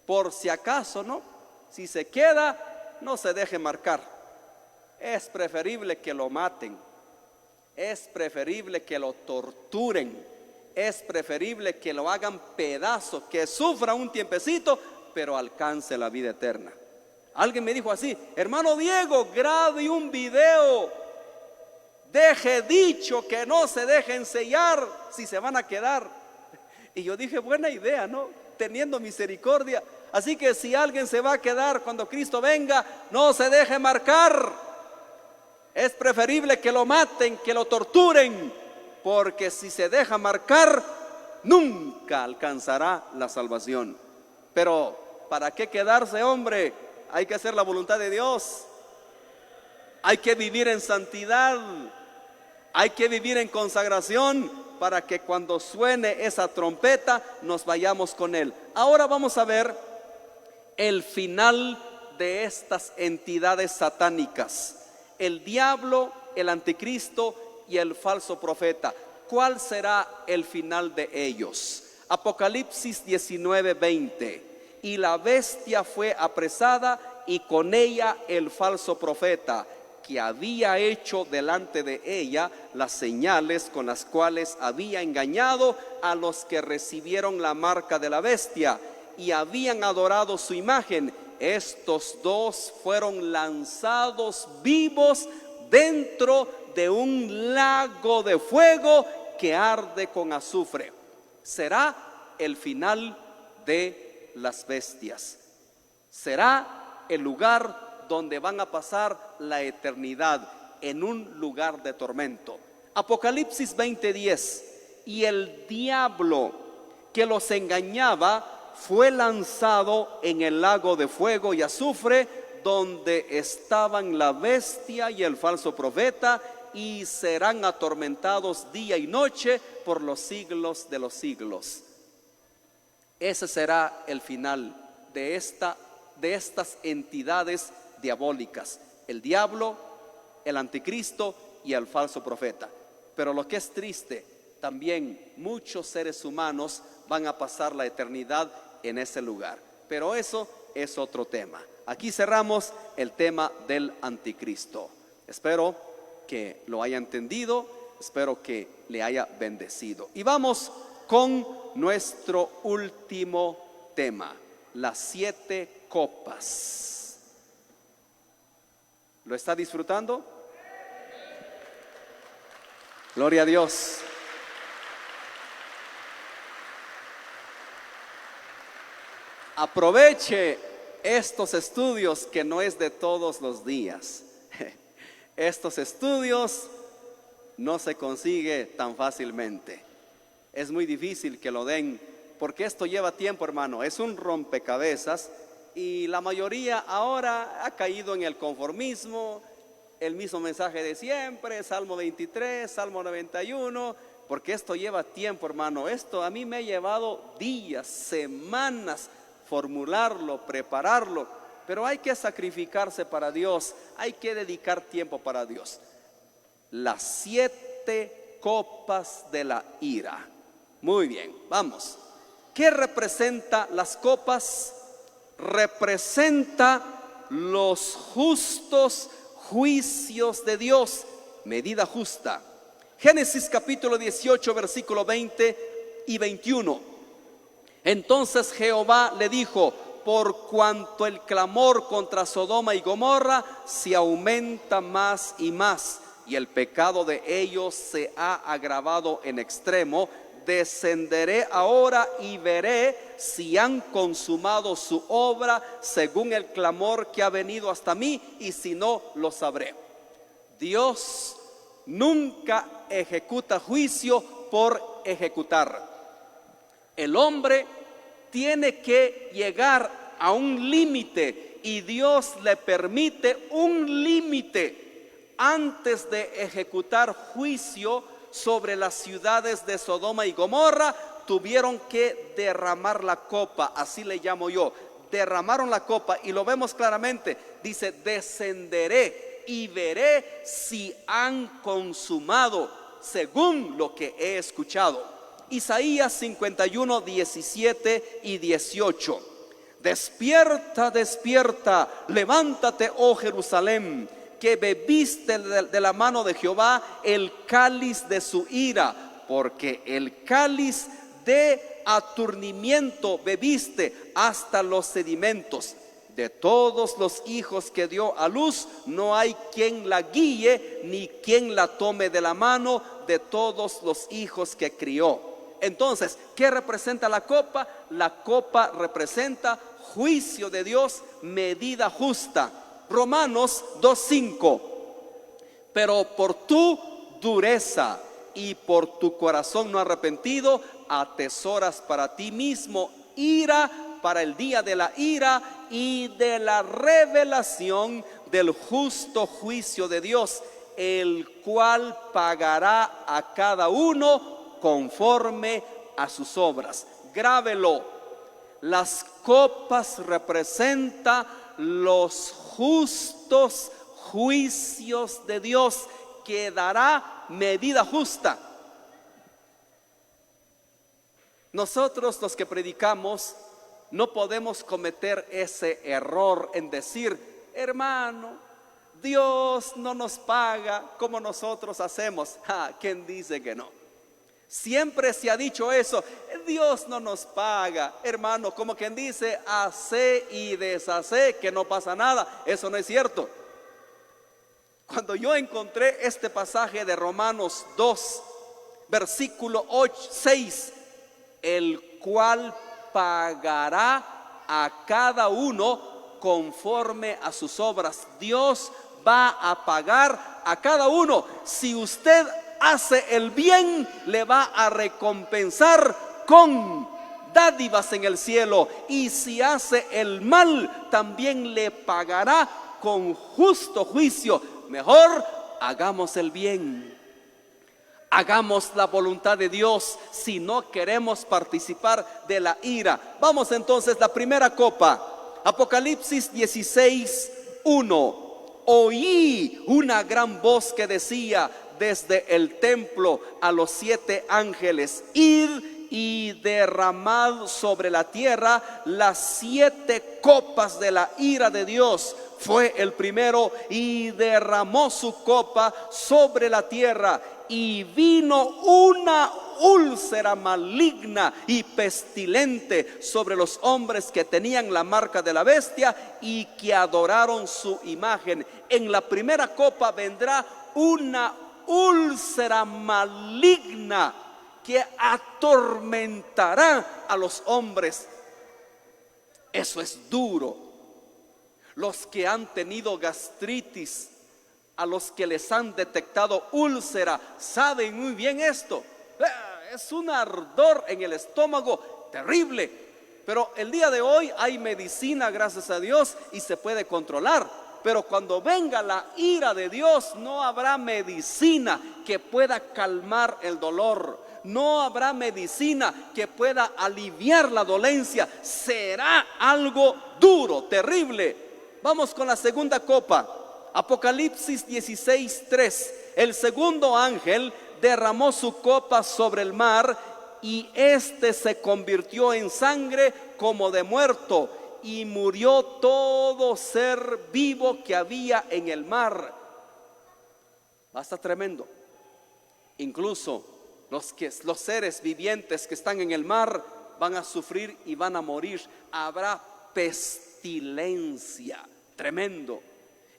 Por si acaso, ¿no? Si se queda, no se deje marcar. Es preferible que lo maten, es preferible que lo torturen, es preferible que lo hagan pedazo, que sufra un tiempecito, pero alcance la vida eterna. Alguien me dijo así: hermano Diego, grabe un video, deje dicho que no se dejen sellar si se van a quedar. Y yo dije, buena idea, ¿no? Teniendo misericordia. Así que si alguien se va a quedar cuando Cristo venga, no se deje marcar. Es preferible que lo maten, que lo torturen, porque si se deja marcar, nunca alcanzará la salvación. Pero ¿para qué quedarse, hombre? Hay que hacer la voluntad de Dios. Hay que vivir en santidad. Hay que vivir en consagración para que cuando suene esa trompeta nos vayamos con Él. Ahora vamos a ver el final de estas entidades satánicas: el diablo, el anticristo y el falso profeta. ¿Cuál será el final de ellos? Apocalipsis 19:20. Y la bestia fue apresada, y con ella el falso profeta, que había hecho delante de ella las señales con las cuales había engañado a los que recibieron la marca de la bestia y habían adorado su imagen. Estos dos fueron lanzados vivos dentro de un lago de fuego que arde con azufre. Será el final de las bestias. Será el lugar donde van a pasar la eternidad, en un lugar de tormento. Apocalipsis 20:10. Y el diablo que los engañaba fue lanzado en el lago de fuego y azufre, donde estaban la bestia y el falso profeta, y serán atormentados día y noche por los siglos de los siglos. Ese será el final de estas entidades diabólicas: el diablo, el anticristo y el falso profeta. Pero lo que es triste, también muchos seres humanos van a pasar la eternidad en ese lugar. Pero eso es otro tema. Aquí cerramos el tema del anticristo. Espero que lo haya entendido, espero que le haya bendecido. Y vamos con nuestro último tema: las 7 copas. ¿Lo está disfrutando? Gloria a Dios. Aproveche estos estudios que no es de todos los días. Estos estudios no se consigue tan fácilmente. Es muy difícil que lo den, porque esto lleva tiempo, hermano. Es un rompecabezas y la mayoría ahora ha caído en el conformismo, el mismo mensaje de siempre, Salmo 23, Salmo 91, porque esto lleva tiempo, hermano. Esto a mí me ha llevado días, semanas formularlo, prepararlo, pero hay que sacrificarse para Dios, hay que dedicar tiempo para Dios. Las 7 copas de la ira. Muy bien, vamos. ¿Qué representa las copas? Representa los justos juicios de Dios, medida justa. Génesis capítulo 18, versículo 20 y 21. Entonces Jehová le dijo: por cuanto el clamor contra Sodoma y Gomorra se aumenta más y más, y el pecado de ellos se ha agravado en extremo, descenderé ahora y veré si han consumado su obra según el clamor que ha venido hasta mí, y si no, lo sabré. Dios nunca ejecuta juicio por ejecutar. El hombre tiene que llegar a un límite, y Dios le permite un límite antes de ejecutar juicio sobre las ciudades de Sodoma y Gomorra. Tuvieron que derramar la copa, así le llamo yo. Derramaron la copa, y lo vemos claramente. Dice: descenderé y veré si han consumado según lo que he escuchado. Isaías 51, 17 y 18. Despierta, despierta, levántate, oh Jerusalén, que bebiste de la mano de Jehová el cáliz de su ira, porque el cáliz de aturdimiento bebiste hasta los sedimentos. De todos los hijos que dio a luz, no hay quien la guíe, ni quien la tome de la mano de todos los hijos que crió. Entonces, ¿qué representa la copa? La copa representa juicio de Dios, medida justa. Romanos 2:5. Pero por tu dureza y por tu corazón no arrepentido, atesoras para ti mismo ira para el día de la ira y de la revelación del justo juicio de Dios, el cual pagará a cada uno conforme a sus obras. Grábelo. Las copas representan los justos juicios de Dios, que dará medida justa. Nosotros, los que predicamos, no podemos cometer ese error en decir: hermano, Dios no nos paga como nosotros hacemos. ¿Quién dice que no? Siempre se ha dicho eso: Dios no nos paga, hermano, como quien dice, hace y deshace, que no pasa nada. Eso no es cierto. Cuando yo encontré este pasaje de Romanos 2, versículo 6, el cual pagará a cada uno conforme a sus obras. Dios va a pagar a cada uno. Si usted hace el bien, le va a recompensar con dádivas en el cielo, y si hace el mal, también le pagará con justo juicio. Mejor hagamos el bien, hagamos la voluntad de Dios si no queremos participar de la ira. Vamos entonces, la primera copa, Apocalipsis 16:1. Oí una gran voz que decía desde el templo a los 7 ángeles: id y derramad sobre la tierra las 7 copas de la ira de Dios. Fue el primero y derramó su copa sobre la tierra, y vino una úlcera maligna y pestilente sobre los hombres que tenían la marca de la bestia y que adoraron su imagen. En la primera copa vendrá una úlcera maligna que atormentará a los hombres. Eso es duro. Los que han tenido gastritis, a los que les han detectado úlcera, saben muy bien esto. Es un ardor en el estómago terrible. Pero el día de hoy hay medicina, gracias a Dios, y se puede controlar. Pero cuando venga la ira de Dios, no habrá medicina que pueda calmar el dolor. No habrá medicina que pueda aliviar la dolencia. Será algo duro, terrible. Vamos con la segunda copa. Apocalipsis 16:3. El segundo ángel derramó su copa sobre el mar, y éste se convirtió en sangre como de muerto, y murió todo ser vivo que había en el mar. Está tremendo. Incluso los seres vivientes que están en el mar van a sufrir y van a morir. Habrá pestilencia. Tremendo.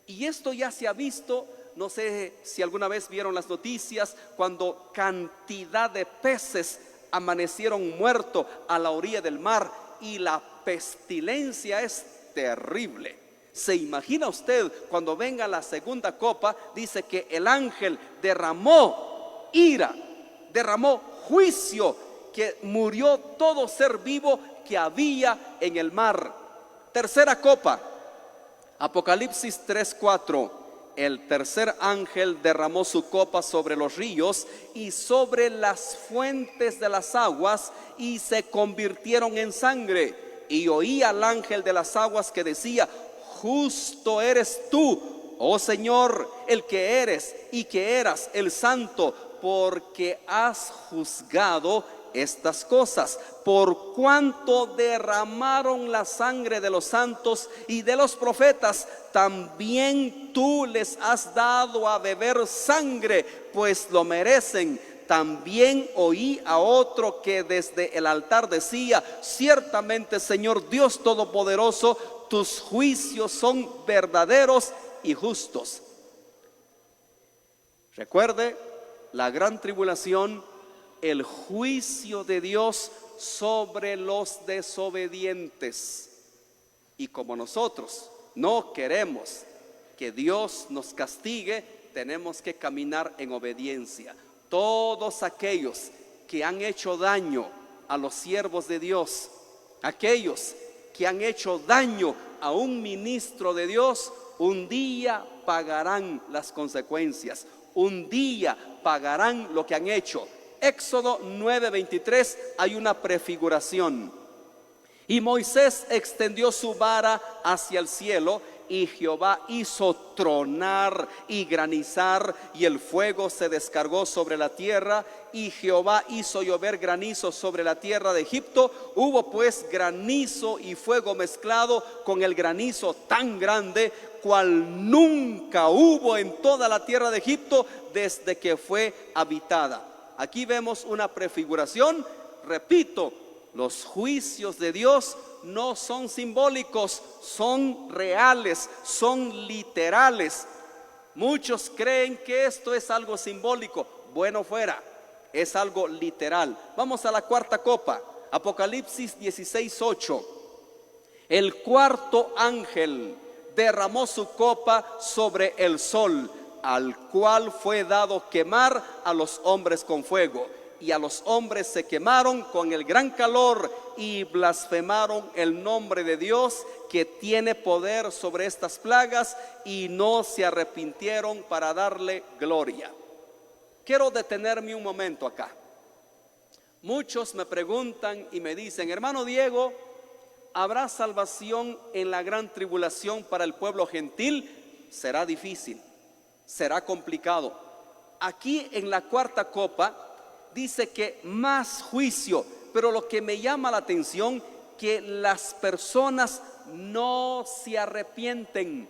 Y esto ya se ha visto No sé si alguna vez vieron las noticias cuando cantidad de peces amanecieron muertos a la orilla del mar, y la pestilencia es terrible. ¿Se imagina usted cuando venga la segunda copa? Dice que el ángel derramó ira, derramó juicio, que murió todo ser vivo que había en el mar. Tercera copa, Apocalipsis 3:4. El tercer ángel derramó su copa sobre los ríos y sobre las fuentes de las aguas, y se convirtieron en sangre. Y oí al ángel de las aguas que decía: justo eres tú, oh Señor, el que eres y que eras el santo, porque has juzgado estas cosas, por cuanto derramaron la sangre de los santos y de los profetas. También tú les has dado a beber sangre, pues lo merecen. También oí a otro que desde el altar decía: ciertamente, Señor Dios Todopoderoso, tus juicios son verdaderos y justos. Recuerde, la gran tribulación, el juicio de Dios sobre los desobedientes. Y como nosotros no queremos que Dios nos castigue, tenemos que caminar en obediencia. Todos aquellos que han hecho daño a los siervos de Dios, aquellos que han hecho daño a un ministro de Dios, un día pagarán las consecuencias, un día pagarán lo que han hecho. Éxodo 9:23 hay una prefiguración. Y Moisés extendió su vara hacia el cielo, y Jehová hizo tronar y granizar, y el fuego se descargó sobre la tierra, y Jehová hizo llover granizo sobre la tierra de Egipto. Hubo pues granizo y fuego mezclado con el granizo tan grande, cual nunca hubo en toda la tierra de Egipto desde que fue habitada. Aquí vemos una prefiguración. Repito, los juicios de Dios no son simbólicos, son reales, son literales. Muchos creen que esto es algo simbólico. Bueno fuera, es algo literal. Vamos a la cuarta copa, Apocalipsis 16:8. El cuarto ángel derramó su copa sobre el sol, al cual fue dado quemar a los hombres con fuego. Y a los hombres se quemaron con el gran calor, y blasfemaron el nombre de Dios, que tiene poder sobre estas plagas, y no se arrepintieron para darle gloria. Quiero detenerme un momento acá. Muchos me preguntan y me dicen: hermano Diego, ¿habrá salvación en la gran tribulación para el pueblo gentil? Será difícil, será complicado. Aquí en la cuarta copa dice que más juicio, pero lo que me llama la atención, que las personas no se arrepienten,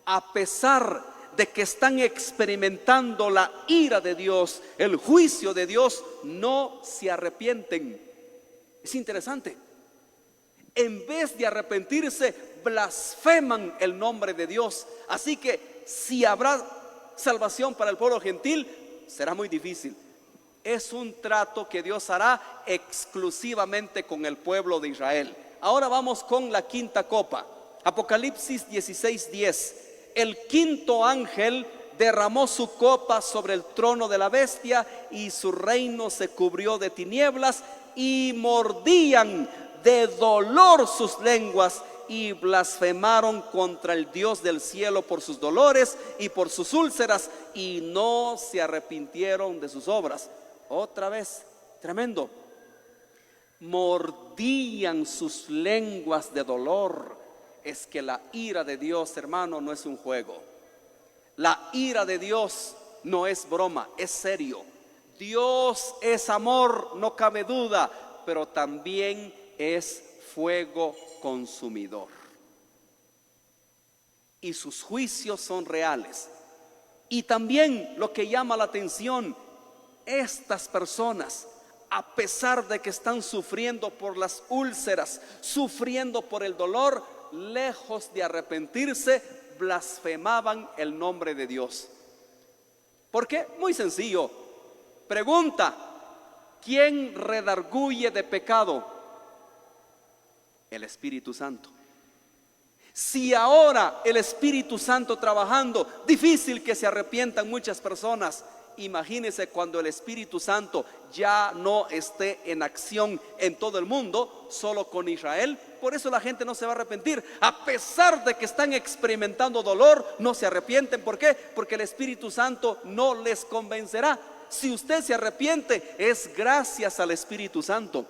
a pesar de que están experimentando la ira de Dios, el juicio de Dios, no se arrepienten. Es interesante. En vez de arrepentirse, blasfeman el nombre de Dios. Así que si habrá salvación para el pueblo gentil, será muy difícil. Es un trato que Dios hará exclusivamente con el pueblo de Israel. Ahora vamos con la quinta copa, Apocalipsis 16:10. El quinto ángel derramó su copa sobre el trono de la bestia, y su reino se cubrió de tinieblas, y mordían de dolor sus lenguas, y blasfemaron contra el Dios del cielo por sus dolores y por sus úlceras, y no se arrepintieron de sus obras. Otra vez, tremendo. Mordían sus lenguas de dolor. Es que la ira de Dios, hermano, no es un juego. La ira de Dios no es broma, es serio. Dios es amor, no cabe duda, pero también es fuego consumidor. Y sus juicios son reales. Y también lo que llama la atención, estas personas, a pesar de que están sufriendo por las úlceras, sufriendo por el dolor, lejos de arrepentirse, blasfemaban el nombre de Dios. ¿Por qué? Muy sencillo. Pregunta: ¿quién redarguye de pecado? El Espíritu Santo. Si ahora el Espíritu Santo trabajando, difícil que se arrepientan muchas personas. Imagínense cuando el Espíritu Santo ya no esté en acción en todo el mundo, solo con Israel. Por eso la gente no se va a arrepentir. A pesar de que están experimentando dolor, no se arrepienten. ¿Por qué? Porque el Espíritu Santo no les convencerá. Si usted se arrepiente, es gracias al Espíritu Santo.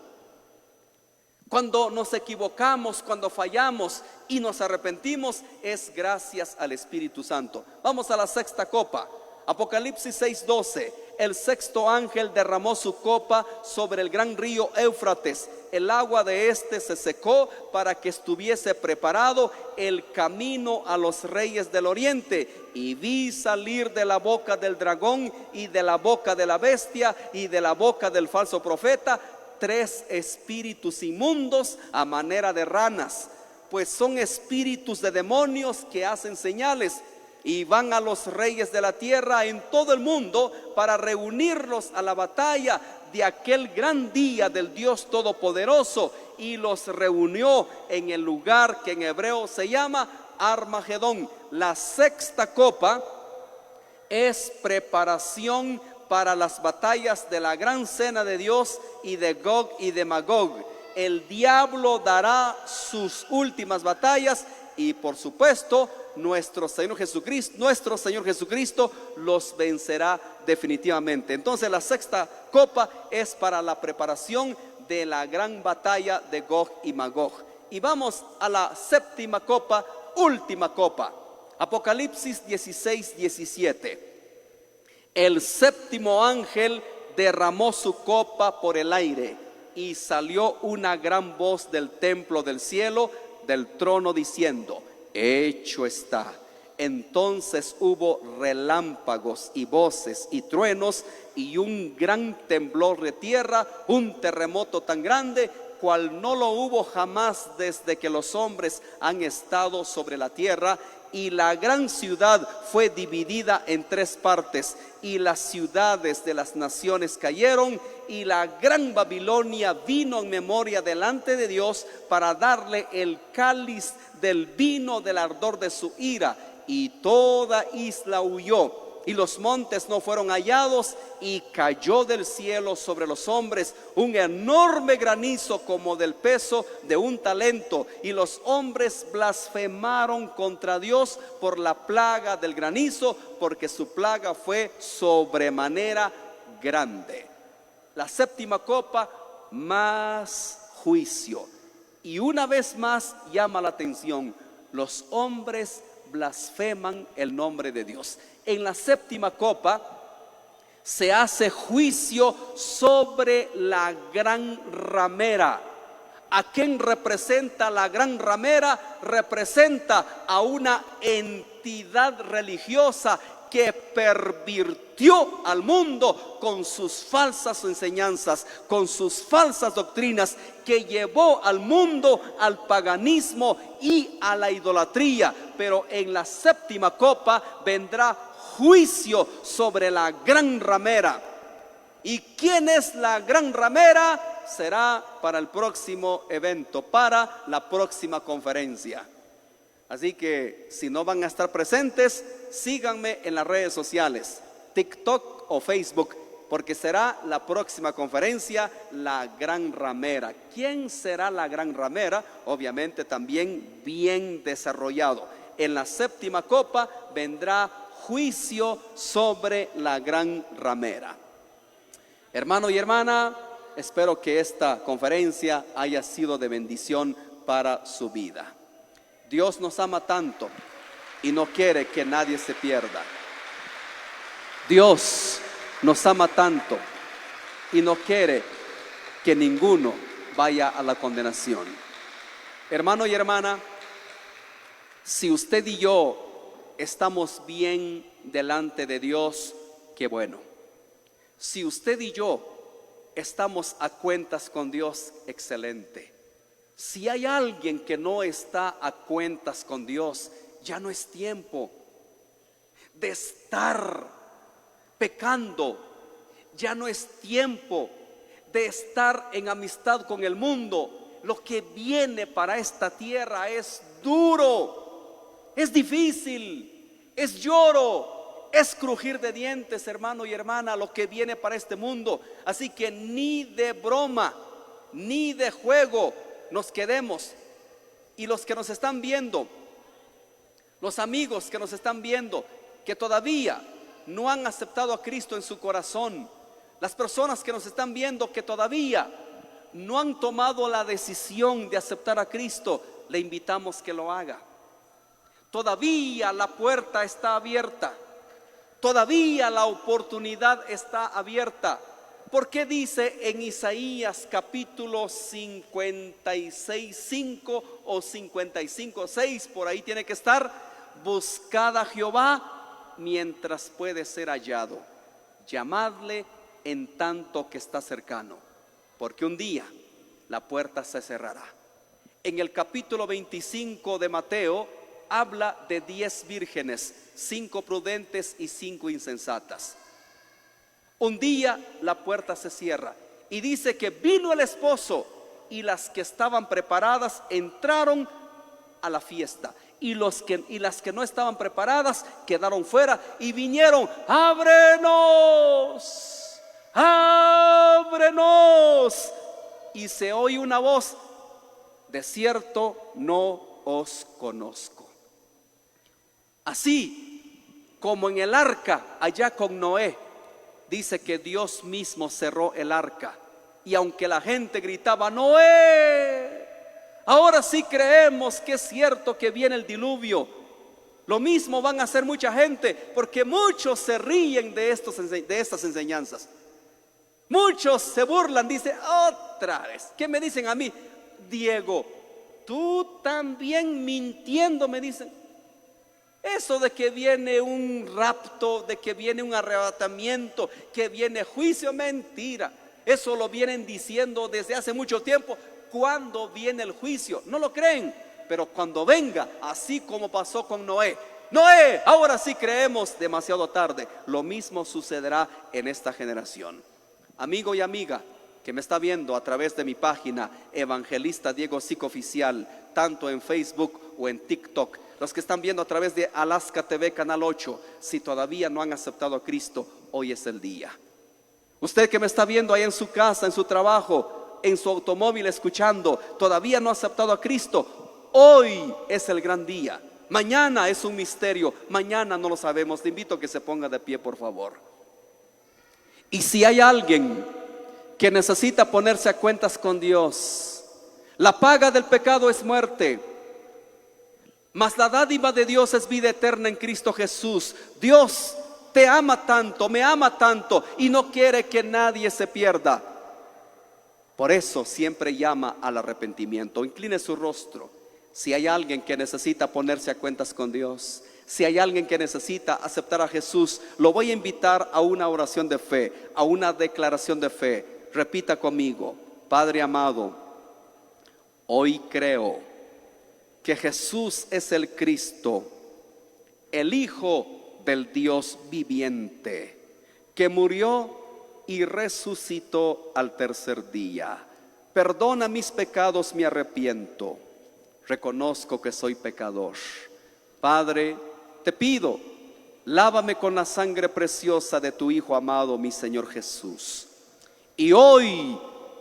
Cuando nos equivocamos, cuando fallamos y nos arrepentimos, es gracias al Espíritu Santo. Vamos a la sexta copa. Apocalipsis 6:12. El sexto ángel derramó su copa sobre el gran río Éufrates. El agua de este se secó para que estuviese preparado el camino a los reyes del oriente. Y vi salir de la boca del dragón y de la boca de la bestia y de la boca del falso profeta 3 espíritus inmundos a manera de ranas, pues son espíritus de demonios que hacen señales. Y van a los reyes de la tierra en todo el mundo para reunirlos a la batalla de aquel gran día del Dios Todopoderoso. Y los reunió en el lugar que en hebreo se llama Armagedón. La sexta copa es preparación para las batallas de la gran cena de Dios y de Gog y de Magog. El diablo dará sus últimas batallas y por supuesto nuestro Señor Jesucristo los vencerá definitivamente. Entonces la sexta copa es para la preparación de la gran batalla de Gog y Magog. Y vamos a la séptima copa, última copa. Apocalipsis 16:17. El séptimo ángel derramó su copa por el aire y salió una gran voz del templo del cielo, del trono, diciendo: hecho está. Entonces hubo relámpagos y voces y truenos y un gran temblor de tierra, un terremoto tan grande cual no lo hubo jamás desde que los hombres han estado sobre la tierra. Y la gran ciudad fue dividida en 3 partes, y las ciudades de las naciones cayeron, y la gran Babilonia vino en memoria delante de Dios para darle el cáliz del vino del ardor de su ira. Y toda isla huyó, y los montes no fueron hallados, y cayó del cielo sobre los hombres un enorme granizo como del peso de un talento, y los hombres blasfemaron contra Dios por la plaga del granizo, porque su plaga fue sobremanera grande. La séptima copa, más juicio. Y una vez más llama la atención: los hombres blasfeman el nombre de Dios. En la séptima copa se hace juicio sobre la gran ramera. ¿A quién representa la gran ramera? Representa a una entidad religiosa que pervirtió al mundo con sus falsas enseñanzas, con sus falsas doctrinas, que llevó al mundo al paganismo y a la idolatría. Pero en la séptima copa vendrá juicio sobre la gran ramera. ¿Y quién es la gran ramera? Será para el próximo evento, para la próxima conferencia. Así que si no van a estar presentes, síganme en las redes sociales, TikTok o Facebook, porque será la próxima conferencia, la gran ramera. ¿Quién será la gran ramera? Obviamente también bien desarrollado. En la séptima copa vendrá juicio sobre la gran ramera. Hermano y hermana, espero que esta conferencia haya sido de bendición para su vida. Dios nos ama tanto y no quiere que nadie se pierda. Dios nos ama tanto y no quiere que ninguno vaya a la condenación. Hermano y hermana, si usted y yo estamos bien delante de Dios, qué bueno. Si usted y yo estamos a cuentas con Dios, excelente. Si hay alguien que no está a cuentas con Dios, ya no es tiempo de estar pecando, ya no es tiempo de estar en amistad con el mundo. Lo que viene para esta tierra es duro, es difícil, es lloro, es crujir de dientes, hermano y hermana, lo que viene para este mundo. Así que ni de broma, ni de juego nos quedemos. Y los que nos están viendo, los amigos que nos están viendo, que todavía no han aceptado a Cristo en su corazón, las personas que nos están viendo que todavía no han tomado la decisión de aceptar a Cristo, le invitamos que lo haga. Todavía la puerta está abierta, todavía la oportunidad está abierta. Porque dice en Isaías capítulo 56:5 o 55:6, por ahí tiene que estar: buscad a Jehová mientras puede ser hallado, llamadle en tanto que está cercano, porque un día la puerta se cerrará. En el capítulo 25 de Mateo habla de 10 vírgenes, 5 prudentes y 5 insensatas. Un día la puerta se cierra y dice que vino el esposo y las que estaban preparadas entraron a la fiesta, y las que no estaban preparadas quedaron fuera y vinieron: ábrenos, ábrenos. Y se oye una voz: de cierto no os conozco. Así como en el arca allá con Noé, dice que Dios mismo cerró el arca, y aunque la gente gritaba: Noé, ahora sí creemos que es cierto que viene el diluvio, lo mismo van a hacer mucha gente, porque muchos se ríen de estas enseñanzas. Muchos se burlan, dice: otra vez, ¿qué me dicen a mí? Diego, tú también mintiendo, me dicen. Eso de que viene un rapto, de que viene un arrebatamiento, que viene juicio, mentira. Eso lo vienen diciendo desde hace mucho tiempo. ¿Cuándo viene el juicio? No lo creen, pero cuando venga, así como pasó con Noé: Noé, ahora sí creemos, demasiado tarde. Lo mismo sucederá en esta generación. Amigo y amiga que me está viendo a través de mi página Evangelista Diego Zico Oficial, tanto en Facebook o en TikTok, los que están viendo a través de Alaska TV Canal 8, si todavía no han aceptado a Cristo, hoy es el día. Usted que me está viendo ahí en su casa, en su trabajo, en su automóvil escuchando, todavía no ha aceptado a Cristo, hoy es el gran día. Mañana es un misterio, mañana no lo sabemos. Te invito a que se ponga de pie, por favor. Y si hay alguien que necesita ponerse a cuentas con Dios, la paga del pecado es muerte, mas la dádiva de Dios es vida eterna en Cristo Jesús. Dios te ama tanto, me ama tanto, y no quiere que nadie se pierda. Por eso siempre llama al arrepentimiento. Incline su rostro. Si hay alguien que necesita ponerse a cuentas con Dios, si hay alguien que necesita aceptar a Jesús, lo voy a invitar a una oración de fe, a una declaración de fe. Repita conmigo: Padre amado, hoy creo que Jesús es el Cristo, el Hijo del Dios viviente, que murió y resucitó al tercer día. Perdona mis pecados, me arrepiento. Reconozco que soy pecador. Padre, te pido, lávame con la sangre preciosa de tu Hijo amado, mi Señor Jesús. Y hoy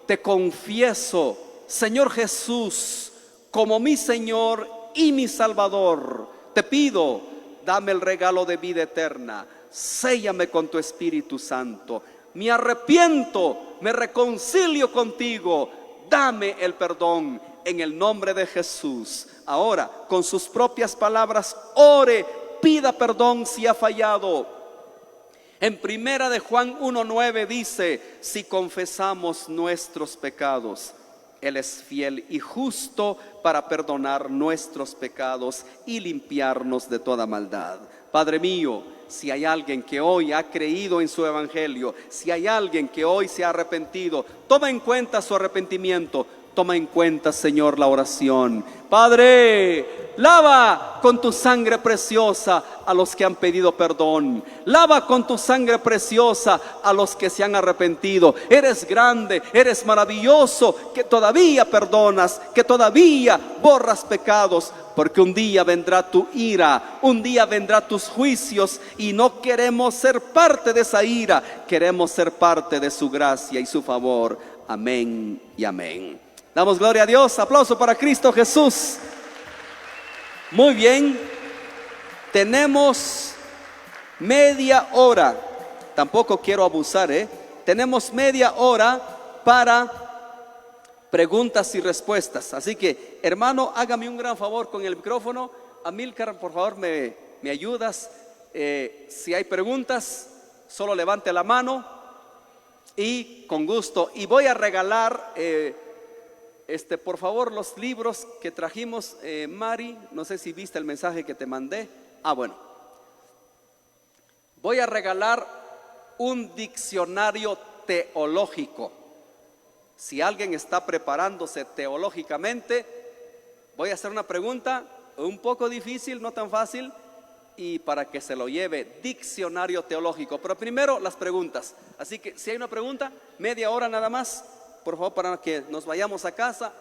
te confieso, Señor Jesús, como mi Señor y mi Salvador. Te pido, dame el regalo de vida eterna. Séllame con tu Espíritu Santo. Me arrepiento, me reconcilio contigo. Dame el perdón en el nombre de Jesús. Ahora, con sus propias palabras, ore, pida perdón si ha fallado. En primera de Juan 1:9 dice: si confesamos nuestros pecados, Él es fiel y justo para perdonar nuestros pecados y limpiarnos de toda maldad. Padre mío, si hay alguien que hoy ha creído en su evangelio, si hay alguien que hoy se ha arrepentido, toma en cuenta su arrepentimiento. Toma en cuenta, Señor, la oración. Padre, lava con tu sangre preciosa a los que han pedido perdón. Lava con tu sangre preciosa a los que se han arrepentido. Eres grande, eres maravilloso, que todavía perdonas, que todavía borras pecados. Porque un día vendrá tu ira, un día vendrá tus juicios, y no queremos ser parte de esa ira, queremos ser parte de su gracia y su favor. Amén y amén. Damos gloria a Dios. Aplauso para Cristo Jesús. Muy bien. Tenemos media hora. Tampoco quiero abusar, Tenemos media hora para preguntas y respuestas. Así que, hermano, hágame un gran favor con el micrófono. Amílcar, por favor, me ayudas. Si hay preguntas, solo levante la mano y con gusto. Y voy a regalar, por favor, los libros que trajimos. Mari, no sé si viste el mensaje que te mandé. Bueno. Voy a regalar un diccionario teológico. Si alguien está preparándose teológicamente, voy a hacer una pregunta un poco difícil, no tan fácil, y para que se lo lleve, diccionario teológico. Pero primero las preguntas. Así que si hay una pregunta, media hora nada más, por favor, para que nos vayamos a casa.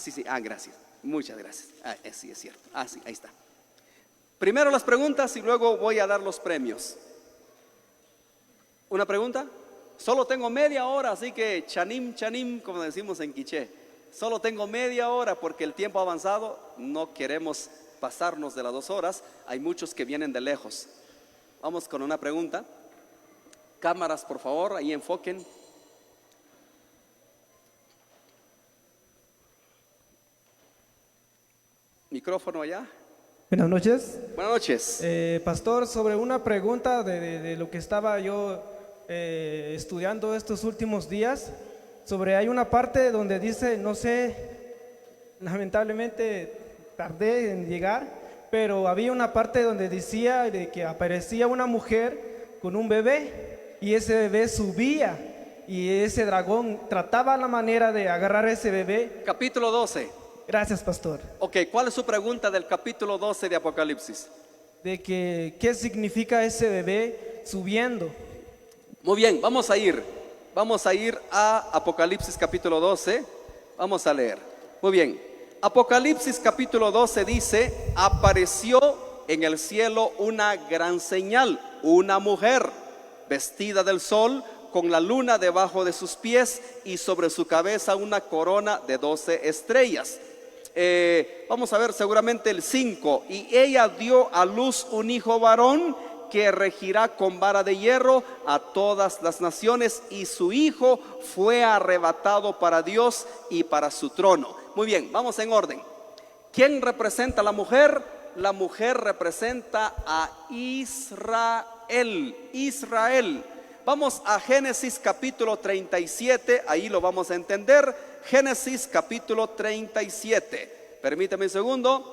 Sí, gracias. Muchas gracias. Sí, es cierto. Sí, ahí está. Primero las preguntas y luego voy a dar los premios. ¿Una pregunta? Solo tengo media hora, así que chanim, chanim, como decimos en quiché. Solo tengo media hora porque el tiempo ha avanzado. No queremos pasarnos de las 2 horas. Hay muchos que vienen de lejos. Vamos con una pregunta. Cámaras, por favor, ahí enfoquen. Micrófono allá. Buenas noches. Buenas noches. Pastor, sobre una pregunta de lo que estaba yo estudiando estos últimos días, hay una parte donde dice, no sé, lamentablemente tardé en llegar, pero había una parte donde decía de que aparecía una mujer con un bebé y ese bebé subía y ese dragón trataba la manera de agarrar a ese bebé. Capítulo 12. Gracias, pastor. Ok, ¿cuál es su pregunta del capítulo 12 de Apocalipsis? De que, ¿qué significa ese bebé subiendo? Muy bien, vamos a ir a Apocalipsis capítulo 12. Vamos a leer. Muy bien, Apocalipsis capítulo 12 dice: apareció en el cielo una gran señal, una mujer vestida del sol, con la luna debajo de sus pies y sobre su cabeza una corona de 12 estrellas. Vamos a ver seguramente el 5. Y ella dio a luz un hijo varón que regirá con vara de hierro a todas las naciones, y su hijo fue arrebatado para Dios y para su trono. Muy bien, vamos en orden. ¿Quién representa a la mujer? La mujer representa a Israel. Israel. Vamos a Génesis capítulo 37, ahí lo vamos a entender. Génesis capítulo 37. Permítame un segundo.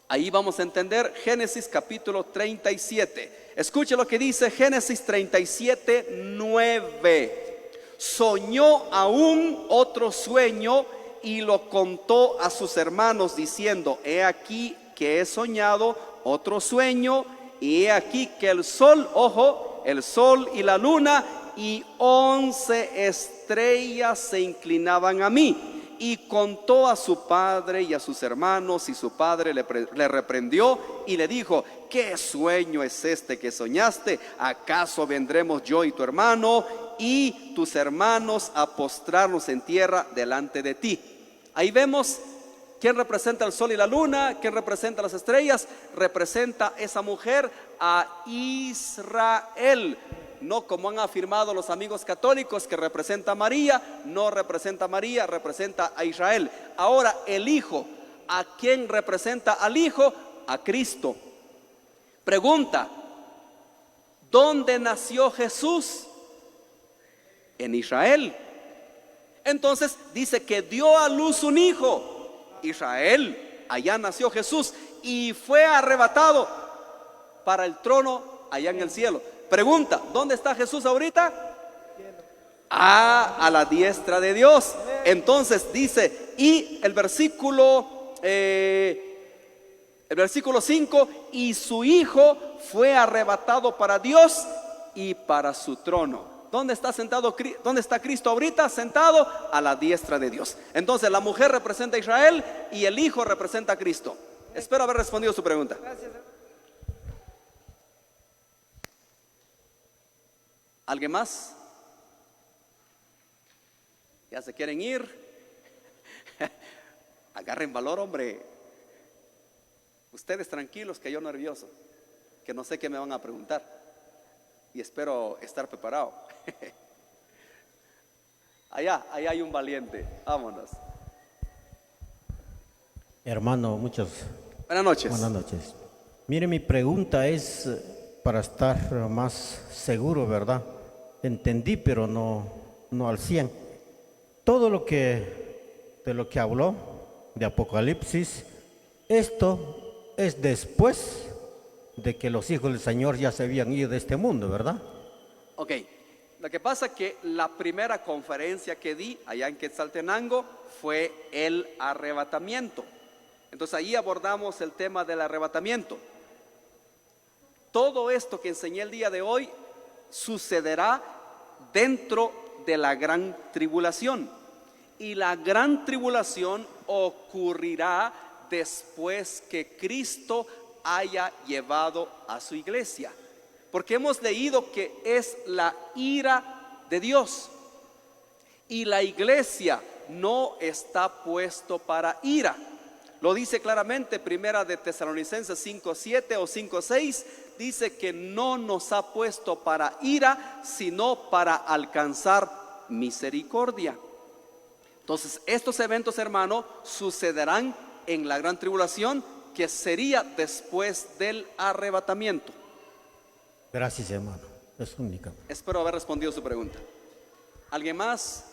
Ahí vamos a entender Génesis capítulo 37. Escuche lo que dice Génesis 37, 9. Soñó aún otro sueño y lo contó a sus hermanos diciendo: he aquí que he soñado otro sueño, y he aquí que el sol, ojo, el sol y la luna y 11 estrellas se inclinaban a mí. Y contó a su padre y a sus hermanos, y su padre le reprendió y le dijo: ¿qué sueño es este que soñaste? ¿Acaso vendremos yo y tu hermano y tus hermanos a postrarnos en tierra delante de ti? Ahí vemos quién representa el sol y la luna, quién representa las estrellas. Representa esa mujer a Israel. No como han afirmado los amigos católicos que representa a María. No representa a María, representa a Israel. Ahora el hijo, ¿a quién representa al hijo? A Cristo. Pregunta: ¿dónde nació Jesús? En Israel. Entonces dice que dio a luz un hijo. Israel, allá nació Jesús y fue arrebatado para el trono allá en el cielo. Pregunta, ¿dónde está Jesús ahorita? A la diestra de Dios. Entonces dice, y el versículo 5, y su Hijo fue arrebatado para Dios y para su trono. ¿Dónde está sentado? ¿Dónde está Cristo ahorita? Sentado a la diestra de Dios. Entonces la mujer representa a Israel y el Hijo representa a Cristo. Espero haber respondido su pregunta. ¿Alguien más? ¿Ya se quieren ir? Agarren valor, hombre. Ustedes tranquilos, que yo nervioso, que no sé qué me van a preguntar y espero estar preparado. Allá hay un valiente. Vámonos. Hermano, Buenas noches. buenas noches. Mire, mi pregunta es para estar más seguro, ¿verdad? Entendí, pero no al 100. Todo de lo que habló de Apocalipsis, esto es después de que los hijos del Señor ya se habían ido de este mundo, ¿verdad? Ok, lo que pasa es que la primera conferencia que di allá en Quetzaltenango fue el arrebatamiento. Entonces ahí abordamos el tema del arrebatamiento. Todo esto que enseñé el día de hoy sucederá dentro de la gran tribulación. Y la gran tribulación ocurrirá después que Cristo haya llevado a su iglesia. Porque hemos leído que es la ira de Dios. Y la iglesia no está puesto para ira. Lo dice claramente Primera de Tesalonicenses 5:7 o 5:6. Dice que no nos ha puesto para ira, sino para alcanzar misericordia. Entonces, estos eventos, hermano, sucederán en la gran tribulación, que sería después del arrebatamiento. Gracias, hermano. Es única. Espero haber respondido su pregunta. ¿Alguien más?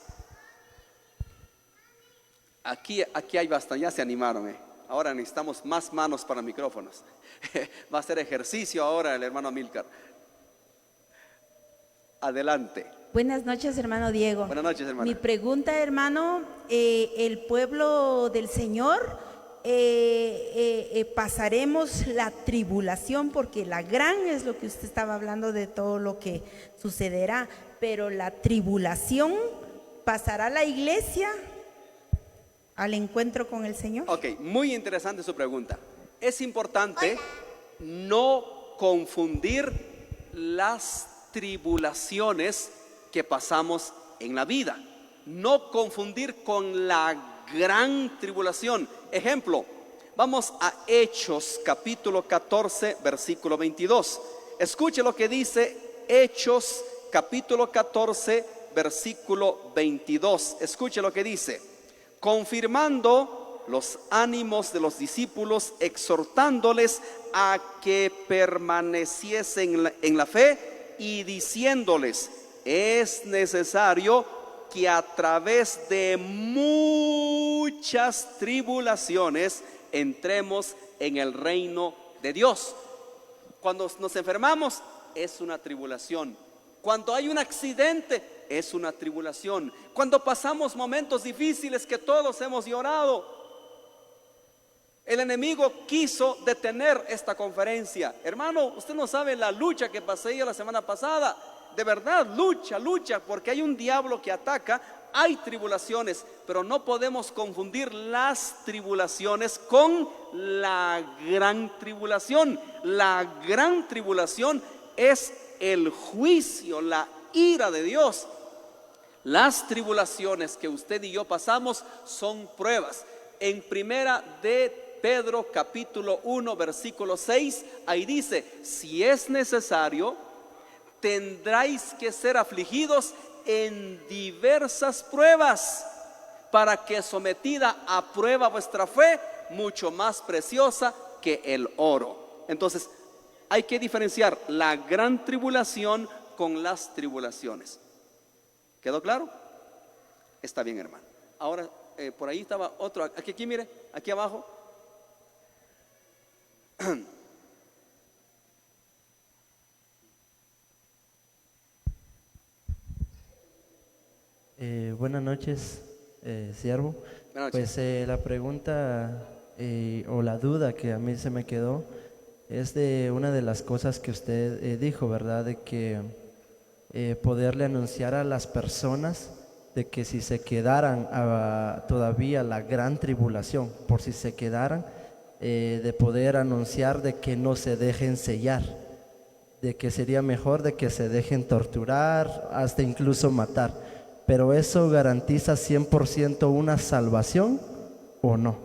Aquí hay bastante, ya se animaron. Ahora necesitamos más manos para micrófonos. Va a hacer ejercicio ahora el hermano Amílcar. Adelante. Buenas noches, hermano Diego. Buenas noches, hermana. Mi pregunta, hermano, el pueblo del Señor, pasaremos la tribulación, porque la gran es lo que usted estaba hablando de todo lo que sucederá, pero la tribulación, ¿pasará la iglesia al encuentro con el Señor? Ok, muy interesante su pregunta. Es importante no confundir las tribulaciones que pasamos en la vida. No confundir con la gran tribulación. Ejemplo, vamos a Hechos capítulo 14, versículo 22. Escuche lo que dice Hechos capítulo 14, versículo 22. Escuche lo que dice: confirmando los ánimos de los discípulos, exhortándoles a que permaneciesen en la fe y diciéndoles: es necesario que a través de muchas tribulaciones entremos en el reino de Dios. Cuando nos enfermamos es una tribulación. Cuando hay un accidente es una tribulación. Cuando pasamos momentos difíciles que todos hemos llorado. El enemigo quiso detener esta conferencia. Hermano, usted no sabe la lucha que pasé yo la semana pasada. De verdad, lucha, porque hay un diablo que ataca. Hay tribulaciones, pero no podemos confundir las tribulaciones con la gran tribulación. La gran tribulación es el juicio, la ira de Dios. Las tribulaciones que usted y yo pasamos son pruebas. En Primera de Pedro capítulo 1 versículo 6, ahí dice: si es necesario, tendráis que ser afligidos en diversas pruebas, para que sometida a prueba vuestra fe, mucho más preciosa que el oro. Entonces hay que diferenciar la gran tribulación con las tribulaciones. ¿Quedó claro? Está bien, hermano. Ahora por ahí estaba otro. Aquí mire, aquí abajo. Buenas noches, siervo. Buenas noches. Pues la pregunta o la duda que a mí se me quedó es de una de las cosas que usted dijo, ¿verdad? De que poderle anunciar a las personas de que si se quedaran todavía la gran tribulación, por si se quedaran, de poder anunciar de que no se dejen sellar, de que sería mejor de que se dejen torturar, hasta incluso matar. Pero ¿eso garantiza 100% una salvación o no?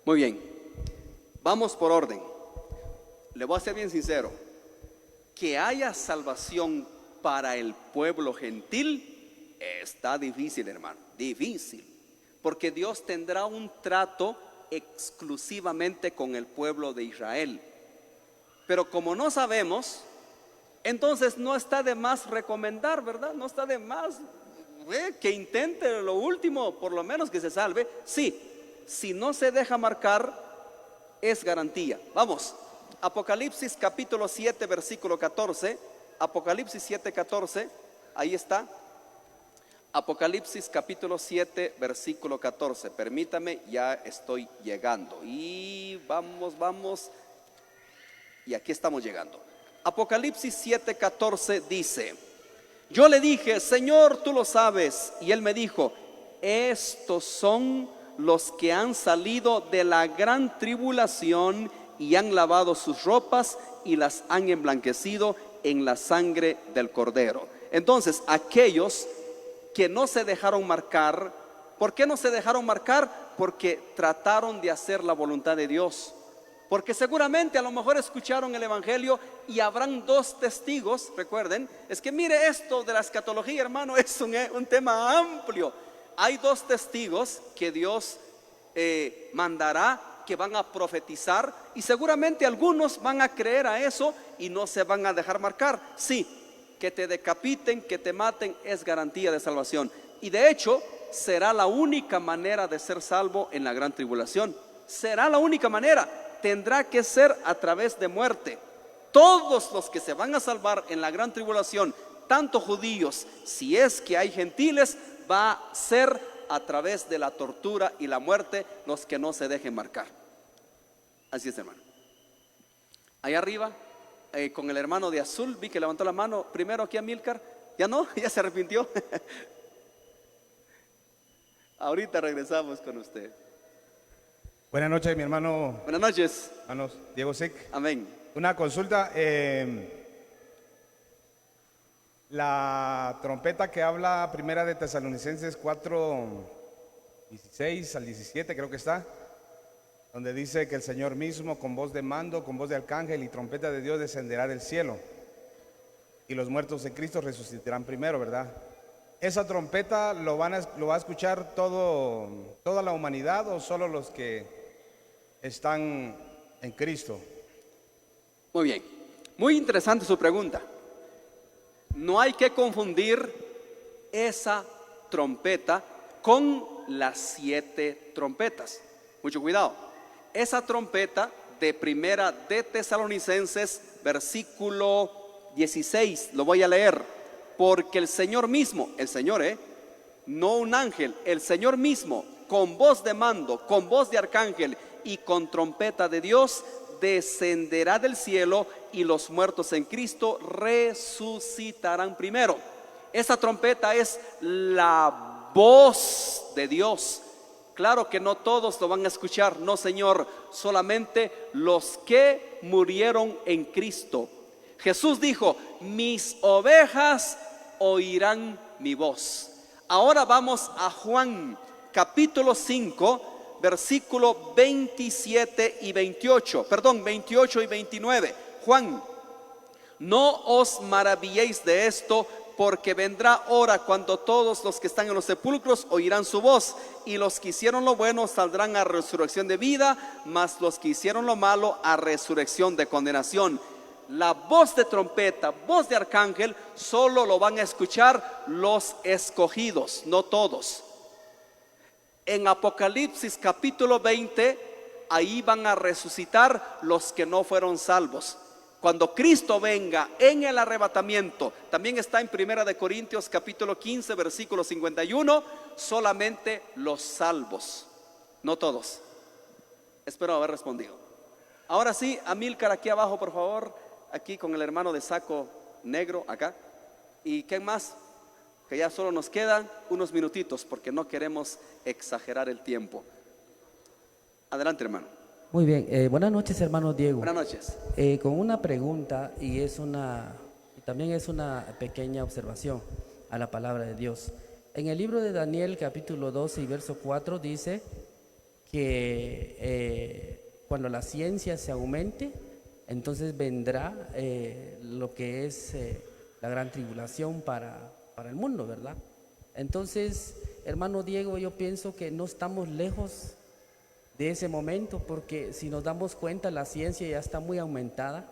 Muy bien, vamos por orden. Le voy a ser bien sincero. Que haya salvación para el pueblo gentil está difícil, hermano, difícil. Porque Dios tendrá un trato exclusivamente con el pueblo de Israel. Pero como no sabemos, entonces no está de más recomendar, ¿verdad? No está de más que intente lo último, por lo menos que se salve. Sí, si no se deja marcar, es garantía. Vamos, Apocalipsis capítulo 7, versículo 14. Apocalipsis 7, 14, ahí está. Apocalipsis capítulo 7, versículo 14. Permítame, ya estoy llegando. Y vamos. Y aquí estamos llegando. Apocalipsis 7, 14 dice: yo le dije, Señor, tú lo sabes. Y él me dijo, estos son los que han salido de la gran tribulación y han lavado sus ropas y las han emblanquecido en la sangre del Cordero. Entonces, aquellos que no se dejaron marcar, ¿por qué no se dejaron marcar? Porque trataron de hacer la voluntad de Dios. Porque seguramente a lo mejor escucharon el evangelio y habrán dos testigos. Recuerden, es que mire, esto de la escatología, hermano, es un tema amplio. Hay dos testigos que Dios mandará, que van a profetizar, y seguramente algunos van a creer a eso y no se van a dejar marcar. Sí, que te decapiten, que te maten, es garantía de salvación. Y de hecho será la única manera de ser salvo en la gran tribulación. Será la única manera. Tendrá que ser a través de muerte. Todos los que se van a salvar en la gran tribulación, tanto judíos, si es que hay gentiles, va a ser a través de la tortura y la muerte, los que no se dejen marcar. Así es, hermano. Allá arriba, con el hermano de azul, vi que levantó la mano primero aquí a Milcar. Ya no, ya se arrepintió. Ahorita regresamos con usted. Buenas noches, mi hermano. Buenas noches. Hermanos, Diego Sic. Amén. Una consulta. La trompeta que habla primera de Tesalonicenses 4, 16 al 17, creo que está, donde dice que el Señor mismo, con voz de mando, con voz de arcángel y trompeta de Dios, descenderá del cielo. Y los muertos en Cristo resucitarán primero, ¿verdad? ¿Esa trompeta lo va a escuchar toda la humanidad o solo los que están en Cristo? Muy bien, muy interesante su pregunta. No hay que confundir esa trompeta con las 7 trompetas. Mucho cuidado. Esa trompeta de primera de Tesalonicenses, versículo 16, lo voy a leer. Porque el Señor mismo, el Señor, no un ángel, el Señor mismo, con voz de mando, con voz de arcángel y con trompeta de Dios, descenderá del cielo y los muertos en Cristo resucitarán primero. Esa trompeta es la voz de Dios. Claro que no todos lo van a escuchar, no, Señor, solamente los que murieron en Cristo. Jesús dijo, mis ovejas oirán mi voz. Ahora vamos a Juan capítulo 5, versículo 27 y 28, perdón, 28 y 29. Juan, no os maravilléis de esto, porque vendrá hora cuando todos los que están en los sepulcros oirán su voz, y los que hicieron lo bueno saldrán a resurrección de vida, mas los que hicieron lo malo a resurrección de condenación. La voz de trompeta, voz de arcángel, solo lo van a escuchar los escogidos, no todos. En Apocalipsis capítulo 20, ahí van a resucitar los que no fueron salvos. cuando Cristo venga en el arrebatamiento, también está en 1 de Corintios capítulo 15 versículo 51, solamente los salvos, no todos. Espero haber respondido. Ahora sí, Amílcar, aquí abajo por favor, aquí con el hermano de saco negro acá. ¿Y qué más? Que ya solo nos quedan unos minutitos porque no queremos exagerar el tiempo. Adelante, hermano. Muy bien, buenas noches, hermano Diego. Buenas noches. Con una pregunta y también es una pequeña observación a la palabra de Dios. En el libro de Daniel, capítulo 12 y verso 4, dice que cuando la ciencia se aumente, entonces vendrá lo que es la gran tribulación para el mundo, ¿verdad? Entonces, hermano Diego, yo pienso que no estamos lejos de ese momento, porque si nos damos cuenta, la ciencia ya está muy aumentada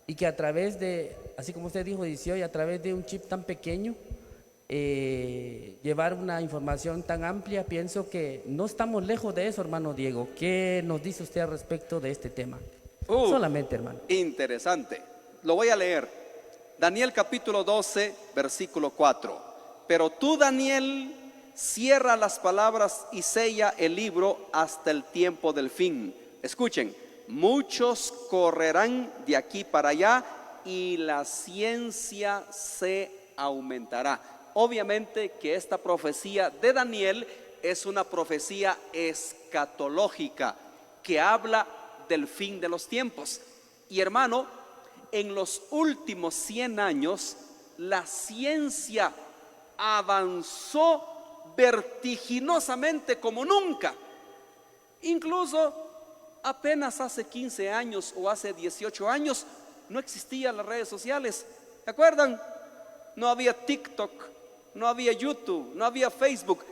y que a través de, así como usted dijo, y a través de un chip tan pequeño, llevar una información tan amplia, pienso que no estamos lejos de eso, hermano Diego. ¿Qué nos dice usted al respecto de este tema? Solamente, hermano. Interesante. Lo voy a leer. Daniel capítulo 12, versículo 4. Pero tú, Daniel, cierra las palabras y sella el libro hasta el tiempo del fin. Escuchen, muchos correrán de aquí para allá y la ciencia se aumentará. Obviamente que esta profecía de Daniel es una profecía escatológica que habla del fin de los tiempos. Y hermano, en los últimos 100 años la ciencia avanzó vertiginosamente como nunca. Incluso apenas hace 15 años o hace 18 años no existían las redes sociales. ¿Se acuerdan? No había TikTok, no había YouTube, no había Facebook.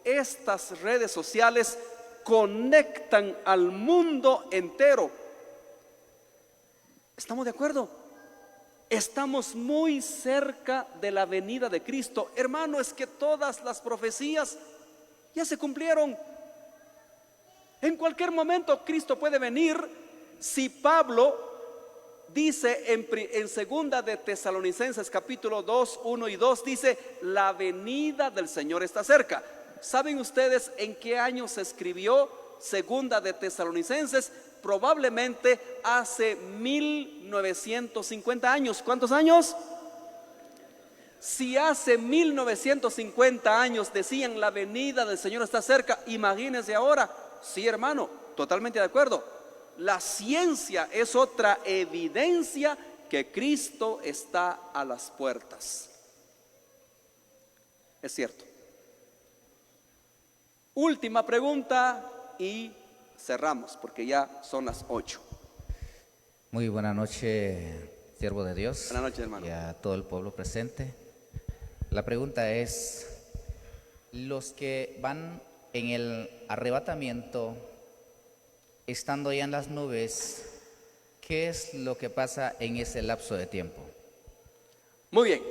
Estas redes sociales conectan al mundo entero. ¿Estamos de acuerdo? Estamos muy cerca de la venida de Cristo. Hermano, es que todas las profecías ya se cumplieron. En cualquier momento Cristo puede venir. Si Pablo dice en segunda de Tesalonicenses capítulo 2, 1 y 2, dice, la venida del Señor está cerca. ¿Saben ustedes en qué año se escribió segunda de Tesalonicenses? Probablemente hace 1950 años. ¿Cuántos años? Si hace 1950 años decían la venida del Señor está cerca, imagínense ahora. Sí, hermano, totalmente de acuerdo. La ciencia es otra evidencia que Cristo está a las puertas. Es cierto. Última pregunta y cerramos porque ya son las 8. Muy buena noche, siervo de Dios. Buenas noches, hermano. Y a todo el pueblo presente. La pregunta es, los que van en el arrebatamiento, estando ya en las nubes, ¿qué es lo que pasa en ese lapso de tiempo? Muy bien.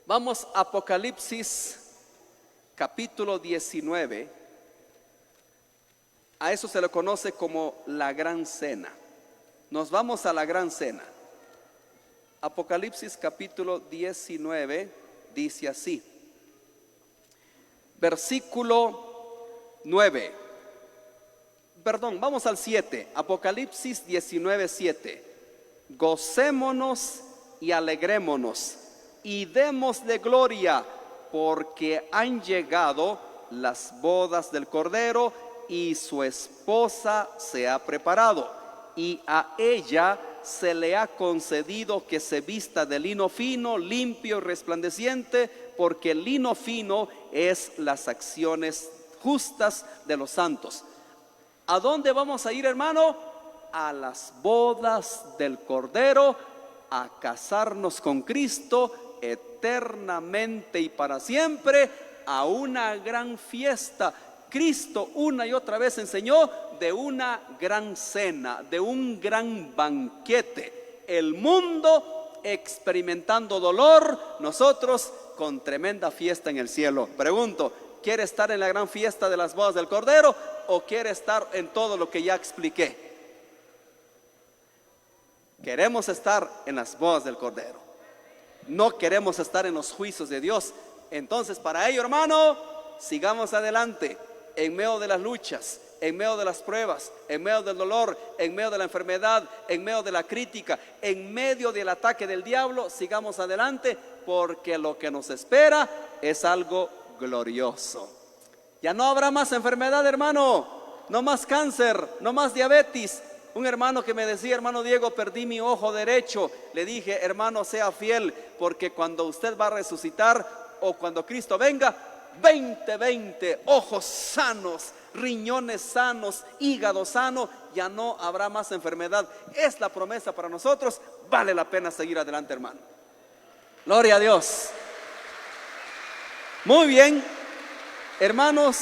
Vamos a Apocalipsis capítulo 19. A eso se le conoce como la gran cena. Nos vamos a la gran cena. Apocalipsis capítulo 19 dice así. Versículo 9. Perdón, vamos al 7. Apocalipsis 19, 7. Gocémonos y alegrémonos y démosle gloria, porque han llegado las bodas del Cordero y su esposa se ha preparado, y a ella se le ha concedido que se vista de lino fino, limpio y resplandeciente, porque el lino fino es las acciones justas de los santos. ¿A dónde vamos a ir, hermano? A las bodas del Cordero, a casarnos con Cristo eternamente y para siempre, a una gran fiesta. Cristo una y otra vez enseñó de una gran cena, de un gran banquete. El mundo experimentando dolor, nosotros con tremenda fiesta en el cielo. Pregunto, ¿quiere estar en la gran fiesta de las bodas del Cordero o quiere estar en todo lo que ya expliqué? Queremos estar en las bodas del Cordero. No queremos estar en los juicios de Dios. Entonces, para ello, hermano, sigamos adelante en medio de las luchas, en medio de las pruebas, en medio del dolor, en medio de la enfermedad, en medio de la crítica, en medio del ataque del diablo. Sigamos adelante, porque lo que nos espera es algo glorioso. Ya no habrá más enfermedad, hermano, no más cáncer, no más diabetes. Un hermano que me decía: hermano Diego, perdí mi ojo derecho. Le dije: hermano, sea fiel, porque cuando usted va a resucitar, o cuando Cristo venga, 20 ojos sanos, riñones sanos, hígado sano, ya no habrá más enfermedad. Es la promesa para nosotros. Vale la pena seguir adelante, hermano. Gloria a Dios. Muy bien, hermanos,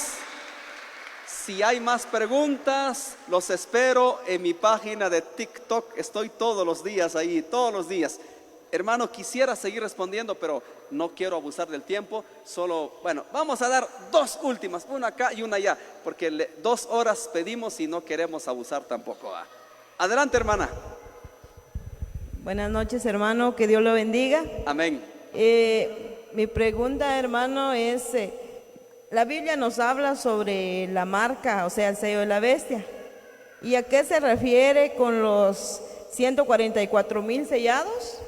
si hay más preguntas, los espero en mi página de TikTok. Estoy todos los días ahí, todos los días. Hermano, quisiera seguir respondiendo, pero no quiero abusar del tiempo. Solo, bueno, vamos a dar dos últimas, una acá y una allá, porque 2 horas pedimos y no queremos abusar tampoco. Adelante, hermana. Buenas noches, hermano, que Dios lo bendiga. Amén. Mi pregunta, hermano, es, la Biblia nos habla sobre la marca, o sea, el sello de la bestia. ¿Y a qué se refiere con los 144,000 sellados?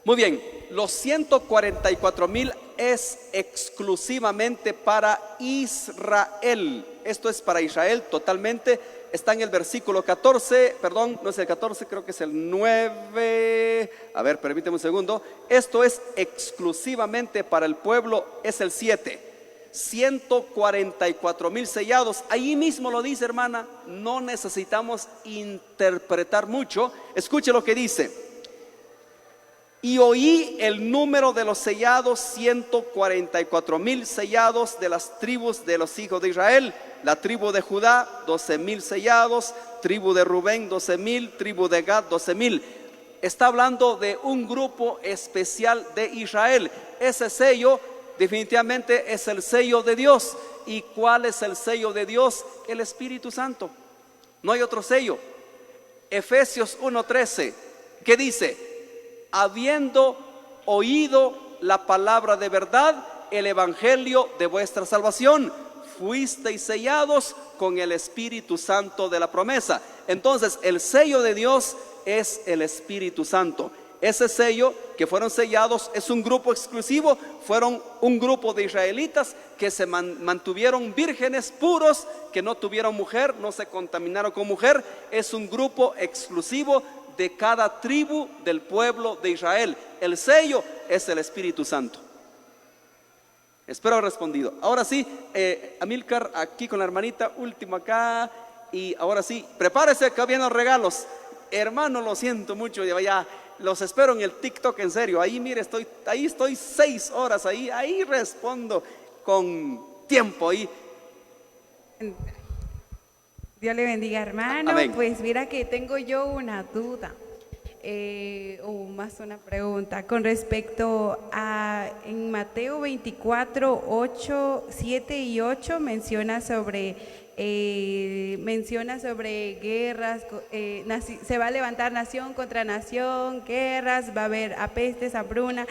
Muy bien, los 144,000 es exclusivamente para Israel. Esto es para Israel totalmente. Está en el versículo 14, perdón, no es el 14, creo que es el 9. A ver, permíteme un segundo. Esto es exclusivamente para el pueblo, es el 7. 144,000 sellados. Ahí mismo lo dice, hermana. No necesitamos interpretar mucho. Escuche lo que dice. Y oí el número de los sellados, 144,000 sellados de las tribus de los hijos de Israel. La tribu de Judá, 12,000 sellados. Tribu de Rubén, 12,000. Tribu de Gad, 12,000. Está hablando de un grupo especial de Israel. Ese sello definitivamente es el sello de Dios. ¿Y cuál es el sello de Dios? El Espíritu Santo. No hay otro sello. Efesios 1:13, ¿qué dice? Habiendo oído la palabra de verdad, el evangelio de vuestra salvación, fuisteis sellados con el Espíritu Santo de la promesa. Entonces, el sello de Dios es el Espíritu Santo. Ese sello que fueron sellados es un grupo exclusivo. Fueron un grupo de israelitas que se mantuvieron vírgenes, puros, que no tuvieron mujer, no se contaminaron con mujer. Es un grupo exclusivo de cada tribu del pueblo de Israel. El sello es el Espíritu Santo. Espero haber respondido. Ahora sí, Amílcar, aquí con la hermanita, último acá. Y ahora sí, prepárese que vienen los regalos. Hermano, lo siento mucho, ya los espero en el TikTok, en serio. Ahí, mire, estoy 6 horas ahí respondo con tiempo ahí. Dios le bendiga, hermano. Amén. Pues mira que tengo yo una duda, o más una pregunta con respecto a, en Mateo 24, 8, 7 y 8 menciona sobre guerras, se va a levantar nación contra nación, guerras, va a haber apestes, hambruna,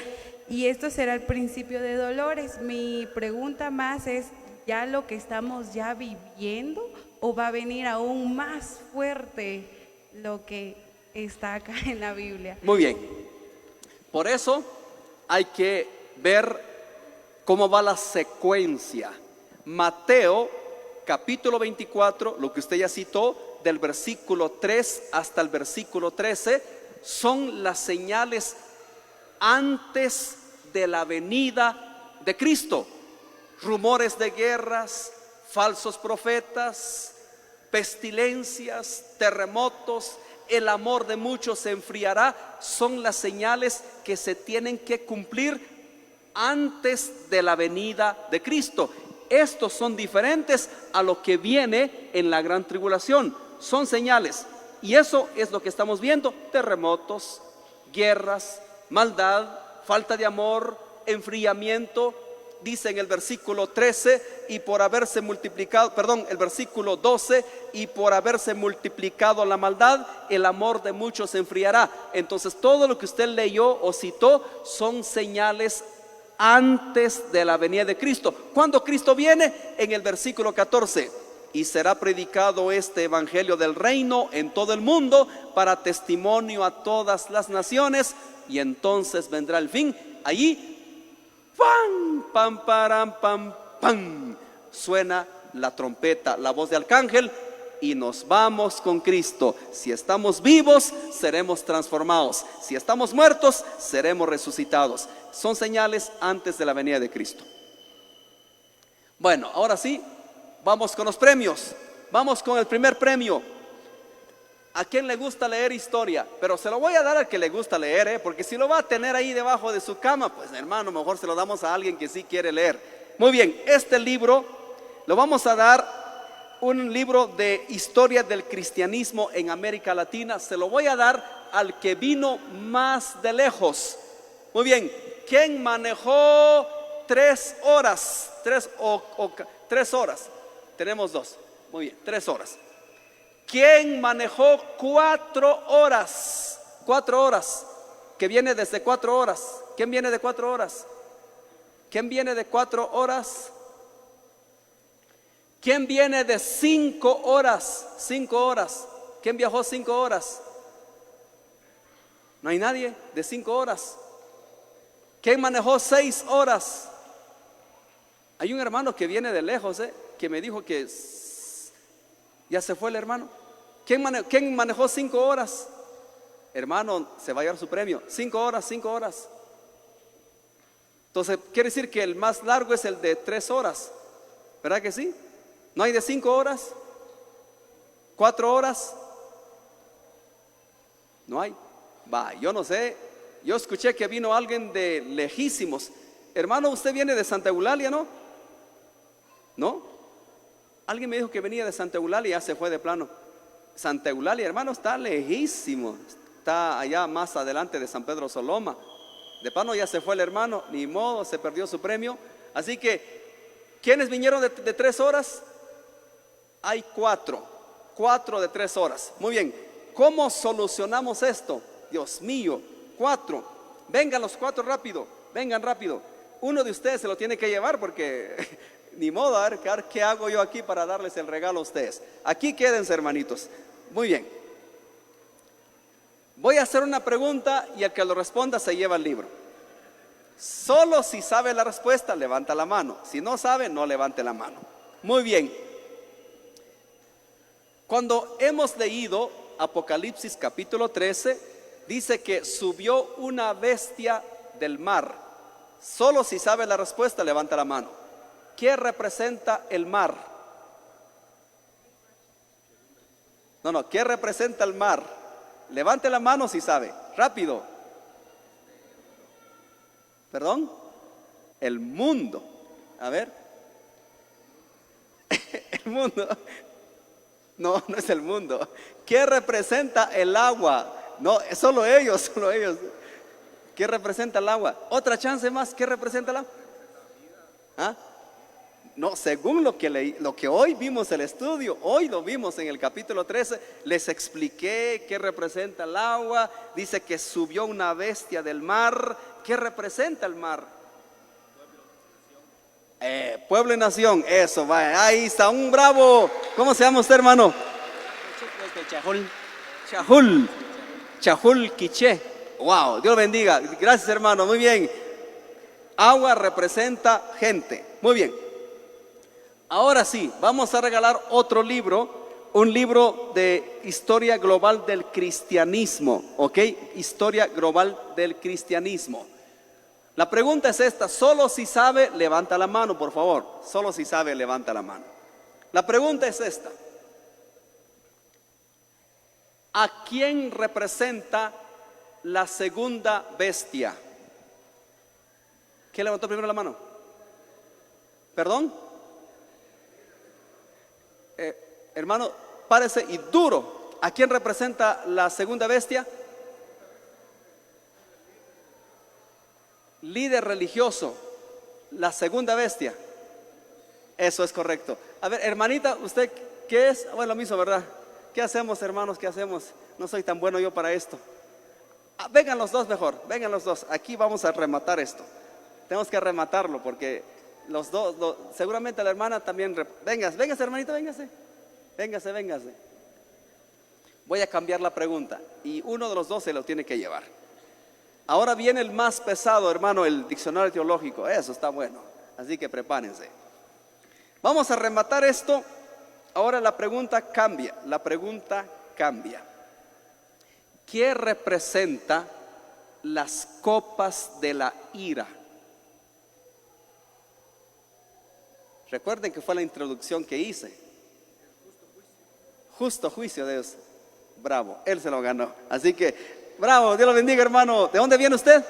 y esto será el principio de dolores. Mi pregunta más es, ¿ya lo que estamos ya viviendo o va a venir aún más fuerte lo que está acá en la Biblia? Muy bien. Por eso hay que ver cómo va la secuencia. Mateo capítulo 24, lo que usted ya citó, del versículo 3 hasta el versículo 13, son las señales antes de la venida de Cristo. Rumores de guerras, falsos profetas, pestilencias, terremotos, el amor de muchos se enfriará. Son las señales que se tienen que cumplir antes de la venida de Cristo. Estos son diferentes a lo que viene en la gran tribulación. Son señales, y eso es lo que estamos viendo: terremotos, guerras, maldad, falta de amor, enfriamiento. dice en el versículo 13, y por haberse multiplicado, perdón, el versículo 12, y por haberse multiplicado la maldad, el amor de muchos se enfriará. Entonces todo lo que usted leyó o citó son señales antes de la venida de Cristo. ¿Cuándo Cristo viene? En el versículo 14, y será predicado este evangelio del reino en todo el mundo para testimonio a todas las naciones, y entonces vendrá el fin. Allí ¡pam! ¡Pam, param, pam, pam! Suena la trompeta, la voz de arcángel, y nos vamos con Cristo. Si estamos vivos, seremos transformados. Si estamos muertos, seremos resucitados. Son señales antes de la venida de Cristo. Bueno, ahora sí, vamos con los premios. Vamos con el primer premio. ¿A quién le gusta leer historia? Pero se lo voy a dar al que le gusta leer, porque si lo va a tener ahí debajo de su cama, pues hermano, mejor se lo damos a alguien que sí quiere leer. Muy bien, este libro lo vamos a dar, un libro de historia del cristianismo en América Latina. Se lo voy a dar al que vino más de lejos. Muy bien, ¿quién manejó 3 horas? 3 horas. Tenemos 2. Muy bien, 3 horas. ¿Quién manejó 4 horas? 4 horas. Que viene desde 4 horas. ¿Quién viene de 4 horas? ¿Quién viene de 4 horas? ¿Quién viene de 5 horas? 5 horas. ¿Quién viajó 5 horas? No hay nadie de 5 horas. ¿Quién manejó 6 horas? Hay un hermano que viene de lejos, que me dijo que ya se fue el hermano. ¿Quién manejó 5 horas? Hermano, se va a llevar su premio. 5 horas, 5 horas. Entonces, quiere decir que el más largo es el de 3 horas. ¿Verdad que sí? ¿No hay de 5 horas? 4 horas. No hay. Va, yo no sé. Yo escuché que vino alguien de lejísimos. Hermano, usted viene de Santa Eulalia, ¿no? ¿No? Alguien me dijo que venía de Santa Eulalia y ya se fue de plano. Santa Eulalia, hermano, está lejísimo. Está allá más adelante de San Pedro Soloma. De plano ya se fue el hermano. Ni modo, se perdió su premio. Así que, ¿quiénes vinieron de 3 horas? Hay 4. 4 de 3 horas. Muy bien. ¿Cómo solucionamos esto? Dios mío. 4. Vengan los 4 rápido. Vengan rápido. Uno de ustedes se lo tiene que llevar porque ni modo, a ver qué hago yo aquí para darles el regalo a ustedes. Aquí quédense, hermanitos. Muy bien. Voy a hacer una pregunta y el que lo responda se lleva el libro. Solo si sabe la respuesta, levanta la mano. Si no sabe, no levante la mano. Muy bien. Cuando hemos leído Apocalipsis capítulo 13, dice que subió una bestia del mar. Solo si sabe la respuesta, levanta la mano. ¿Qué representa el mar? No, ¿qué representa el mar? Levante la mano si sabe. Rápido. ¿Perdón? El mundo. A ver. El mundo. No, no es el mundo. ¿Qué representa el agua? No, solo ellos. ¿Qué representa el agua? Otra chance más. ¿Qué representa el agua? ¿Ah? No, según lo que hoy vimos el estudio, hoy lo vimos en el capítulo 13, les expliqué qué representa el agua. Dice que subió una bestia del mar. ¿Qué representa el mar? Pueblo y nación, eso, va, ahí está, un bravo. ¿Cómo se llama usted, hermano? Chahul Quiché. Wow, Dios bendiga. Gracias, hermano, muy bien. Agua representa gente. Muy bien. Ahora sí, vamos a regalar otro libro, un libro de historia global del cristianismo, ¿ok? Historia global del cristianismo. La pregunta es esta, solo si sabe, levanta la mano, por favor. Solo si sabe, levanta la mano. La pregunta es esta. ¿A quién representa la segunda bestia? ¿Quién levantó primero la mano? ¿Perdón? Hermano, párese y duro. ¿A quién representa la segunda bestia? Líder religioso. La segunda bestia. Eso es correcto. A ver, hermanita, ¿usted qué es? Bueno, lo mismo, ¿verdad? ¿Qué hacemos, hermanos? ¿Qué hacemos? No soy tan bueno yo para esto. Vengan los dos mejor, vengan los dos. Aquí vamos a rematar esto. Tenemos que rematarlo porque los dos, seguramente la hermana también. Véngase, hermanita, véngase. Voy a cambiar la pregunta y uno de los dos se lo tiene que llevar. Ahora viene el más pesado, hermano, el diccionario teológico. Eso está bueno, así que prepárense. Vamos a rematar esto. Ahora la pregunta cambia. ¿Qué representa las copas de la ira? Recuerden que fue la introducción que hice. Justo juicio de Dios. Bravo, él se lo ganó. Así que, bravo, Dios lo bendiga, hermano. ¿De dónde viene usted?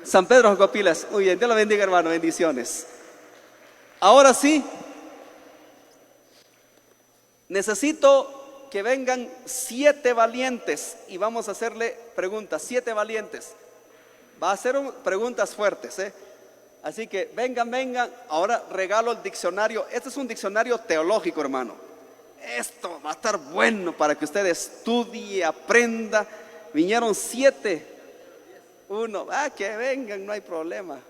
San Pedro Jocopilas. Muy bien, Dios lo bendiga, hermano. Bendiciones. Ahora sí, necesito que vengan 7 valientes y vamos a hacerle preguntas. 7 valientes. Va a hacer preguntas fuertes, Así que vengan. Ahora regalo el diccionario. Este es un diccionario teológico, hermano. Esto va a estar bueno para que usted estudie, aprenda. Vinieron 7. 1, que vengan, no hay problema.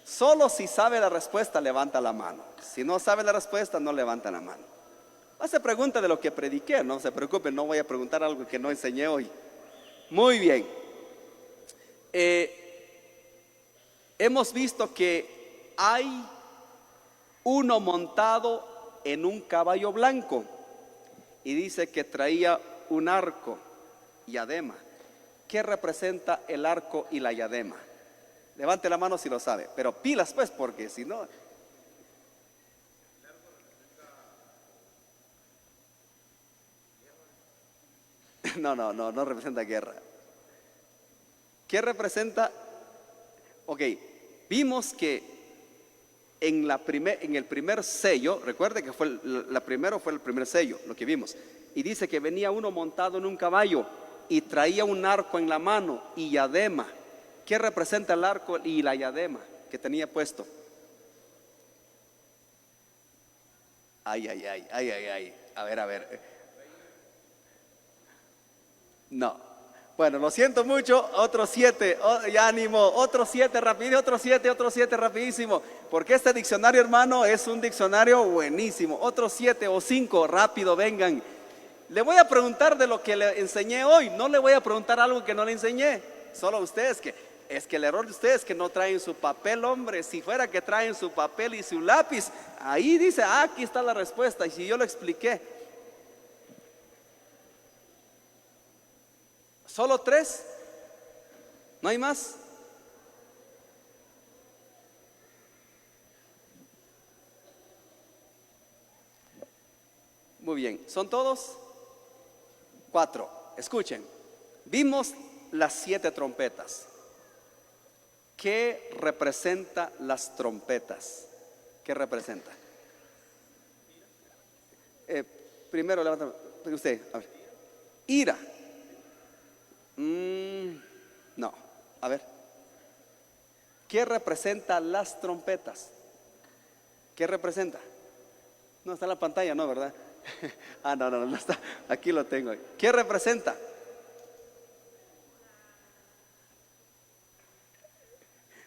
Solo si sabe la respuesta, levanta la mano. Si no sabe la respuesta, no levanta la mano. Hace pregunta de lo que prediqué, no se preocupen, no voy a preguntar algo que no enseñé hoy. Muy bien. Hemos visto que hay uno montado en un caballo blanco y dice que traía un arco y diadema. ¿Qué representa el arco y la diadema? Levante la mano si lo sabe, pero pilas pues, porque si no... No representa guerra. ¿Qué representa? Ok, vimos que en el primer sello, recuerde que fue el primer sello, lo que vimos, y dice que venía uno montado en un caballo y traía un arco en la mano y diadema. ¿Qué representa el arco y la diadema que tenía puesto? Ay. A ver. No. Bueno, lo siento mucho. Otros 7. Ya ánimo. Otros 7 rápido. Otros 7 rapidísimo. Porque este diccionario, hermano, es un diccionario buenísimo. Otros 7 o 5 rápido, vengan. Le voy a preguntar de lo que le enseñé hoy. No le voy a preguntar algo que no le enseñé. Solo a ustedes es que el error de ustedes es que no traen su papel, hombre. Si fuera que traen su papel y su lápiz, ahí dice, aquí está la respuesta. Y si yo lo expliqué. ¿Solo 3? ¿No hay más? Muy bien, ¿son todos? 4. Escuchen, vimos las 7 trompetas. ¿Qué representa las trompetas? ¿Qué representa? Primero levanta usted, a ver. Ira. No, a ver. ¿Qué representa las trompetas? ¿Qué representa? No está en la pantalla, ¿no, verdad? No está. Aquí lo tengo. ¿Qué representa?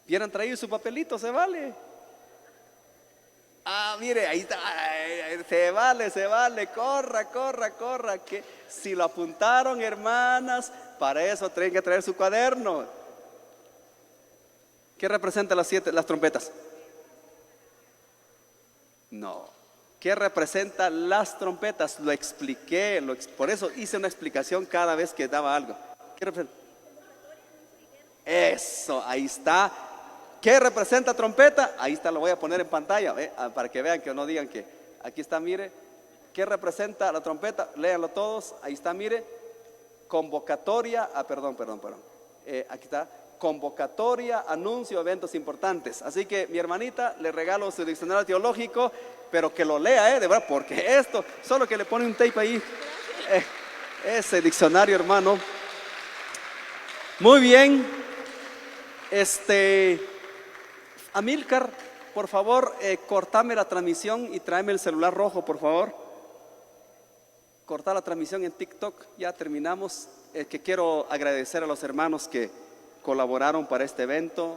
¿Hubieran traído su papelito? Se vale. Mire, ahí está. Se vale. Corra. Que si lo apuntaron, hermanas, para eso tienen que traer su cuaderno. ¿Qué representa las trompetas? No. ¿Qué representa las trompetas? Lo expliqué, por eso hice una explicación cada vez que daba algo. ¿Qué representa? Eso, ahí está. ¿Qué representa trompeta? Ahí está, lo voy a poner en pantalla, para que vean, que no digan que aquí está, mire. ¿Qué representa la trompeta? Léanlo todos, ahí está, mire. Convocatoria, perdón. Aquí está, convocatoria, anuncio, eventos importantes. Así que mi hermanita, le regalo su diccionario teológico, pero que lo lea, de verdad, porque esto, solo que le pone un tape ahí, ese diccionario, hermano. Muy bien, Amílcar, por favor, cortame la transmisión y tráeme el celular rojo, por favor. Cortar la transmisión en TikTok, ya terminamos. Que quiero agradecer a los hermanos que colaboraron para este evento,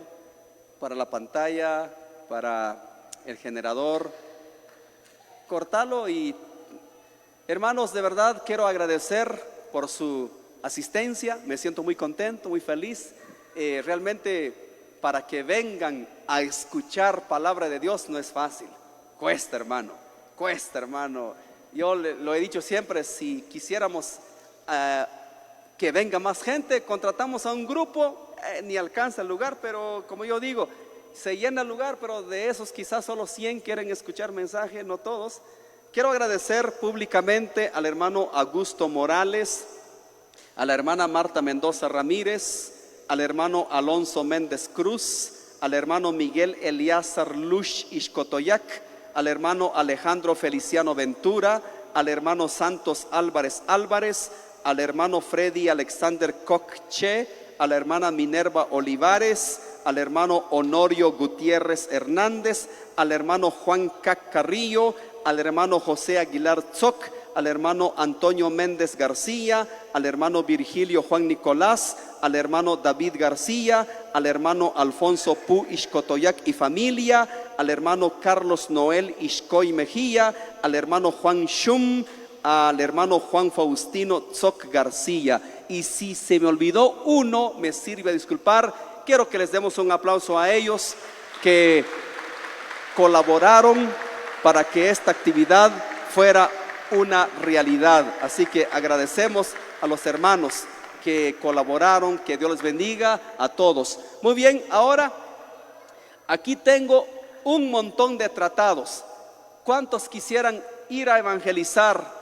para la pantalla, para el generador. Cortalo y, hermanos, de verdad quiero agradecer por su asistencia. Me siento muy contento, muy feliz. Realmente para que vengan a escuchar palabra de Dios no es fácil. Cuesta, hermano, cuesta, hermano. Yo lo he dicho siempre, si quisiéramos que venga más gente, contratamos a un grupo, ni alcanza el lugar, pero como yo digo, se llena el lugar, pero de esos quizás solo 100 quieren escuchar mensaje, no todos. Quiero agradecer públicamente al hermano Augusto Morales, a la hermana Marta Mendoza Ramírez, al hermano Alonso Méndez Cruz, al hermano Miguel Eliazar Lush Ixcotoyac, al hermano Alejandro Feliciano Ventura, al hermano Santos Álvarez Álvarez, al hermano Freddy Alexander Coche, a la hermana Minerva Olivares, al hermano Honorio Gutiérrez Hernández, al hermano Juan Cac Carrillo, al hermano José Aguilar Zoc, al hermano Antonio Méndez García, al hermano Virgilio Juan Nicolás, al hermano David García, al hermano Alfonso Pu Ixcotoyac y familia, al hermano Carlos Noel Ixcoy Mejía, al hermano Juan Shum, al hermano Juan Faustino Zoc García. Y si se me olvidó uno, me sirve a disculpar. Quiero que les demos un aplauso a ellos que colaboraron para que esta actividad fuera una realidad. Así que agradecemos a los hermanos que colaboraron, que Dios les bendiga a todos. Muy bien, ahora aquí tengo un montón de tratados. ¿Cuántos quisieran ir a evangelizar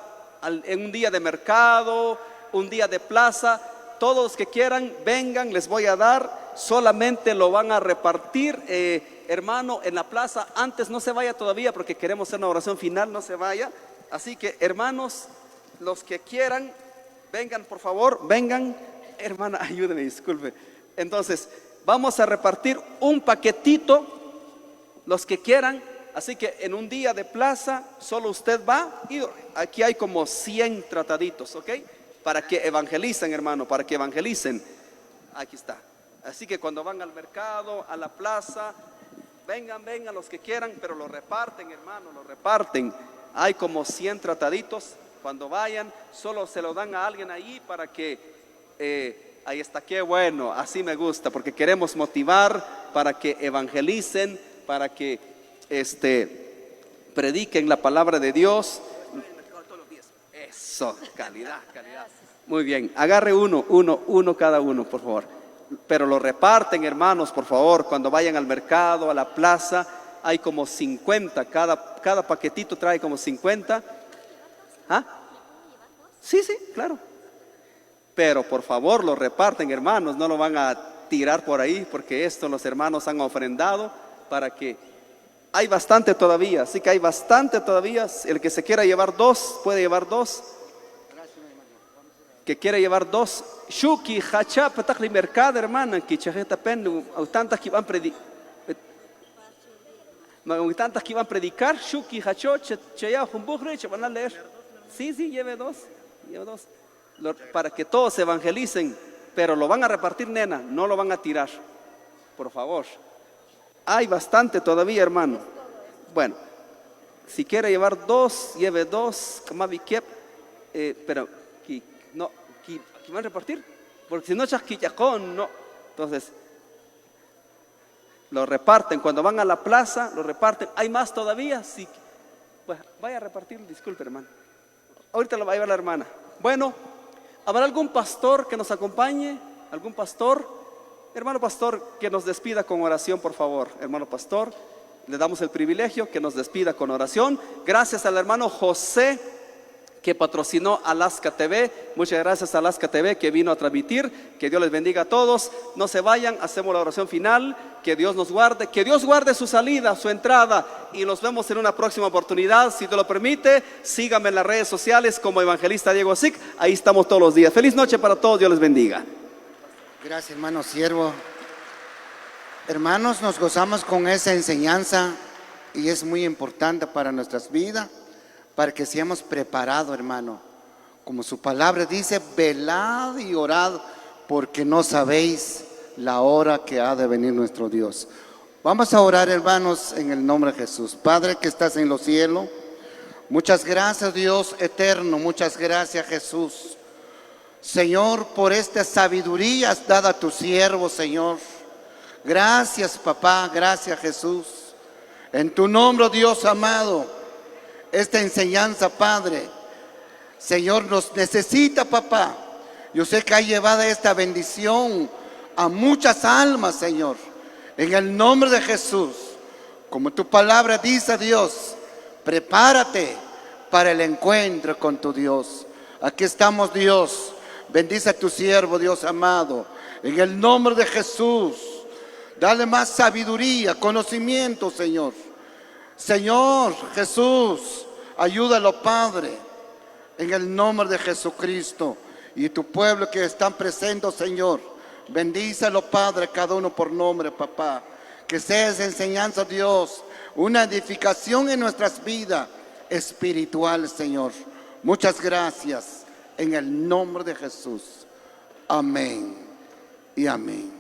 en un día de mercado, un día de plaza? Todos los que quieran, vengan, les voy a dar. Solamente lo van a repartir, hermano, en la plaza. Antes no se vaya todavía porque queremos hacer una oración final, no se vaya. Así que, hermanos, los que quieran, vengan, por favor, vengan. Hermana, ayúdeme, disculpe. Entonces, vamos a repartir un paquetito, los que quieran. Así que en un día de plaza, solo usted va y aquí hay como 100 trataditos, ¿ok? Para que evangelicen, hermano, para que evangelicen. Aquí está. Así que cuando van al mercado, a la plaza, vengan los que quieran, pero lo reparten, hermano, lo reparten. Hay como 100 trataditos. Cuando vayan, solo se lo dan a alguien ahí para que, ahí está, qué bueno, así me gusta, porque queremos motivar para que evangelicen, para que prediquen la palabra de Dios. Eso, calidad. Muy bien, agarre uno cada uno, por favor. Pero lo reparten, hermanos, por favor. Cuando vayan al mercado, a la plaza, hay como 50, cada paquetito trae como 50. ¿Ah? Sí, claro. Pero por favor lo reparten, hermanos, no lo van a tirar por ahí, porque esto los hermanos han ofrendado para que... Hay bastante todavía, así que hay bastante todavía. El que se quiera llevar 2, puede llevar 2. Que quiera llevar 2. Shuki, hacha, patakli mercado, hermana, que chajeta pen, tantas que van a predicar, Shuki, hacho, chaya, jumbujre, van a leer. Sí, lleve 2. Para que todos evangelicen, pero lo van a repartir, nena, no lo van a tirar. Por favor. Hay bastante todavía, hermano. Bueno, si quiere llevar 2, lleve 2. Pero no, van a repartir, porque si no chasquillacón, no. Entonces, lo reparten. Cuando van a la plaza, lo reparten. Hay más todavía. Sí. Pues vaya a repartir, disculpe, hermano. Ahorita lo va a llevar la hermana. Bueno, ¿habrá algún pastor que nos acompañe? ¿Algún pastor? Hermano pastor, que nos despida con oración, por favor. Hermano pastor, le damos el privilegio que nos despida con oración. Gracias al hermano José que patrocinó Alaska TV. Muchas gracias a Alaska TV que vino a transmitir. Que Dios les bendiga a todos. No se vayan, hacemos la oración final. Que Dios nos guarde, que Dios guarde su salida, su entrada. Y nos vemos en una próxima oportunidad. Si te lo permite, síganme en las redes sociales como Evangelista Diego Sic. Ahí estamos todos los días. Feliz noche para todos, Dios les bendiga. Gracias, hermano siervo. Hermanos, nos gozamos con esa enseñanza y es muy importante para nuestras vidas, para que seamos preparados, hermano. Como su palabra dice, velad y orad, porque no sabéis la hora que ha de venir nuestro Dios. Vamos a orar, hermanos, en el nombre de Jesús. Padre que estás en los cielos, muchas gracias, Dios eterno, muchas gracias, Jesús. Señor, por esta sabiduría dada a tu siervo, Señor. Gracias, papá, gracias, Jesús. En tu nombre, Dios amado, esta enseñanza, Padre, Señor, nos necesita, papá. Yo sé que ha llevado esta bendición a muchas almas, Señor. En el nombre de Jesús, como tu palabra dice, Dios, prepárate para el encuentro con tu Dios. Aquí estamos, Dios. Bendice a tu siervo, Dios amado. En el nombre de Jesús, dale más sabiduría, conocimiento, Señor. Señor Jesús, ayúdalo, Padre. En el nombre de Jesucristo. Y tu pueblo que están presentes, Señor, bendícelo, Padre, cada uno por nombre, papá. Que sea esa enseñanza, Dios, una edificación en nuestras vidas espirituales, Señor. Muchas gracias. En el nombre de Jesús. Amén y amén.